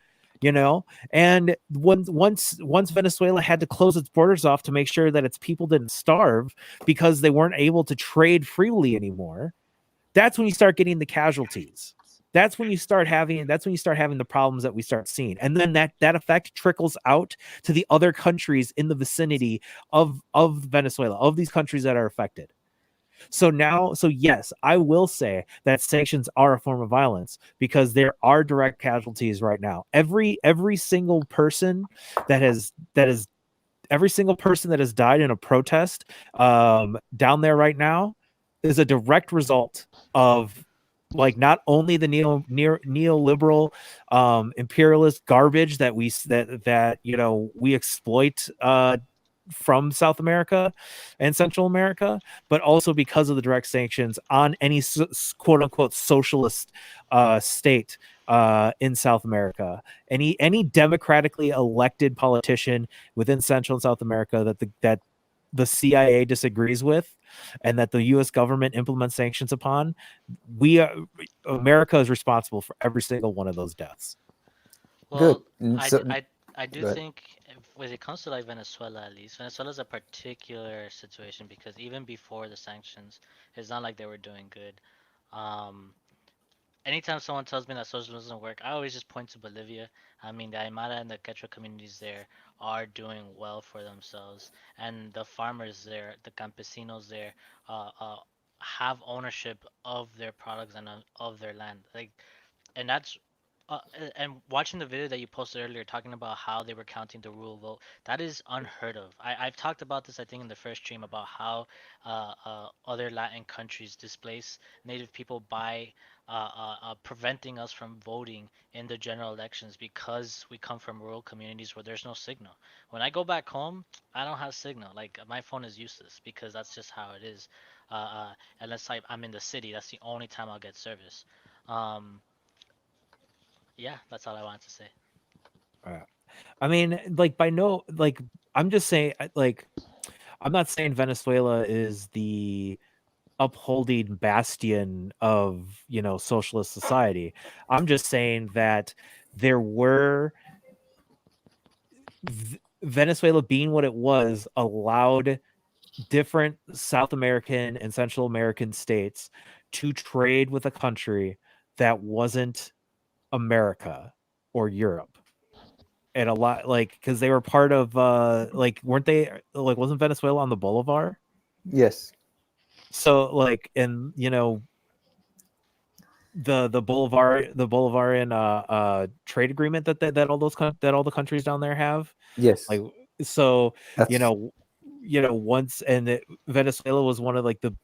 you know. And once Venezuela had to close its borders off to make sure that its people didn't starve because they weren't able to trade freely anymore, that's when you start getting the casualties. That's when you start having the problems that we start seeing. And then that effect trickles out to the other countries in the vicinity of Venezuela, of these countries that are affected. So yes, I will say that sanctions are a form of violence because there are direct casualties right now. Every single person that has died in a protest down there right now is a direct result of, like, not only the neoliberal imperialist garbage that we exploit from South America and Central America, but also because of the direct sanctions on any quote unquote socialist state in South America. Any democratically elected politician within Central and South America that the CIA disagrees with and that the U.S. government implements sanctions upon, America is responsible for every single one of those deaths. Well, Good. I do think when it comes to like Venezuela, at least Venezuela's a particular situation because even before the sanctions, it's not like they were doing good. Anytime someone tells me that socialism doesn't work, I always just point to Bolivia. I mean, the Aymara and the Quechua communities there are doing well for themselves, and the farmers there, the campesinos there, have ownership of their products and of their land. Like, and that's and watching the video that you posted earlier talking about how they were counting the rural vote, that is unheard of. I've talked about this, I think, in the first stream about how other Latin countries displace native people by preventing us from voting in the general elections because we come from rural communities where there's no signal. When I go back home, I don't have signal. Like, my phone is useless because that's just how it is. Unless I'm in the city, that's the only time I'll get service. Yeah, that's all I wanted to say. I mean, I'm just saying, like, I'm not saying Venezuela is the upholding bastion of, you know, socialist society. I'm just saying that there were Venezuela being what it was allowed different South American and Central American states to trade with a country that wasn't America or Europe. And a lot, like, because they were part of weren't they, like, wasn't Venezuela on the Bolivar? Yes. So, like, and you know, the Bolivarian trade agreement that all the countries down there have. Yes. Like, so you know once, and Venezuela was one of like the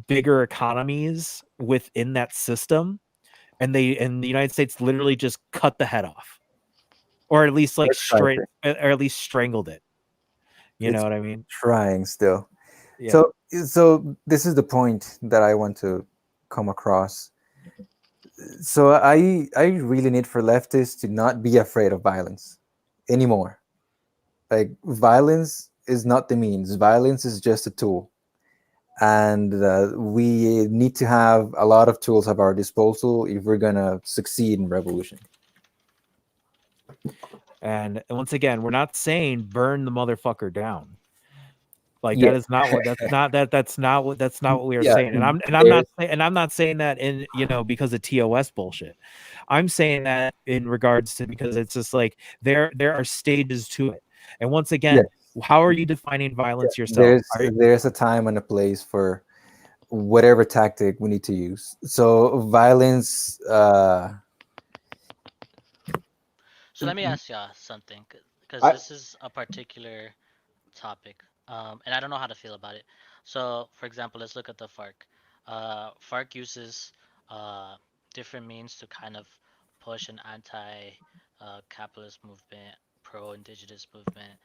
bigger economies within that system, and the United States literally just cut the head off, or at least like strangled it. You know what I mean? Trying still. Yeah. So this is the point that I want to come across. So I really need for leftists to not be afraid of violence anymore. Like, violence is not the means. Violence is just a tool. And we need to have a lot of tools at our disposal if we're going to succeed in revolution. And once again, we're not saying burn the motherfucker down. Like, that is not what that's not what we are saying. And I'm not saying that in, you know, because of TOS bullshit. I'm saying that in regards to, because it's just like there are stages to it. And once again, how are you defining violence yourself? There's a time and a place for whatever tactic we need to use. So violence. So let me ask y'all something, because I- this is a particular topic, and I don't know how to feel about it. So, for example, let's look at the FARC. FARC uses different means to kind of push an anti-capitalist movement, pro-indigenous movement,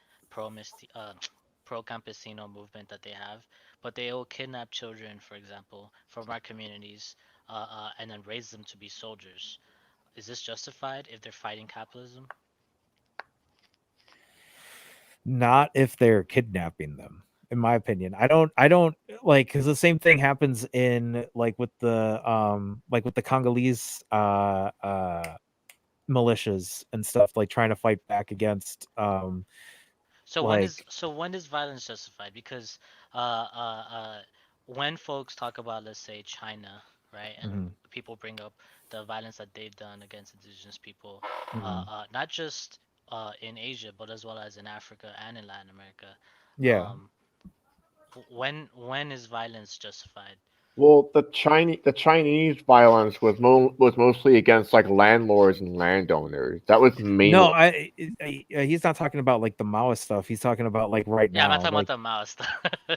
pro-campesino movement that they have, but they will kidnap children, for example, from our communities, and then raise them to be soldiers. Is this justified if they're fighting capitalism? Not if they're kidnapping them, in my opinion. I don't like, because the same thing happens in like with the Congolese militias and stuff, like trying to fight back against So like when is violence justified? Because when folks talk about, let's say, China, right, and Mhm. people bring up the violence that they've done against indigenous people, Mhm. not just in Asia, but as well as in Africa and in Latin America. Yeah. When is violence justified? Well, the Chinese violence was mostly against like landlords and landowners. That was mainly. No, he's not talking about like the Maoist stuff. He's talking about like right Yeah, I'm now. not talking like, about the Mao stuff.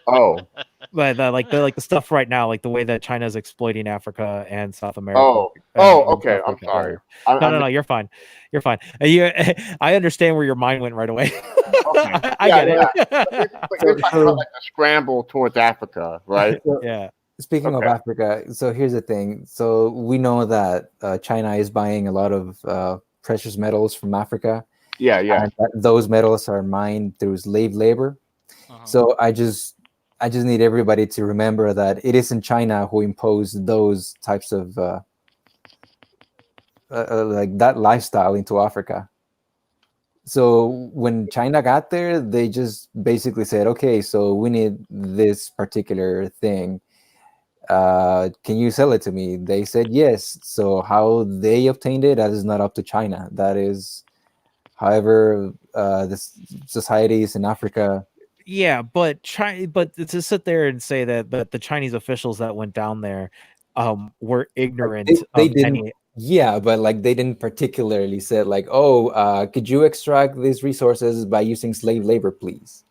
Oh. But the stuff right now, like the way that China's exploiting Africa and South America. Oh, and okay. stuff I'm like that, sorry. yeah. No, you're fine. You're fine. I understand where your mind went right away. Okay. I get it. But you're talking about like the scramble towards Africa, right? Yeah. Speaking of Okay. Africa, so here's the thing. So we know that China is buying a lot of precious metals from Africa. Yeah. And those metals are mined through slave labor. So I just need everybody to remember that it isn't China who imposed those types of like that lifestyle into Africa. So when China got there, they just basically said, okay, so we need this particular thing. Can you sell it to me? They said yes. So how they obtained it, that is not up to China. That is, however, the societies in Africa. Yeah, but to sit there and say that the Chinese officials that went down there were ignorant They of didn't. any. Yeah, but like they didn't particularly said like, oh, could you extract these resources by using slave labor, please?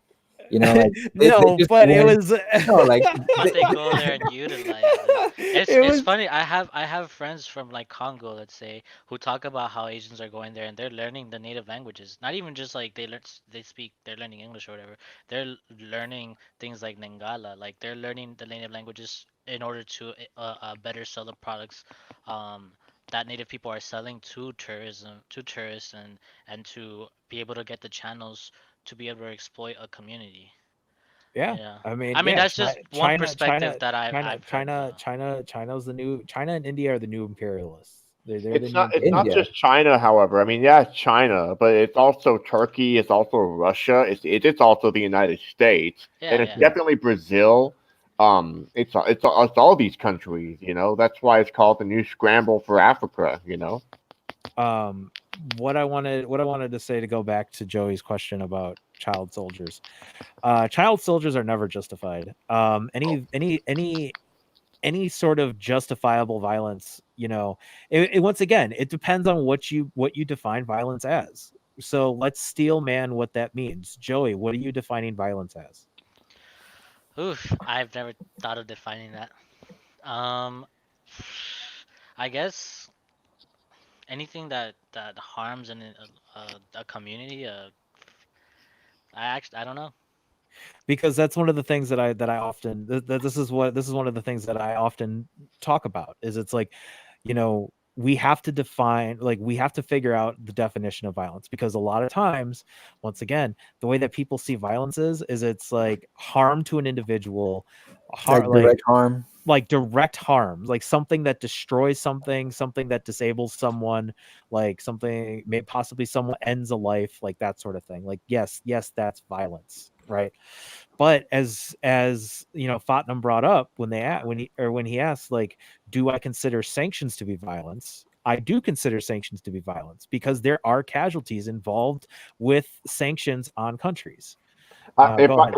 You know, like No, but it was no, like But they go there and utilize it. It's funny. I have friends from like Congo, let's say, who talk about how Asians are going there and they're learning the native languages. Not even just like they're learning English or whatever. They're learning things like Lingala. Like they're learning the native languages in order to better sell the products that native people are selling to tourists and to be able to get the channels to be able to exploit a community. Yeah. I mean, that's just one perspective that I've heard. China's the new. China and India are the new imperialists. They're It's the not. new It's not India. just China, however. I mean, yeah, it's China, but it's also Turkey. It's also Russia. It's also the United States, and it's definitely Brazil. It's all these countries. You know, that's why it's called the new scramble for Africa. You know. What I wanted to say, to go back to Joey's question about child soldiers. Child soldiers are never justified. Any sort of justifiable violence, you know, once again, it depends on what you define violence as. So let's steel man what that means. Joey, what are you defining violence as? Oof, I've never thought of defining that. I guess anything that harms a community. I don't know. Because that's one of the things that I often this is one of the things that I often talk about, is it's like, you know, we have to define, like, we have to figure out the definition of violence, because a lot of times, once again, the way that people see violence is it's like harm to an individual, direct harm, like something that destroys something that disables someone, like something possibly someone ends a life, like that sort of thing. Like, yes, that's violence, right? But as you know, Fatnam brought up when he asked, like, do I consider sanctions to be violence? I do consider sanctions to be violence, because there are casualties involved with sanctions on countries. If Go I ahead.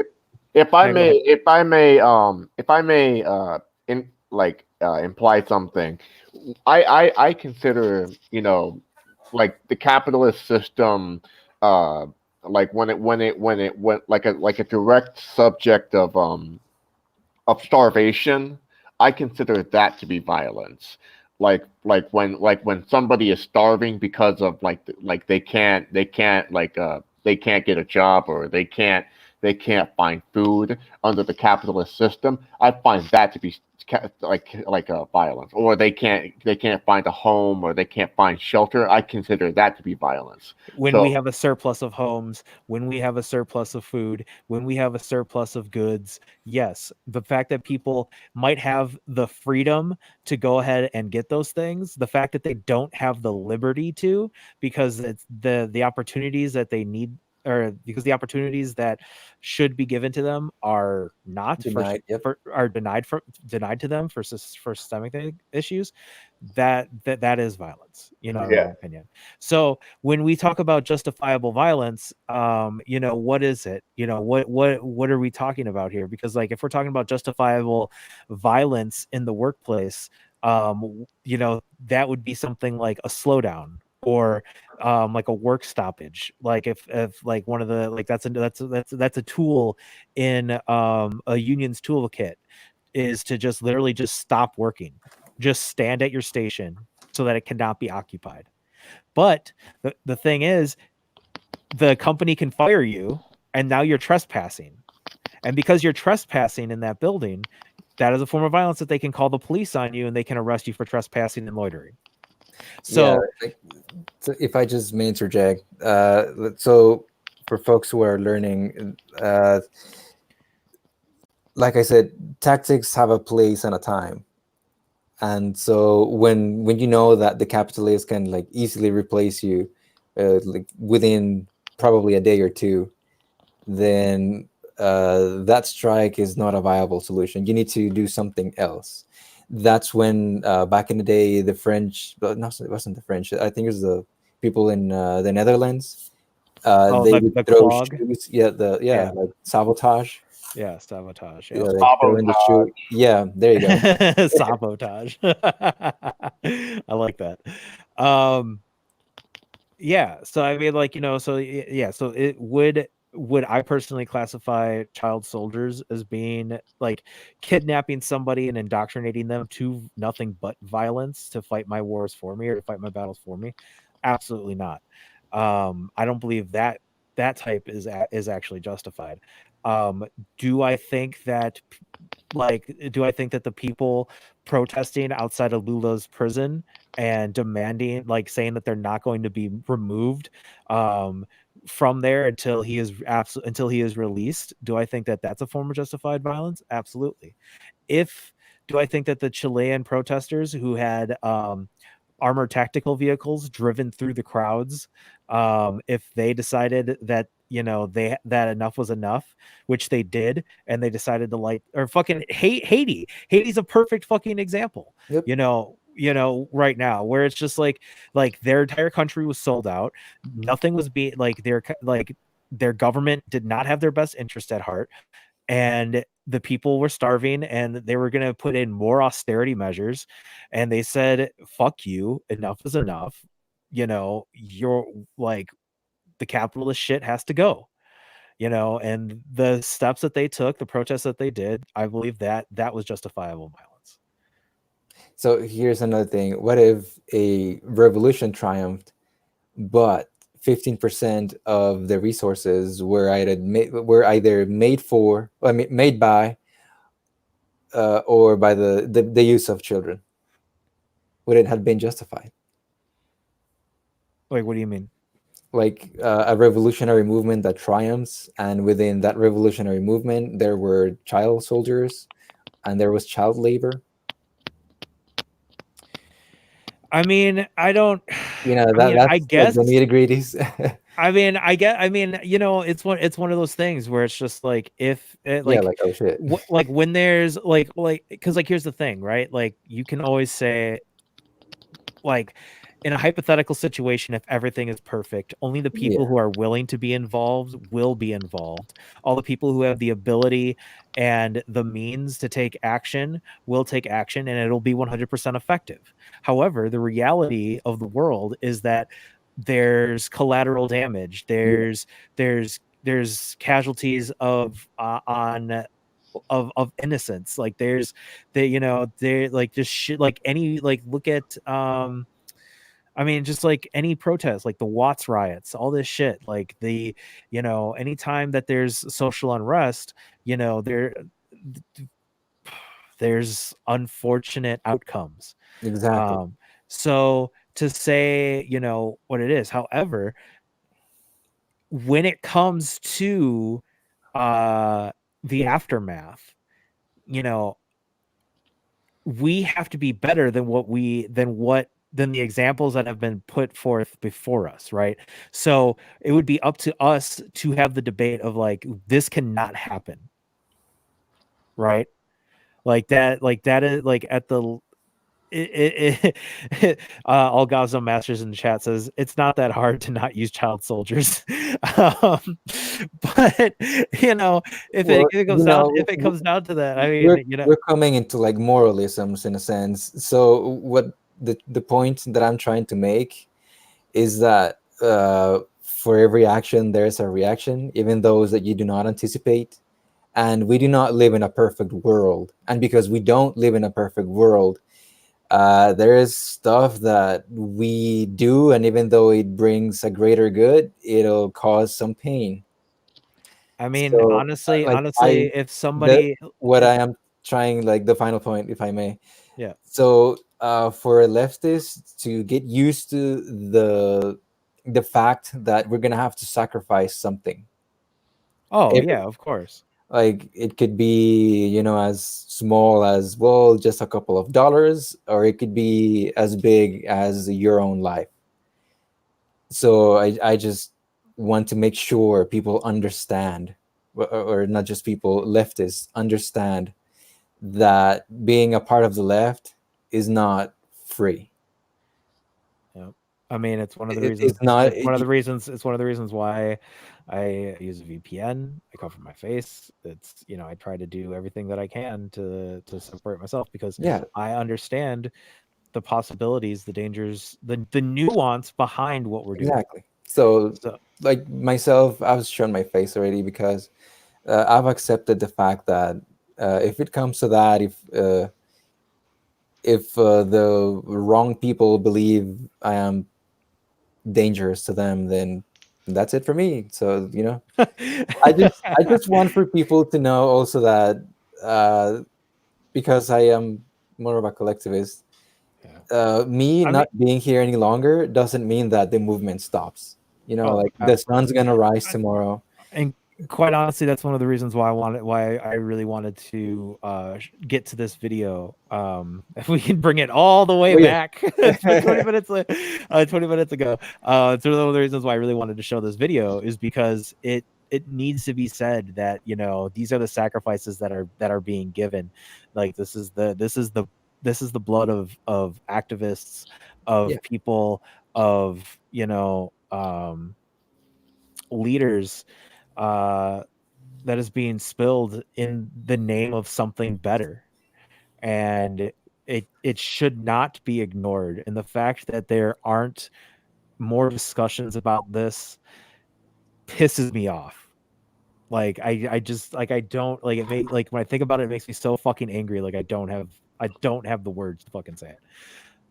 if I Yeah, go may ahead. if I may imply something, I consider, like the capitalist system, like when like a direct subject of starvation. I consider that to be violence. Like when somebody is starving because of like they can't get a job, or they can't find food under the capitalist system. I find that to be like a violence. Or they can't find a home, or they can't find shelter. I consider that to be violence. When we So have a surplus of homes, when we have a surplus of food, when we have a surplus of goods, yes, the fact that people might have the freedom to go ahead and get those things, the fact that they don't have the liberty to, because it's the opportunities that they need, or because the opportunities that should be given to them are not Denied. Yep. are denied to them for systemic issues, that is violence, in my yeah, opinion. So when we talk about justifiable violence, what is it? What are we talking about here? Because like if we're talking about justifiable violence in the workplace, that would be something like a slowdown, or like a work stoppage. Like if like one of the, like that's a tool in a union's toolkit, is to just literally just stop working, just stand at your station so that it cannot be occupied. But the thing is, the company can fire you, and now you're trespassing. And because you're trespassing in that building, that is a form of violence that they can call the police on you, and they can arrest you for trespassing and loitering. So, So if I just may interject, so for folks who are learning, like I said, tactics have a place and a time. And so when you know that the capitalists can like easily replace you, like within probably a day or two, then that strike is not a viable solution. You need to do something else. That's when back in the day, the French, but no, it wasn't the French. I think it was the people in the Netherlands. They would the throw clog. shoes. Yeah, like sabotage. Yeah, sabotage. Yeah, Yeah. like throw in the shoe. Yeah, there you go. Sabotage. I like that. Yeah, so I mean, like, so yeah, so it would I personally classify child soldiers as being like kidnapping somebody and indoctrinating them to nothing but violence to fight my wars for me, or to fight my battles for me? Absolutely not. I don't believe that type is actually justified. Do I think that the people protesting outside of Lula's prison and demanding, like saying that they're not going to be removed from there until he is released, do I think that that's a form of justified violence? Absolutely. Do I think that the Chilean protesters who had armored tactical vehicles driven through the crowds, if they decided that that enough was enough, which they did, and they decided to fucking hate Haiti's a perfect fucking example. Yep. Right now, where it's just like their entire country was sold out, nothing was being their government did not have their best interest at heart, and the people were starving, and they were going to put in more austerity measures, and they said, fuck you, enough is enough. You're like, the capitalist shit has to go, and the steps that they took, the protests that they did, I believe that was justifiable violence. So here's another thing. What if a revolution triumphed, but 15% of the resources were either made by or by the use of children? Would it have been justified? Like, what do you mean? Like a revolutionary movement that triumphs, and within that revolutionary movement there were child soldiers and there was child labor. I mean, I don't. I guess the nitty-gritties. It's one of those things where it's just like, if it, yeah, like, oh shit. like when there's because here's the thing, right? Like, you can always say, like, in a hypothetical situation, if everything is perfect, only the people Yeah. who are willing to be involved will be involved. All the people who have the ability and the means to take action will take action, and it'll be 100% effective. However, the reality of the world is that there's collateral damage. There's casualties of innocence. Like there's they're like just shit, like any, like look at I mean, just like any protest, like the Watts riots, all this shit, like anytime that there's social unrest, there's unfortunate outcomes. Exactly. So to say, what it is, however, when it comes to the aftermath, we have to be better than the examples that have been put forth before us, right? So it would be up to us to have the debate of like, this cannot happen, right? Like that is like at the all Gaza Masters in the chat says it's not that hard to not use child soldiers. But if it comes down to that, I mean, we're coming into like moralisms in a sense. So what the point that I'm trying to make is that for every action there's a reaction, even those that you do not anticipate. And we do not live in a perfect world, and because we don't live in a perfect world, there is stuff that we do, and even though it brings a greater good, it'll cause some pain. I mean, So, honestly, like, if somebody, what I am trying, like the final point, if I may. Yeah. So for leftists to get used to the fact that we're gonna have to sacrifice something. Oh yeah, of course. Like it could be, as small as, well, just a couple of dollars, or it could be as big as your own life. So I just want to make sure people understand, or not just people, leftists understand that being a part of the left is not free. I mean, it's one of the reasons. It's not. It's one of the reasons. It's one of the reasons why I use a VPN. I cover my face. It's I try to do everything that I can to separate myself, because I understand the possibilities, the dangers, the nuance behind what we're doing. Exactly. So like myself, I've shown my face already, because I've accepted the fact that if it comes to that, if the wrong people believe I am dangerous to them, then that's it for me. So I just want for people to know also that because I am more of a collectivist, not being here any longer doesn't mean that the movement stops. The sun's gonna rise tomorrow. And quite honestly, that's one of the reasons why I really wanted to get to this video. If we can bring it all the way back, 20 minutes 20 minutes ago. It's one of the reasons why I really wanted to show this video, is because it needs to be said that these are the sacrifices that are being given. Like this is the blood of activists, of people, of leaders that is being spilled in the name of something better, and it should not be ignored. And the fact that there aren't more discussions about this pisses me off. Like I just like I don't like it. Like when I think about it, it makes me so fucking angry. Like I don't have the words to fucking say it.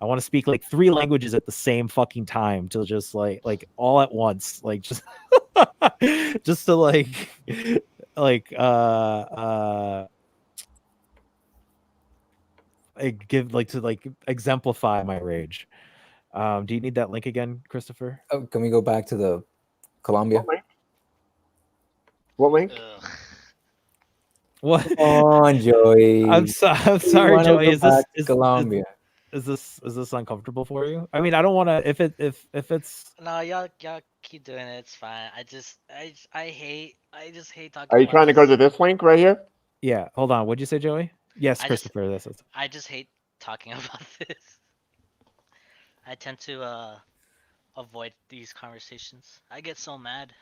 I want to speak like 3 languages at the same fucking time, to just like all at once, like just just to give to exemplify my rage. Do you need that link again, Christopher? Oh, can we go back to the Colombia? What link? What? Come on, Joey. I'm sorry, Joey. Colombia? Is this uncomfortable for you? I mean, I don't want to. If it's no, y'all keep doing it. It's fine. I just hate talking. Are you trying to go to this link right here? Yeah. Hold on. What'd you say, Joey? Yes, Christopher. I just hate talking about this. I tend to avoid these conversations. I get so mad.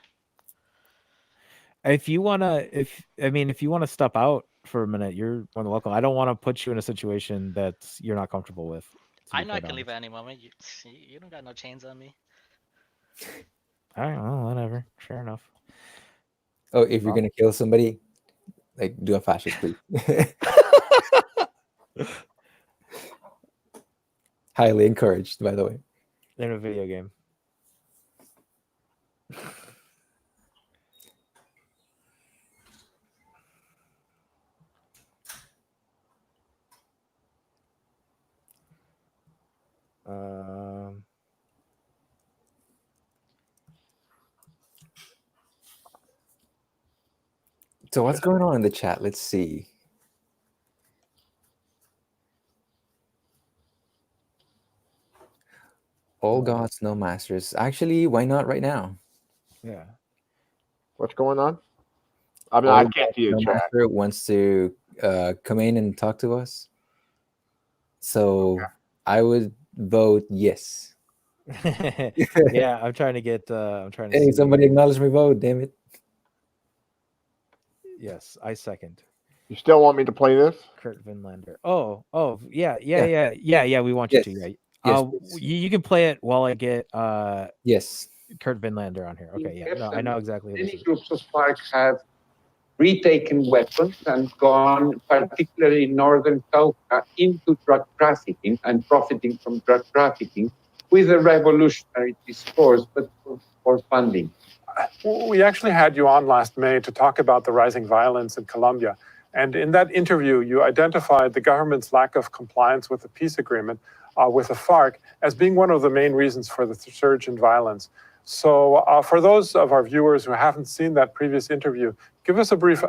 If you wanna step out for a minute, you're more than welcome. I don't want to put you in a situation that you're not comfortable with. I know I can leave at any moment. You don't got no chains on me. All right, well, whatever. Fair enough. Oh, if you're gonna kill somebody, like do a fascist, please. Highly encouraged, by the way. In a video game. So what's going on in the chat? Let's see. All gods, no masters. Actually, why not right now? Yeah. What's going on? I mean, All I can't see no the chat. master wants to come in and talk to us. So I would vote yes. Yeah, I'm trying to get. I'm trying to. Hey, see. somebody acknowledge my vote, damn it. Yes, I second. You still want me to play this? Kurt Vinlander. Oh, yeah. We want Yes. you to. Yeah. Yes, please. You can play it while I get Yes. Kurt Vinlander on here. Okay, yeah. No, I know exactly who this Many is. groups of FARC have retaken weapons and gone, particularly in northern Cauca, into drug trafficking and profiting from drug trafficking with a revolutionary discourse, but for funding. We actually had you on last May to talk about the rising violence in Colombia. And in that interview, you identified the government's lack of compliance with the peace agreement with the FARC as being one of the main reasons for the surge in violence. So for those of our viewers who haven't seen that previous interview, give us a brief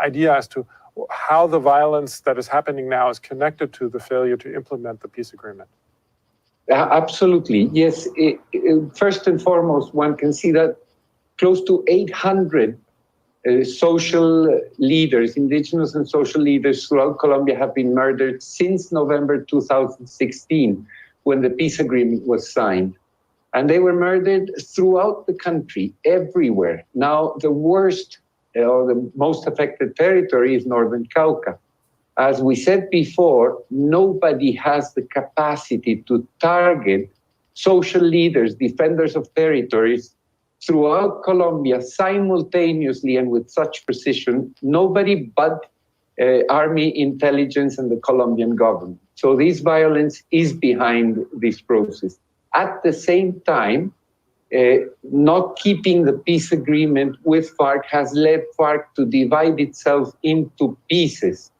idea as to how the violence that is happening now is connected to the failure to implement the peace agreement. Absolutely, yes. First and foremost, one can see that close to 800 social leaders, indigenous and social leaders throughout Colombia have been murdered since November 2016, when the peace agreement was signed. And they were murdered throughout the country, everywhere. Now, the worst or the most affected territory is Northern Cauca. As we said before, nobody has the capacity to target social leaders, defenders of territories throughout Colombia simultaneously and with such precision, nobody but army intelligence and the Colombian government. So this violence is behind this process. At the same time, not keeping the peace agreement with FARC has led FARC to divide itself into pieces.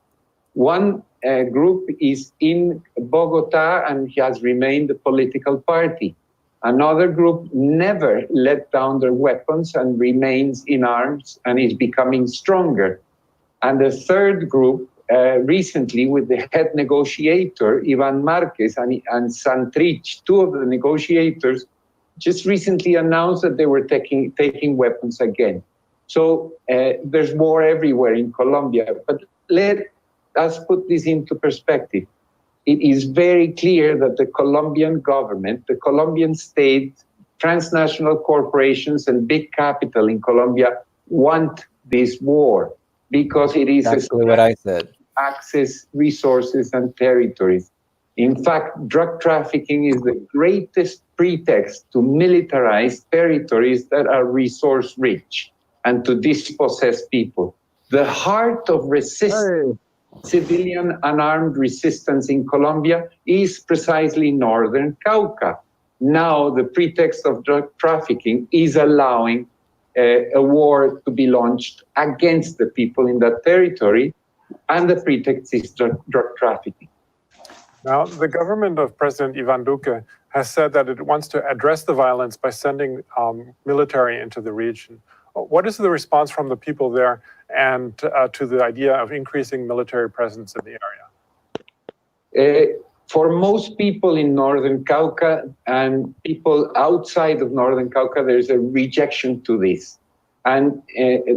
One group is in Bogota and has remained a political party. Another group never let down their weapons and remains in arms and is becoming stronger. And the third group, recently with the head negotiator, Ivan Marquez and Santrich, two of the negotiators, just recently announced that they were taking weapons again. So there's war everywhere in Colombia. But let us put this into perspective. It is very clear that the Colombian government, the Colombian state, transnational corporations, and big capital in Colombia want this war because it is exactly what I said. Access, resources, and territories. In fact, drug trafficking is the greatest pretext to militarize territories that are resource rich and to dispossess people. The heart of resistance, civilian unarmed resistance in Colombia is precisely Northern Cauca. Now the pretext of drug trafficking is allowing a war to be launched against the people in that territory, and the pretext is drug trafficking. Now, the government of President Ivan Duque has said that it wants to address the violence by sending military into the region. What is the response from the people there and to the idea of increasing military presence in the area? For most people in Northern Cauca and people outside of Northern Cauca, there's a rejection to this. and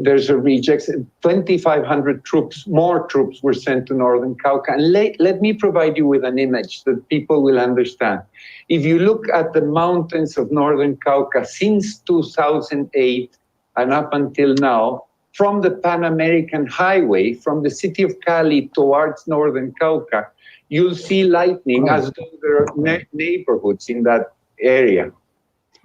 there's a reject. 2,500 troops, more troops were sent to Northern Cauca. And let me provide you with an image that people will understand. If you look at the mountains of Northern Cauca since 2008 and up until now, from the Pan American Highway, from the city of Cali towards Northern Cauca, you'll see lightning as though there are neighborhoods in that area.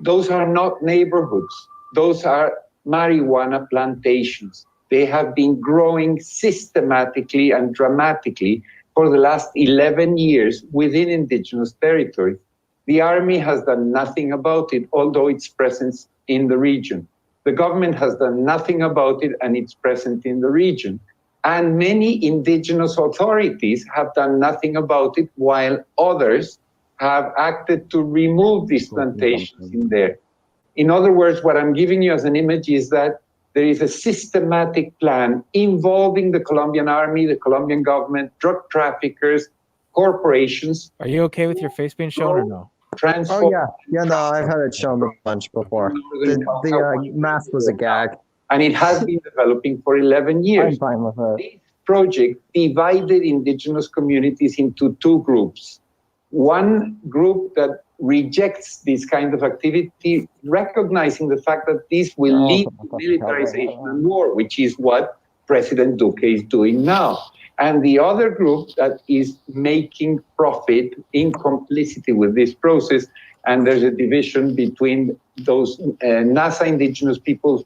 Those are not neighborhoods. Those are marijuana plantations. They have been growing systematically and dramatically for the last 11 years within indigenous territories. The army has done nothing about it, although it's present in the region. The government has done nothing about it, and it's present in the region. And many indigenous authorities have done nothing about it, while others have acted to remove these plantations in there. In other words, what I'm giving you as an image is that there is a systematic plan involving the Colombian army, the Colombian government, drug traffickers, corporations. Are you okay with your face being shown or no? Transform. Oh yeah, no, I've had it shown a bunch before. The mask was a gag. And it has been developing for 11 years. I'm fine with it. This project divided indigenous communities into two groups. One group that rejects this kind of activity, recognizing the fact that this will lead to militarization and war, which is what President Duque is doing now. And the other group that is making profit in complicity with this process. And there's a division between those NASA indigenous peoples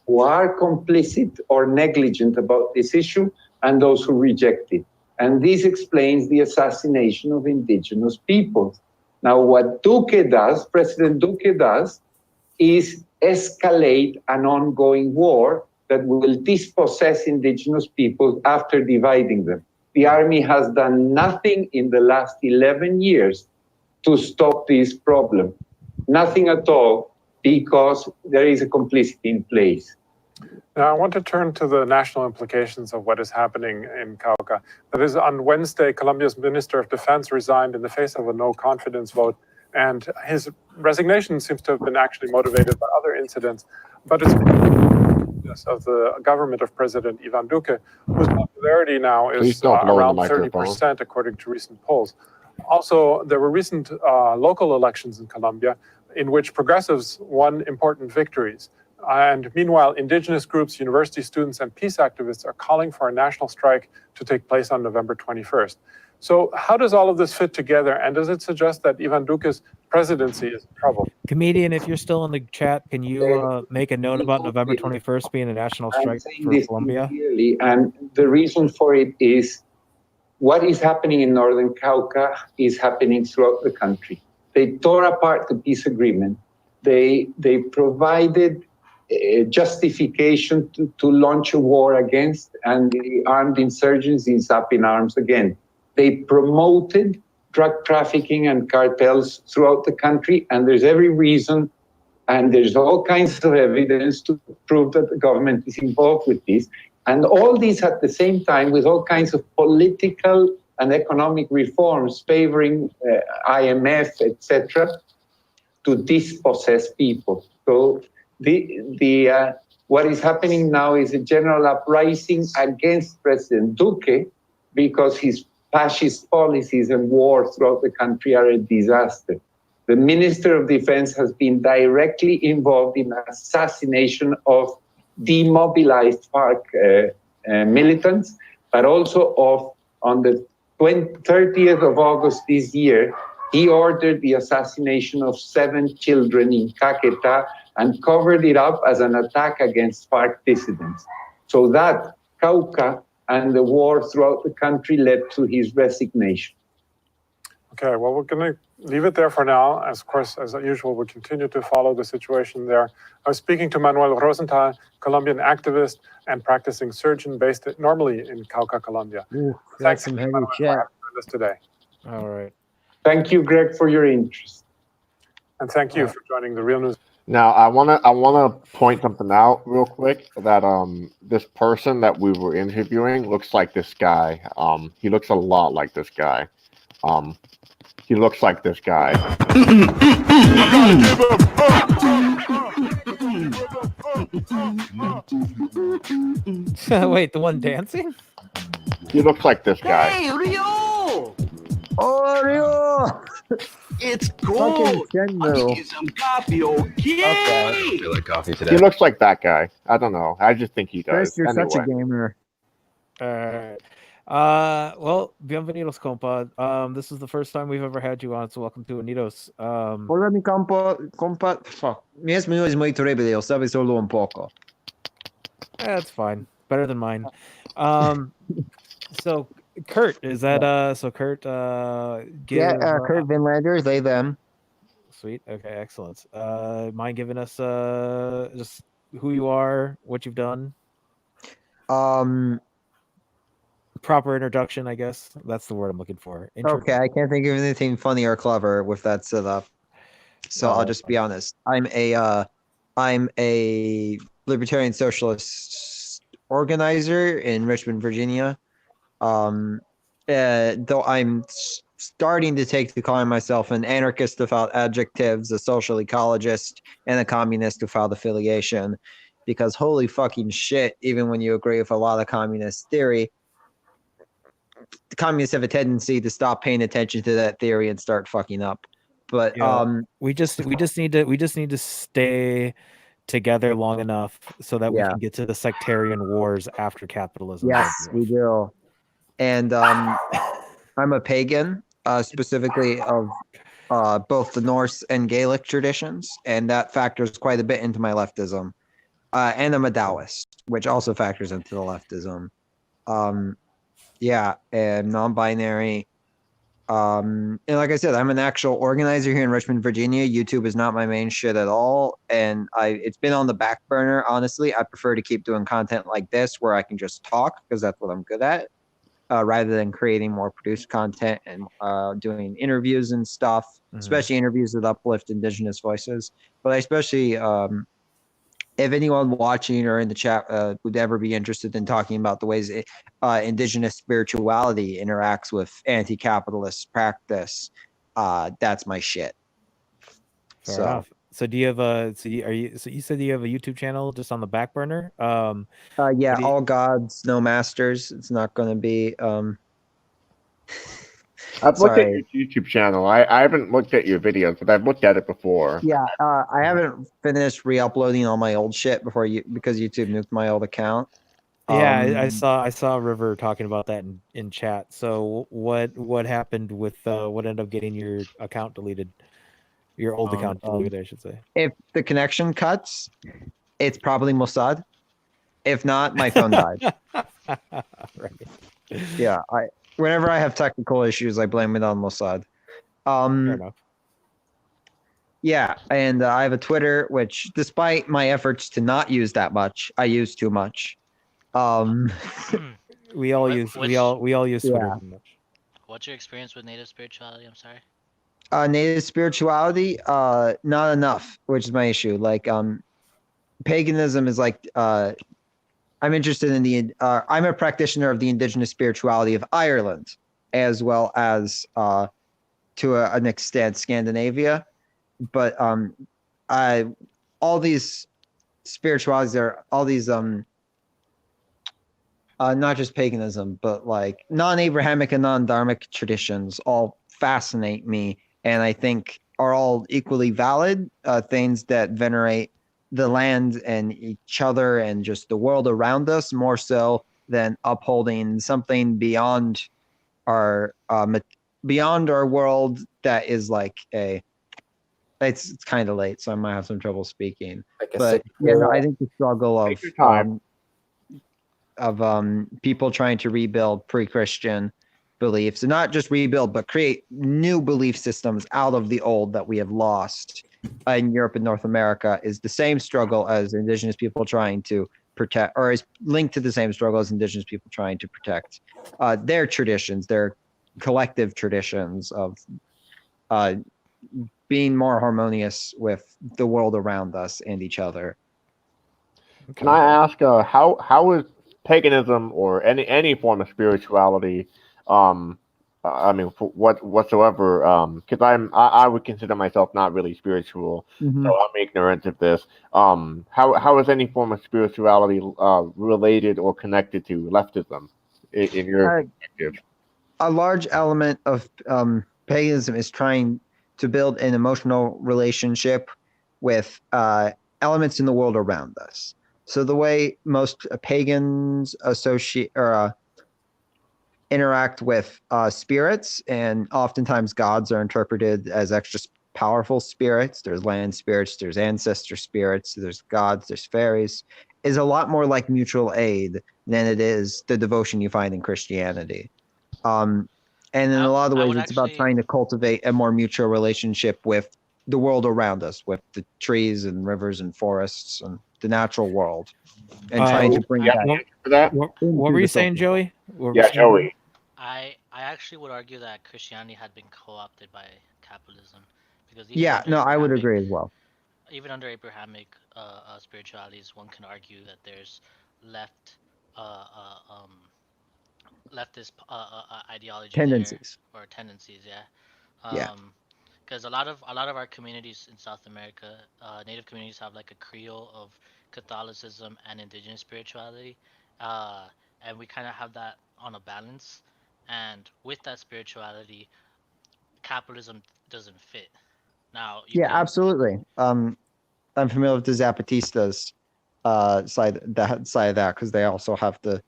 who are complicit or negligent about this issue and those who reject it. And this explains the assassination of indigenous peoples. Now, what Duque does, President Duque does, is escalate an ongoing war that will dispossess indigenous peoples after dividing them. The army has done nothing in the last 11 years to stop this problem. Nothing at all, because there is a complicity in place. Now, I want to turn to the national implications of what is happening in Cauca. That is, on Wednesday, Colombia's Minister of Defense resigned in the face of a no-confidence vote, and his resignation seems to have been actually motivated by other incidents, but it's of the government of President Ivan Duque, whose popularity now is around 30%, according to recent polls. Also, there were recent local elections in Colombia in which progressives won important victories. And meanwhile, indigenous groups, university students, and peace activists are calling for a national strike to take place on November 21st. So how does all of this fit together? And does it suggest that Ivan Duque's presidency is in trouble? Comedian, if you're still in the chat, can you make a note about November 21st being a national strike for Colombia? Clearly, and the reason for it is what is happening in Northern Cauca is happening throughout the country. They tore apart the peace agreement. They provided justification to launch a war against, and the armed insurgency is up in arms again. They promoted drug trafficking and cartels throughout the country, and there's every reason, and there's all kinds of evidence to prove that the government is involved with this. And all these at the same time with all kinds of political and economic reforms favoring IMF, etc., to dispossess people. So what is happening now is a general uprising against President Duque because his fascist policies and war throughout the country are a disaster. The Minister of Defense has been directly involved in assassination of demobilized FARC militants, but also on the 30th of August this year, he ordered the assassination of 7 children in Caquetá and covered it up as an attack against FARC dissidents. So that Cauca and the war throughout the country led to his resignation. Okay, well, we're going to leave it there for now. Of course, as usual, we'll continue to follow the situation there. I was speaking to Manuel Rosenthal, Colombian activist and practicing surgeon based normally in Cauca, Colombia. Thanks for having us today. All right. Thank you, Greg, for your interest. And thank you for joining the Real News. Now, I wanna point something out real quick, that this person that we were interviewing looks like this guy. He looks a lot like this guy. He looks like this guy. Wait, the one dancing? He looks like this guy. Hey, Rio! Oh, Rio! It's Fucking cold. Shenmue. Get some coffee, okay? I feel like coffee He today. looks like that guy. I don't know. I just think he does. Chris, you're Anyway. such a gamer. Alright. Well, bienvenidos, compa. This is the first time we've ever had you on, so welcome to Unidos. Hola, mi compa. Fuck. Mi español es muy terrible, yo sabe solo un poco. That's fine. Better than mine. So Kurt, is that so Kurt give, Yeah, Kurt Vinlander, they, them. Sweet. Okay, excellent. Mind giving us just who you are, what you've done? Proper introduction, I guess. That's the word I'm looking for. Okay, I can't think of anything funny or clever with that setup. So I'll just be honest. I'm a libertarian socialist organizer in Richmond, Virginia. Though I'm starting to take to calling myself an anarchist without adjectives, a social ecologist, and a communist without affiliation. Because holy fucking shit, even when you agree with a lot of communist theory, the communists have a tendency to stop paying attention to that theory and start fucking up. But yeah, we just need to stay together long enough so that we can get to the sectarian wars after capitalism. Yes, we do. And I'm a pagan, specifically of both the Norse and Gaelic traditions, and that factors quite a bit into my leftism. And I'm a Taoist, which also factors into the leftism. Yeah, and non-binary. And like I said, I'm an actual organizer here in Richmond, Virginia. YouTube is not my main shit at all, and it's been on the back burner. Honestly, I prefer to keep doing content like this where I can just talk because that's what I'm good at, rather than creating more produced content and doing interviews and stuff, especially interviews that uplift Indigenous voices. But I especially if anyone watching or in the chat would ever be interested in talking about the ways Indigenous spirituality interacts with anti-capitalist practice, that's my shit. Fair enough. So do you have a? So you said you have a YouTube channel just on the back burner? Yeah, All Gods, No Masters. It's not going to be. I've looked at your YouTube channel. I haven't looked at your videos, but I've looked at it before. Yeah, I haven't finished re-uploading all my old shit because YouTube nuked my old account. Yeah, I saw River talking about that in chat. So what happened with what ended up getting your account deleted? Your old account deleted, I should say. If the connection cuts, it's probably Mossad. If not, my phone died. Right. Yeah, whenever I have technical issues, I blame it on Mossad. Fair enough. Yeah, and I have a Twitter, which, despite my efforts to not use that much, I use too much. We all use Twitter too much. What's your experience with native spirituality? I'm sorry. Native spirituality, not enough, which is my issue. Like, paganism is like, I'm interested in I'm a practitioner of the indigenous spirituality of Ireland, as well as, to an extent, Scandinavia. But all these spiritualities all these not just paganism, but like non-Abrahamic and non-Dharmic traditions all fascinate me, and I think are all equally valid things that venerate the land and each other and just the world around us more so than upholding something beyond our world that is like it's kind of late, so I might have some trouble speaking. But yeah, I think the struggle of people trying to rebuild pre-Christian beliefs, and not just rebuild, but create new belief systems out of the old that we have lost in Europe and North America, is the same struggle as indigenous people trying to protect, or is linked to the same struggle as indigenous people trying to protect their traditions, their collective traditions of being more harmonious with the world around us and each other. Can I ask how is paganism or any form of spirituality I mean, for whatsoever. Because I would consider myself not really spiritual, Mhm. so I'm ignorant of this. How is any form of spirituality related or connected to leftism in your perspective? A large element of paganism is trying to build an emotional relationship with elements in the world around us. So the way most pagans associate or interact with spirits, and oftentimes gods are interpreted as extra powerful spirits. There's land spirits, there's ancestor spirits, there's gods, there's fairies, is a lot more like mutual aid than it is the devotion you find in Christianity. And in a lot of the I ways, would it's about actually- trying to cultivate a more mutual relationship with the world around us, with the trees and rivers and forests and the natural world, and trying to bring that. What into were you the saying, social Joey? What were Yeah, you saying? Joey. I actually would argue that Christianity had been co-opted by capitalism, because Yeah, under no, I would Abrahamic- agree as well. Even under Abrahamic spiritualities, one can argue that there's left leftist ideology Tendencies. there, or tendencies, yeah. Yeah. Because a lot of our communities in South America, native communities have like a Creole of Catholicism and indigenous spirituality, and we kind of have that on a balance. And with that spirituality, capitalism doesn't fit. Now, Yeah, absolutely. I'm familiar with the Zapatistas side of that, because they also have the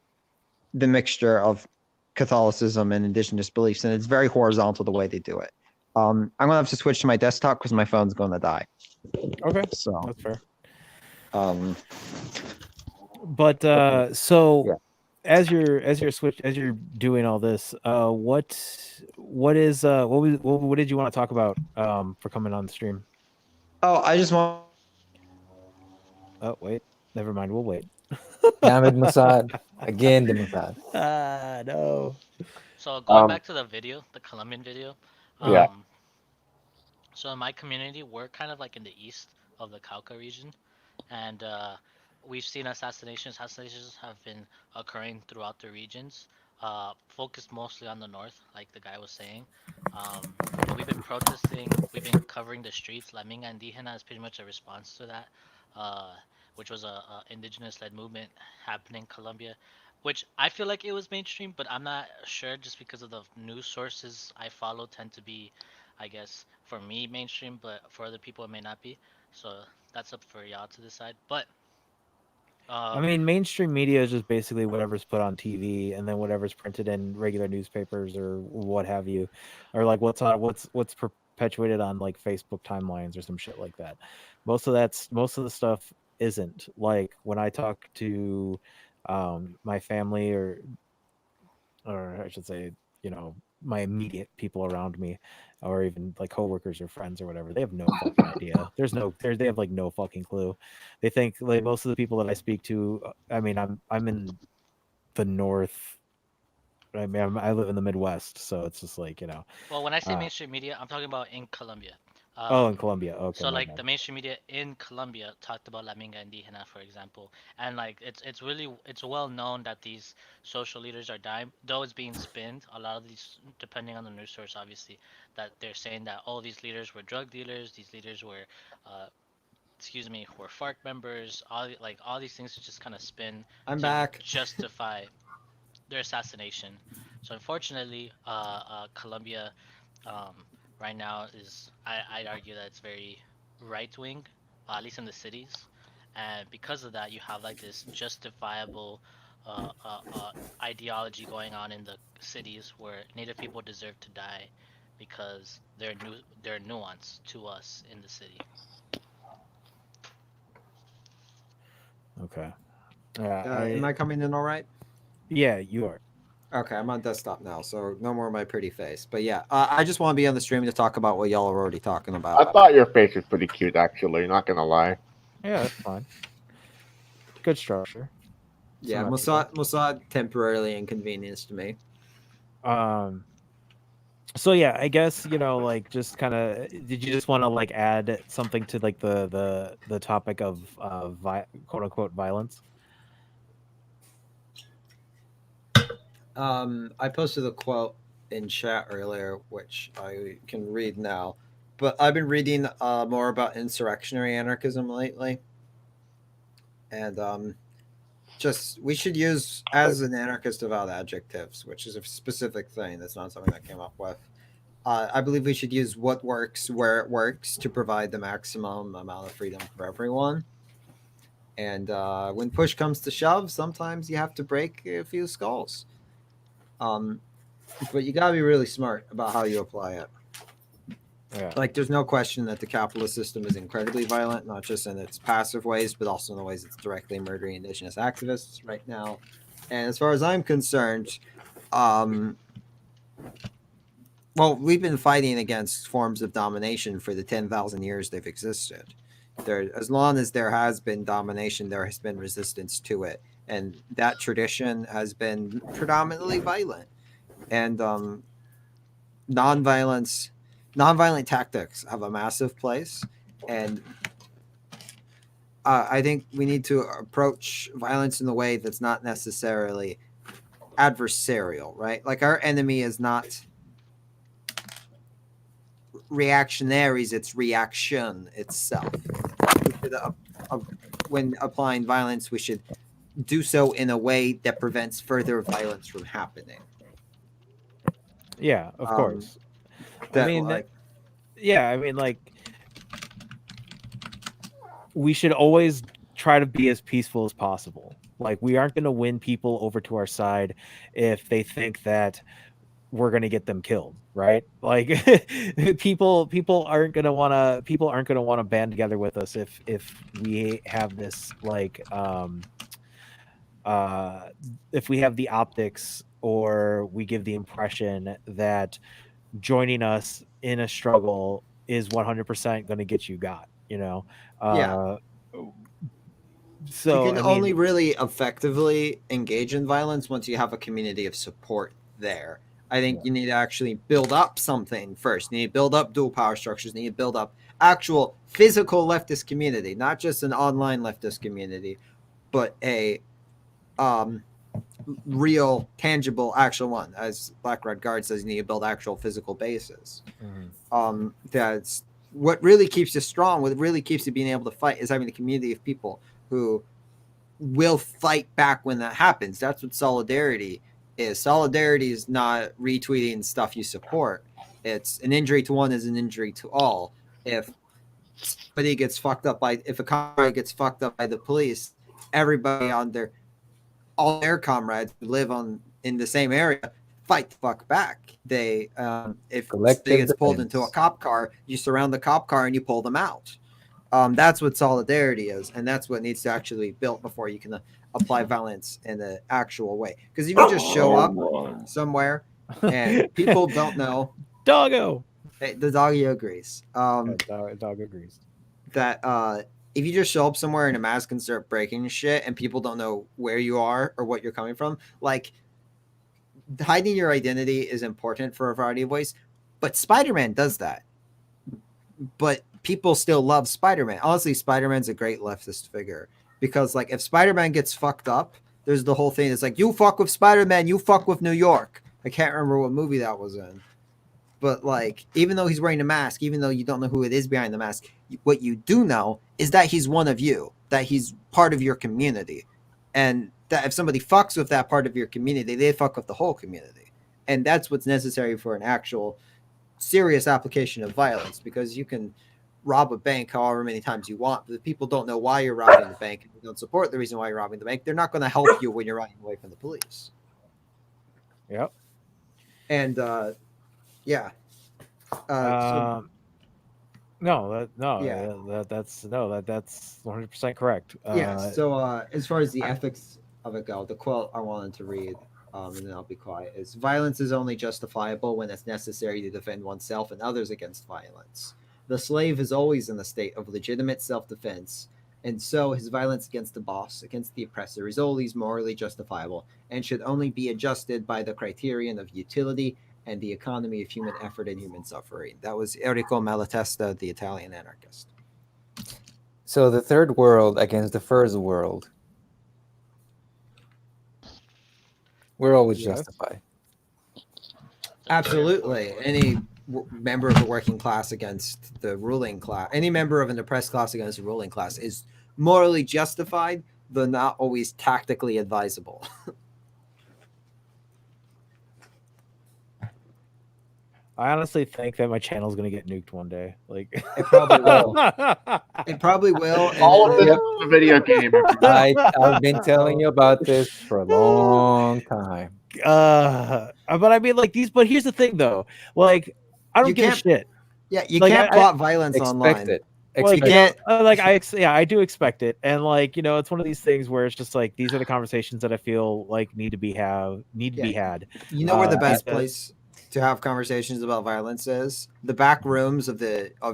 mixture of Catholicism and indigenous beliefs, and it's very horizontal the way they do it. I'm gonna have to switch to my desktop because my phone's gonna die. Okay, so that's fair. But So as you're doing all this, what did you want to talk about for coming on the stream? Oh, I just want. Oh wait, never mind. We'll wait. Damn it, Mossad. Again, the Mossad. Ah, no. So going back to the video, the Colombian video. Yeah. So in my community, we're kind of like in the east of the Cauca region, and we've seen assassinations. Assassinations have been occurring throughout the regions, focused mostly on the north, like the guy was saying. We've been protesting. We've been covering the streets. La Minga Indígena is pretty much a response to that, which was a indigenous-led movement happening in Colombia, which I feel like it was mainstream, but I'm not sure, just because of the news sources I follow tend to be, I guess, for me mainstream, but for other people it may not be. So that's up for y'all to decide. But I mean, mainstream media is just basically whatever's put on TV, and then whatever's printed in regular newspapers or what have you, or like what's perpetuated on like Facebook timelines or some shit like that. Most of the stuff isn't. Like when I talk to my family, or I should say, my immediate people around me, or even like coworkers or friends or whatever, they have no fucking idea. They have like no fucking clue. They think, like, most of the people that I speak to, I mean, I'm in the north. I mean, I live in the Midwest, so it's just like, well, when I say mainstream media, I'm talking about in Colombia. In Colombia. Okay. So my like bad. the mainstream media in Colombia talked about La Minga Indígena, for example, and like it's well known that these social leaders are dying. Though it's being spinned, a lot of these, depending on the news source, obviously, that they're saying that these leaders were drug dealers, these leaders were, were FARC members. All these things to just kind of spin. I'm to back. Justify their assassination. So unfortunately, Colombia. Right now I'd argue that it's very right wing, at least in the cities, and because of that, you have like this justifiable ideology going on in the cities where Native people deserve to die because they're nuanced to us in the city. Okay. Am I coming in all right? Yeah, you are. Okay, I'm on desktop now, so no more of my pretty face. But yeah, I just want to be on the stream to talk about what y'all are already talking about. I thought your face was pretty cute, actually. Not gonna lie. Yeah, that's fine. Good structure. Yeah, Symmetrical. Mossad temporarily inconvenienced me. So yeah, I guess, like, just kind of, did you just want to like add something to like the topic of quote unquote violence? I posted a quote in chat earlier, which I can read now. But I've been reading more about insurrectionary anarchism lately, and just we should use as an anarchist about adjectives, which is a specific thing. That's not something I came up with. I believe we should use what works where it works to provide the maximum amount of freedom for everyone. And when push comes to shove, sometimes you have to break a few skulls. But you gotta be really smart about how you apply it. Yeah. Like, there's no question that the capitalist system is incredibly violent, not just in its passive ways, but also in the ways it's directly murdering indigenous activists right now. And as far as I'm concerned, well, we've been fighting against forms of domination for the 10,000 years they've existed. As long as there has been domination, there has been resistance to it. And that tradition has been predominantly violent. And nonviolent tactics have a massive place. And I think we need to approach violence in a way that's not necessarily adversarial, right? Like, our enemy is not reactionaries, it's reaction itself. When applying violence, we should do so in a way that prevents further violence from happening. Yeah, of course. That, I mean, like, yeah, I mean, like, we should always try to be as peaceful as possible. Like, we aren't going to win people over to our side if they think that we're going to get them killed, right? Like, people aren't going to want to band together with us if we have this, like, if we have the optics, or we give the impression that joining us in a struggle is 100% going to get you got, you know? Yeah. So you can only really effectively engage in violence once you have a community of support there. I think you need to actually build up something first. You need to build up dual power structures. You need to build up actual physical leftist community, not just an online leftist community, but a real, tangible, actual one. As Black Red Guard says, you need to build actual physical bases. That's what really keeps you strong. What really keeps you being able to fight is having a community of people who will fight back when that happens. That's what solidarity is. Solidarity is not retweeting stuff you support. It's an injury to one is an injury to all. If somebody gets fucked up if a comrade gets fucked up by the police, everybody all their comrades who live in the same area fight the fuck back. If somebody gets pulled into a cop car, you surround the cop car and you pull them out. That's what solidarity is, and that's what needs to actually be built before you can apply violence in an actual way. Because if you just show up somewhere and people don't know, Doggo, the doggy agrees. Dog agrees that if you just show up somewhere in a mask and start breaking shit, and people don't know where you are or what you're coming from, like, hiding your identity is important for a variety of ways. But Spider-Man does that. But people still love Spider-Man. Honestly, Spider-Man's a great leftist figure because, like, if Spider-Man gets fucked up, there's the whole thing. It's like, you fuck with Spider-Man, you fuck with New York. I can't remember what movie that was in. But, like, even though he's wearing a mask, even though you don't know who it is behind the mask, what you do know is that he's one of you, that he's part of your community. And that if somebody fucks with that part of your community, they fuck with the whole community. And that's what's necessary for an actual serious application of violence, because you can rob a bank however many times you want, but if people don't know why you're robbing the bank and you don't support the reason why you're robbing the bank, they're not going to help you when you're running away from the police. Yep. And yeah. That's 100% correct. Yeah. So as far as the ethics of it go, the quote I wanted to read, and then I'll be quiet, is violence is only justifiable when it's necessary to defend oneself and others against violence. The slave is always in a state of legitimate self-defense, and so his violence against the boss, against the oppressor, is always morally justifiable and should only be adjusted by the criterion of utility and the economy of human effort and human suffering. That was Enrico Malatesta, the Italian anarchist. So the third world against the first world. We're always justified. Absolutely. Any member of the working class against the ruling class, any member of an oppressed class against the ruling class is morally justified, though not always tactically advisable. I honestly think that my channel is gonna get nuked one day. Like It probably will. It probably will. and All of it this will- is a video game. I've been telling you about this for a long time. But I mean, like these. But here's the thing, though. Like, I don't You give a can't- shit. Yeah, you Like, can't plot violence online. Expect it. Like, You can't. yeah, I do expect it, and like, you know, it's one of these things where it's just like these are the conversations that I feel like need to be had. You know where the best because- place to have conversations about violence is? The back rooms of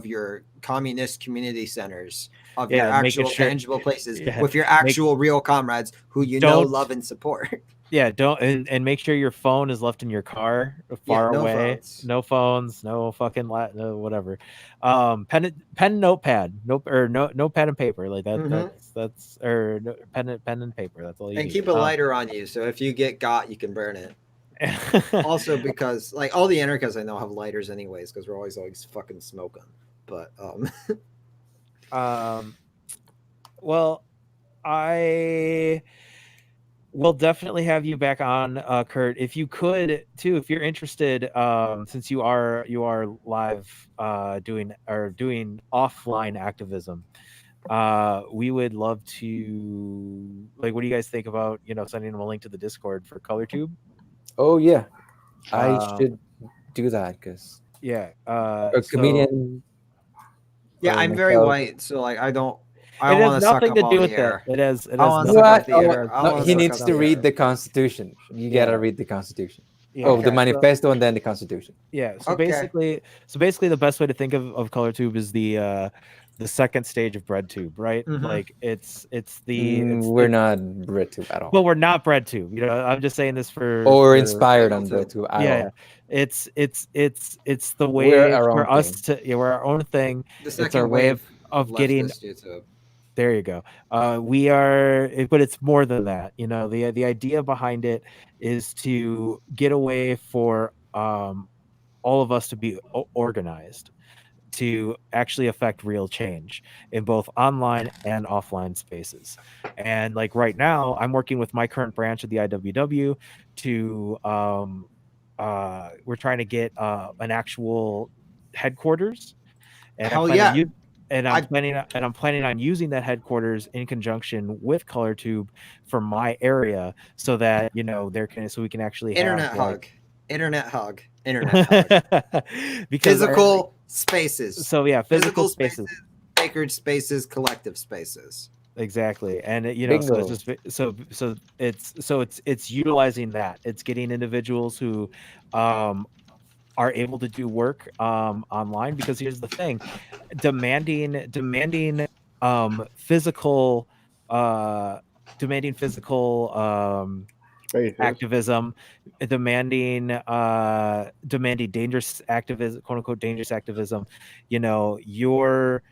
your communist community centers, of your Yeah, making actual sure- tangible places, yeah, with your make- actual real comrades who you know, Don't- love, and support. Yeah, don't and make sure your phone is left in your car, far no away. phones. No phones, no fucking no whatever. Pen, notepad, notepad and paper, like that. Mhm. That's or pen and paper. That's all you And need. keep a lighter on you, so if you get got, you can burn it. Um, Also, because like all the anarchists I know have lighters anyways, because we're always fucking smoking. But well, I will definitely have you back on, Kurt, if you could too, if you're interested, since you are live doing offline activism. We would love to, like, what do you guys think about, you know, sending them a link to the Discord for ColorTube? Oh yeah, I Um, should do that because Yeah, a so- comedian. yeah, or I'm very myself- white, so like I It want has to suck nothing up to all do the with that. air. It has I wanna nothing. suck up What? the air. I No, wanna he suck needs up to the read air. the Constitution. You gotta Yeah. read the Constitution. Yeah, Oh, the Okay. manifesto and then the Constitution. Yeah. So Okay. basically, the best way to think of ColorTube is the second stage of BreadTube, right? Mhm. Like it's We're not BreadTube at all. Well, we're not BreadTube. You know, I'm just saying this for Or for- inspired on BreadTube at Yeah, all. it's the way We're our for own us to. Yeah, we're our own thing. The It's second our way wave of getting. leftist YouTube. There you go. We are, but it's more than that. You know, the idea behind it is to get away for all of us to be organized, to actually affect real change in both online and offline spaces. And like right now, I'm working with my current branch of the IWW to we're trying to get an actual headquarters. And Hell I'm planning yeah. I'm planning on using that headquarters in conjunction with ColorTube for my area, so that, you know, so we can actually Internet have, hug. Internet hug. Internet hug. because Physical spaces. So yeah, physical spaces. Sacred spaces, collective spaces. Exactly. And you know, so Bingo. it's just it's utilizing that. It's getting individuals who are able to do work online, because here's the thing, demanding physical activism, demanding dangerous activism, quote unquote dangerous activism, you know, you're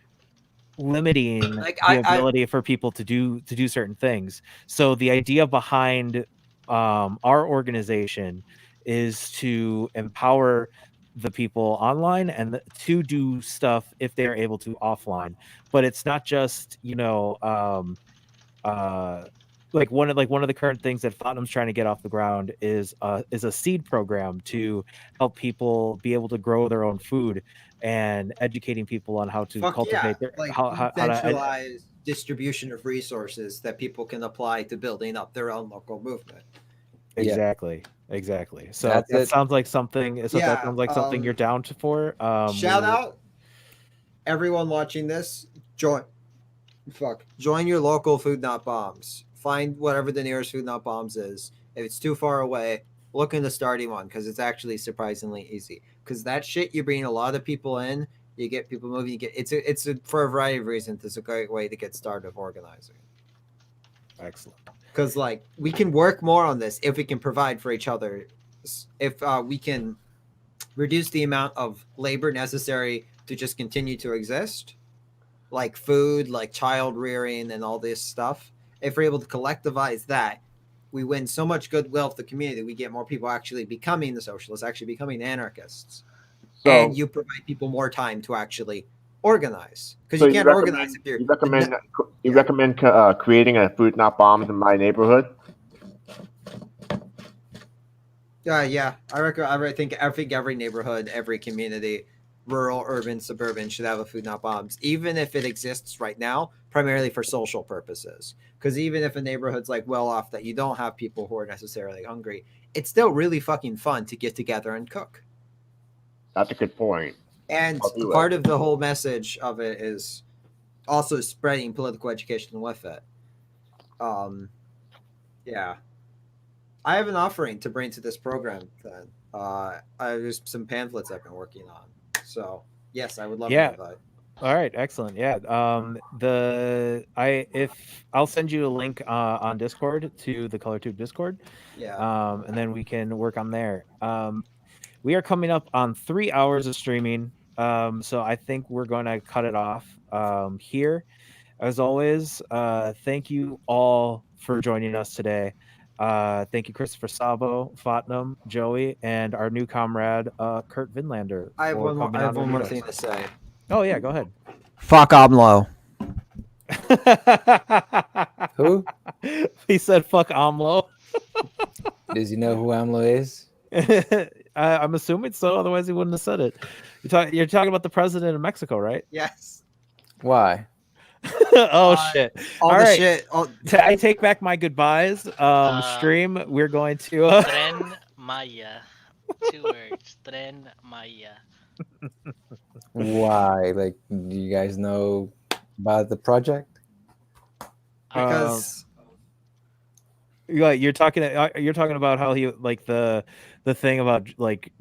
limiting Like, the ability for people to do certain things. So the idea behind our organization is to empower the people online and to do stuff if they're able to offline. But it's not just, you know, like one of the current things that Tottenham's trying to get off the ground is a seed program to help people be able to grow their own food, and educating people on how to Fuck cultivate yeah. their Like how to decentralized distribution of resources that people can apply to building up their own local movement. exactly. So That's that it. sounds like something. So Yeah, that sounds like something you're down for. Shout out everyone watching this. Join your local Food Not Bombs. Find whatever the nearest Food Not Bombs is. If it's too far away, look into starting one, because it's actually surprisingly easy. Because that shit, you bring a lot of people in, you get people moving. It's for a variety of reasons. It's a great way to get started organizing. Excellent. Because like we can work more on this if we can provide for each other, if we can reduce the amount of labor necessary to just continue to exist, like food, like child rearing and all this stuff. If we're able to collectivize that, we win so much goodwill of the community, we get more people actually becoming the socialists, actually becoming anarchists, and you provide people more time to actually organize, because So you can't organize if you're. You recommend creating a Food Not Bombs in my neighborhood? Yeah. I think every neighborhood, every community, rural, urban, suburban, should have a Food Not Bombs, even if it exists right now primarily for social purposes. Because even if a neighborhood's like well off that you don't have people who are necessarily hungry, it's still really fucking fun to get together and cook. That's a good point. And part of the whole message of it is also spreading political education with it. Yeah. I have an offering to bring to this program then. There's some pamphlets I've been working on. So yes, I would love to invite. All right, excellent. Yeah. I'll send you a link on Discord to the ColorTube Discord. Yeah. And then we can work on there. We are coming up on 3 hours of streaming. So I think we're going to cut it off here. As always, thank you all for joining us today. Thank you, Christopher Sabo, Fatnum, Joey, and our new comrade, Kurt Vinlander. I have one more thing to say. Oh, yeah, go ahead. Fuck AMLO. Who? He said fuck AMLO. Does he know who AMLO is? I'm assuming so. Otherwise, he wouldn't have said it. You're talking about the president of Mexico, right? Yes. Why? Oh shit! All the shit. I take back my goodbyes. Stream. We're going to. Tren Maya. 2 words. Tren Maya. Why? Like, do you guys know about the project? Because you're talking about how he like the thing about like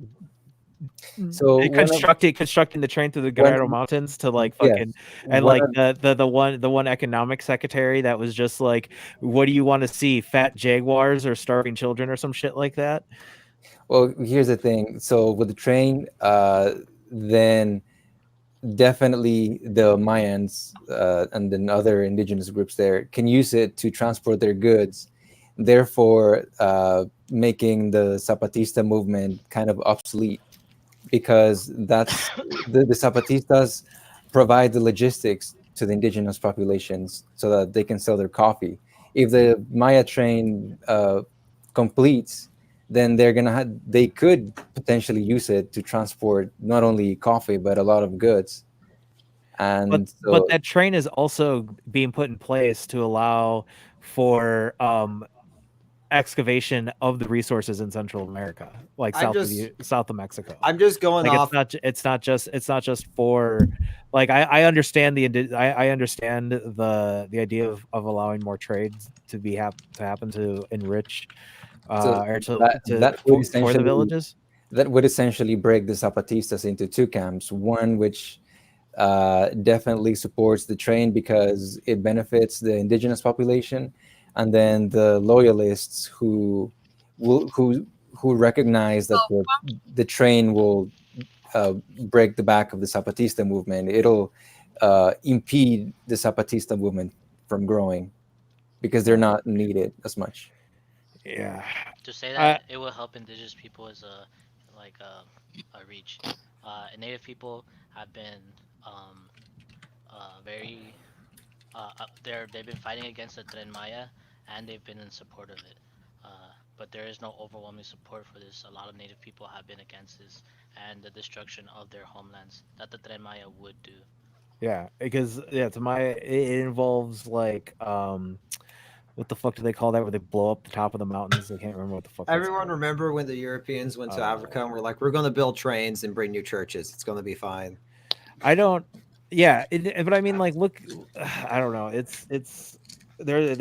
so constructing the train through the Guerrero Mountains to like fucking and like the one economic secretary that was just like, what do you want to see, fat jaguars or starving children or some shit like that? Well, here's the thing. So with the train, then definitely the Mayans and then other indigenous groups there can use it to transport their goods, therefore making the Zapatista movement kind of obsolete, because that's the Zapatistas provide the logistics to the indigenous populations so that they can sell their coffee. If the Maya train completes, then they could potentially use it to transport not only coffee but a lot of goods. And but that train is also being put in place to allow for excavation of the resources in Central America, like south of Mexico. I'm just going like off. It's not just for like I understand I understand the idea of allowing more trades to happen to enrich or for the villages. That would essentially break the Zapatistas into 2 camps. One which definitely supports the train because it benefits the indigenous population, and then the loyalists who recognize that the train will break the back of the Zapatista movement. It'll impede the Zapatista movement from growing because they're not needed as much. Yeah. To say that it will help indigenous people is a reach. Native people have been very they've been fighting against the Tren Maya, and they've been in support of it. But there is no overwhelming support for this. A lot of Native people have been against this and the destruction of their homelands that the Tren Maya would do. Yeah, because to Maya it involves like what the fuck do they call that, where they blow up the top of the mountains? I can't remember what the fuck. Everyone remember when the Europeans went to Africa and were like, we're going to build trains and bring new churches. It's going to be fine. I don't. Yeah, but I mean, like, look, I don't know. It's there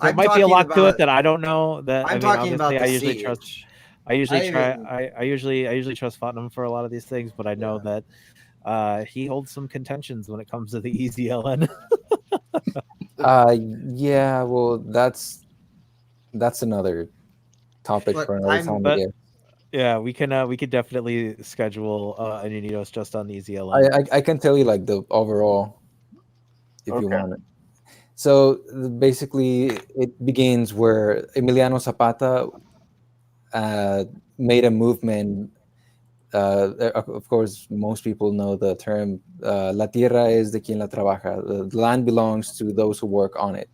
might be a lot to it that I don't know. That I'm talking about the siege. I usually trust Fatnum for a lot of these things, but I know that he holds some contentions when it comes to the EZLN. Yeah, well, that's another topic for another time. Yeah, we could definitely schedule an Unidos just on the EZLN. I can tell you like the overall if you want it. So basically, it begins where Emiliano Zapata made a movement. Of course, most people know the term "La tierra es de quien la trabaja." The land belongs to those who work on it.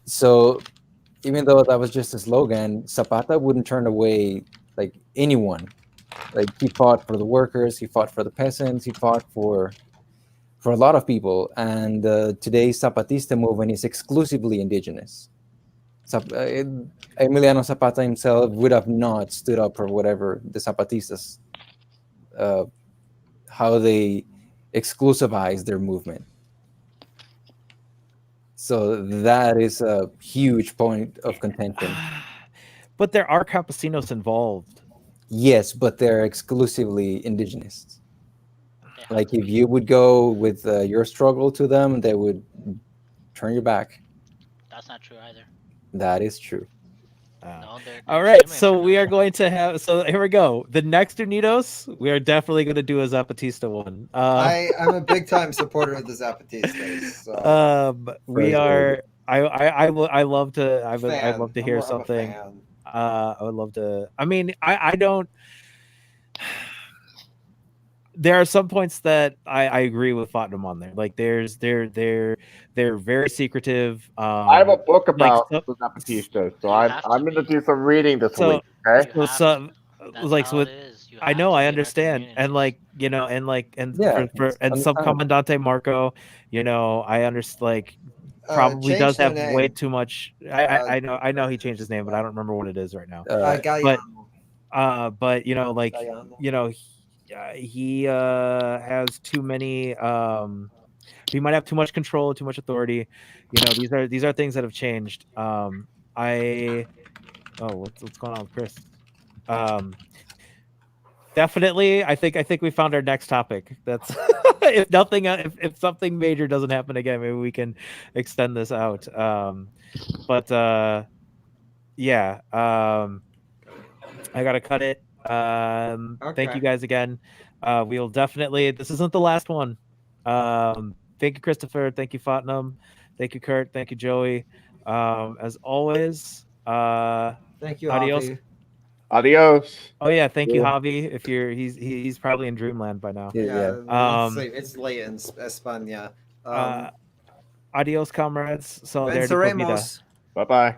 So even though that was just a slogan, Zapata wouldn't turn away like anyone. Like he fought for the workers, he fought for the peasants, he fought for a lot of people. And today's Zapatista movement is exclusively indigenous. Emiliano Zapata himself would have not stood up for whatever the Zapatistas, how they exclusivize their movement. So that is a huge point of contention. But there are campesinos involved. Yes, but they're exclusively indigenous. Like if you would go with your struggle to them, they would turn your back. That's not true either. That is true. No, All right, so we are going to have. So here we go. The next Unidos, we are definitely going to do a Zapatista one. I'm a big time supporter of the Zapatistas. So. We are. I love to. I'd Fan. love to I'm hear more of a something. fan. I would love to. I mean, I don't. There are some points that I agree with Tottenham on there. Like they're very secretive. I have a book like, about the Zapatistas, so I'm going to do some reading this week. Okay. I know, I understand, and like and some Comandante Marco, I understand. Like probably changed does their have name. way too much. I know he changed his name, but I don't remember what it is right now. But he has too many. He might have too much control, too much authority. These are things that have changed. What's going on with Chris? Definitely, I think we found our next topic. That's if nothing, if something major doesn't happen again, maybe we can extend this out. Yeah. I gotta cut it. Thank you guys again. We'll definitely. This isn't the last one. Thank you, Christopher. Thank you, Tottenham. Thank you, Kurt. Thank you, Joey. As always. Thank you, adios. Javi. Adios. Oh yeah, thank you, Javi. If he's probably in dreamland by now. It's late in España. Adios, comrades. So there. Venceremos. Bye bye.